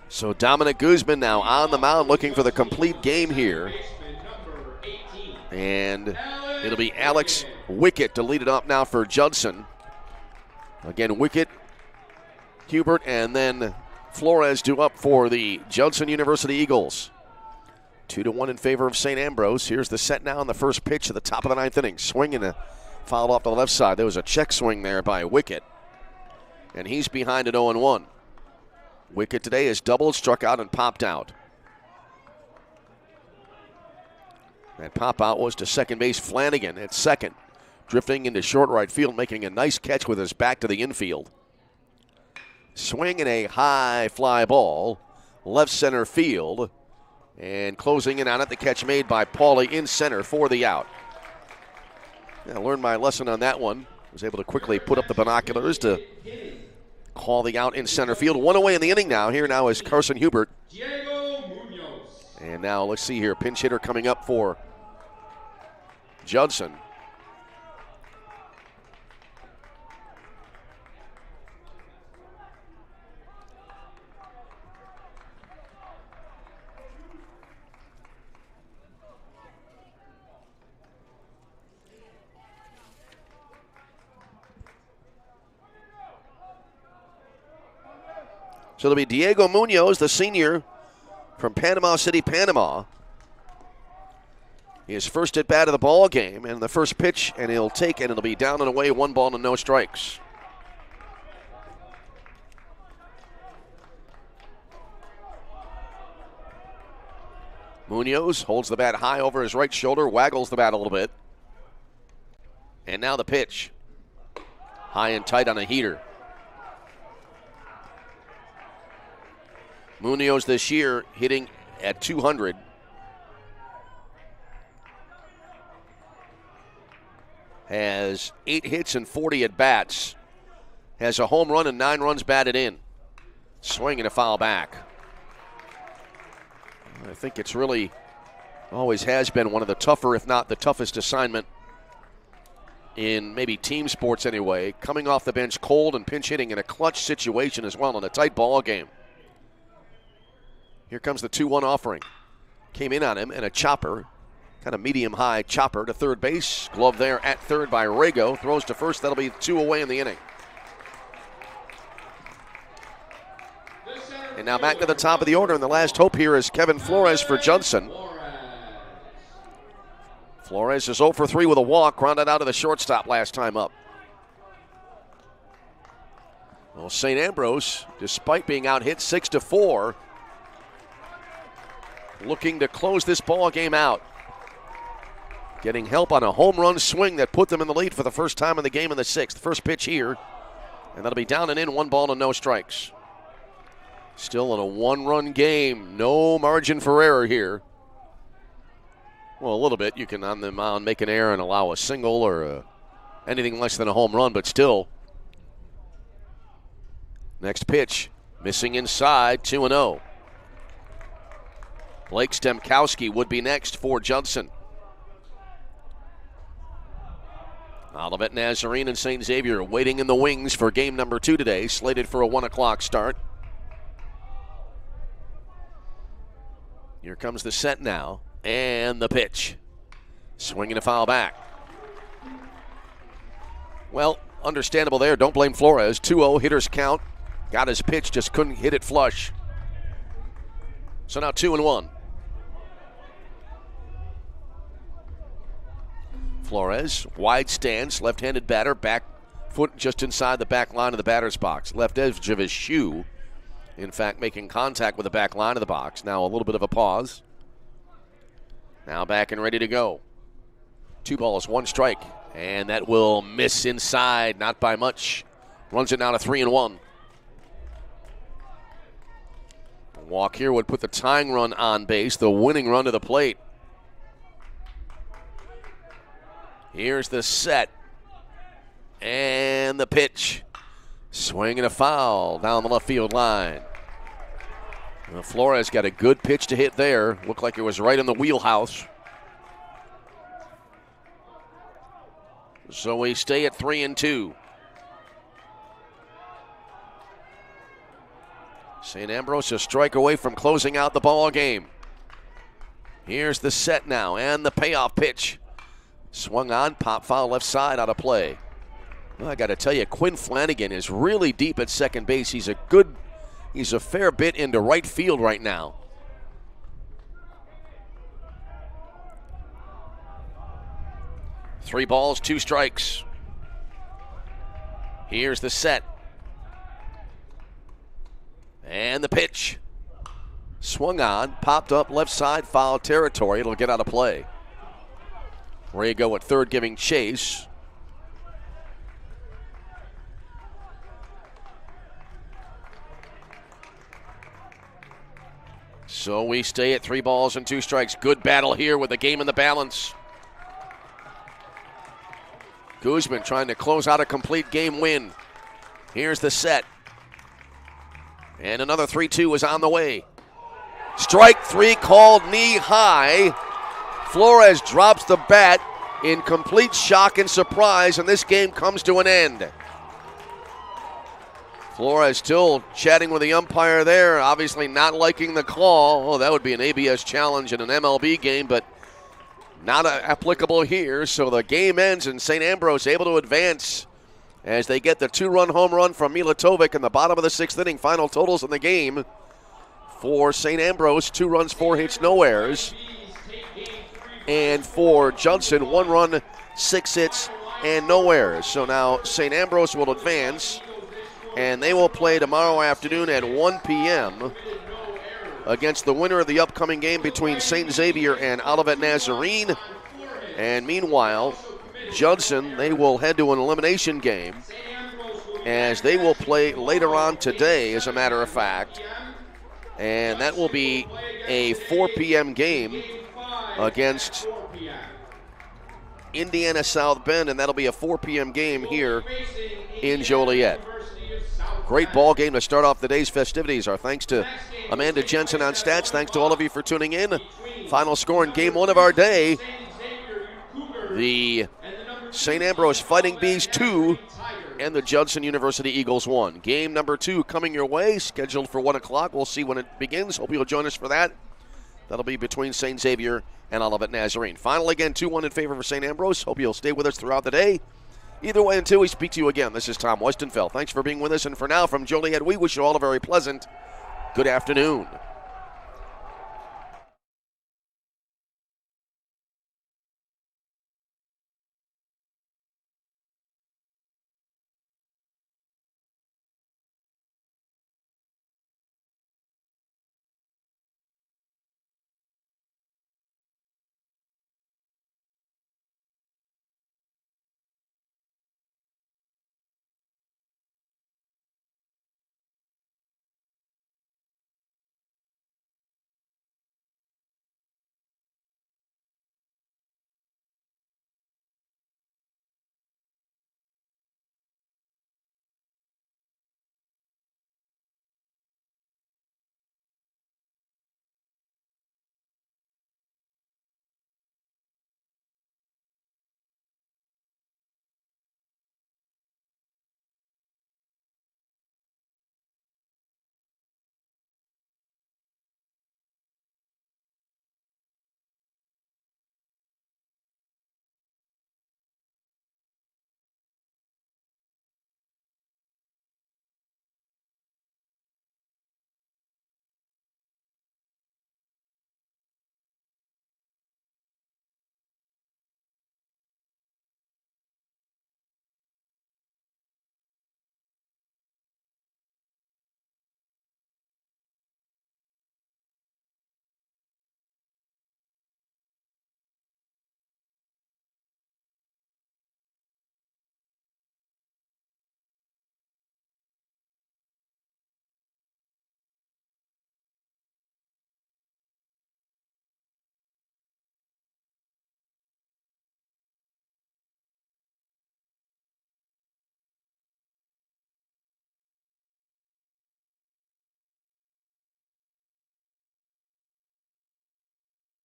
So Dominic Guzman now on the mound looking for the complete game here. And it'll be Alex Wickett to lead it off now for Judson. Again, Wickett, Hubert, and then Flores due up for the Judson University Eagles. 2-1 in favor of St. Ambrose. Here's the set now on the first pitch at the top of the 9th inning. Swinging a foul off the left side. There was a check swing there by Wickett. And he's behind at 0-1. Wickett today has doubled, struck out, and popped out. That pop out was to second base. Flanagan at second, drifting into short right field, making a nice catch with his back to the infield. Swinging a high fly ball, left center field, and closing in on it, the catch made by Pauly in center for the out. I learned my lesson on that one. Was able to quickly put up the binoculars to call the out in center field. 1 away in the inning now. Here now is Carson Hubert. And now let's see here. Pinch hitter coming up for Judson. So it'll be Diego Munoz, the senior from Panama City, Panama. His first at bat of the ball game, and the first pitch, and he'll take, and it'll be down and away, 1 ball and no strikes. Munoz holds the bat high over his right shoulder, waggles the bat a little bit. And now the pitch. High and tight on a heater. Munoz this year hitting at 200. Has 8 hits and 40 at bats. Has a home run and 9 runs batted in. Swing and a foul back. I think it's really, always has been one of the tougher, if not the toughest assignment in maybe team sports anyway. Coming off the bench cold and pinch hitting in a clutch situation as well in a tight ball game. Here comes the 2-1 offering. Came in on him and a chopper, kind of medium-high chopper to third base. Glove there at third by Rego. Throws to first. That'll be 2 away in the inning. And now back to the top of the order, and the last hope here is Kevin Flores for Judson. Flores is 0 for 3 with a walk, grounded out of the shortstop last time up. Well, St. Ambrose, despite being out hit 6-4, looking to close this ball game out. Getting help on a home run swing that put them in the lead for the first time in the game in the 6th. First pitch here, and that'll be down and in, 1 ball and no strikes. Still in a 1-run game. No margin for error here. Well, a little bit. You can, on the mound, make an error and allow a single or anything less than a home run, but still. Next pitch. Missing inside, 2-0. Blake Stemkowski would be next for Judson. Olivet Nazarene and St. Xavier waiting in the wings for game number 2 today, slated for a 1 o'clock start. Here comes the set now, and the pitch. Swinging a foul back. Well, understandable there. Don't blame Flores. 2-0, hitters count. Got his pitch, just couldn't hit it flush. So now 2-1. Flores, wide stance, left-handed batter, back foot just inside the back line of the batter's box. Left edge of his shoe. In fact, making contact with the back line of the box. Now a little bit of a pause. Now back and ready to go. 2 balls, 1 strike. And that will miss inside, not by much. Runs it now to 3-1. A walk here would put the tying run on base, the winning run to the plate. Here's the set. And the pitch. Swing and a foul down the left field line. Well, Flores got a good pitch to hit there. Looked like it was right in the wheelhouse. So we stay at 3-2. St. Ambrose a strike away from closing out the ball game. Here's the set now and the payoff pitch. Swung on, pop foul left side out of play. Well, I got to tell you, Quinn Flanagan is really deep at second base. He's a fair bit into right field right now. Three balls, 2 strikes. Here's the set. And the pitch. Swung on, popped up left side, foul territory. It'll get out of play. Rego at third giving chase. So we stay at 3 balls and 2 strikes. Good battle here with the game in the balance. Guzman trying to close out a complete game win. Here's the set. And another 3-2 is on the way. Strike 3 called knee high. Flores drops the bat in complete shock and surprise, and this game comes to an end. Flores still chatting with the umpire there, obviously not liking the call. Oh, that would be an ABS challenge in an MLB game, but not applicable here. So the game ends, and St. Ambrose able to advance as they get the 2-run home run from Milatovic in the bottom of the 6th inning. Final totals in the game for St. Ambrose: 2 runs, 4 hits, no errors. And for Judson, 1 run, 6 hits, and no errors. So now St. Ambrose will advance, and they will play tomorrow afternoon at 1 p.m. against the winner of the upcoming game between St. Xavier and Olivet Nazarene. And meanwhile, Judson, they will head to an elimination game as they will play later on today, as a matter of fact. And that will be a 4 p.m. game against Indiana South Bend, and that'll be a 4 p.m. game here in Joliet. Great ball game to start off the day's festivities. Our thanks to Amanda Jensen on stats. Thanks to all of you for tuning in. Final score in game 1 of our day. The St. Ambrose Fighting Bees 2 and the Judson University Eagles 1. Game number 2 coming your way, scheduled for 1 o'clock. We'll see when it begins. Hope you'll join us for that. That'll be between St. Xavier and Olivet Nazarene. Final again, 2-1 in favor of St. Ambrose. Hope you'll stay with us throughout the day. Either way, until we speak to you again, this is Tom Westenfeld. Thanks for being with us, and for now, from Joliet, we wish you all a very pleasant good afternoon.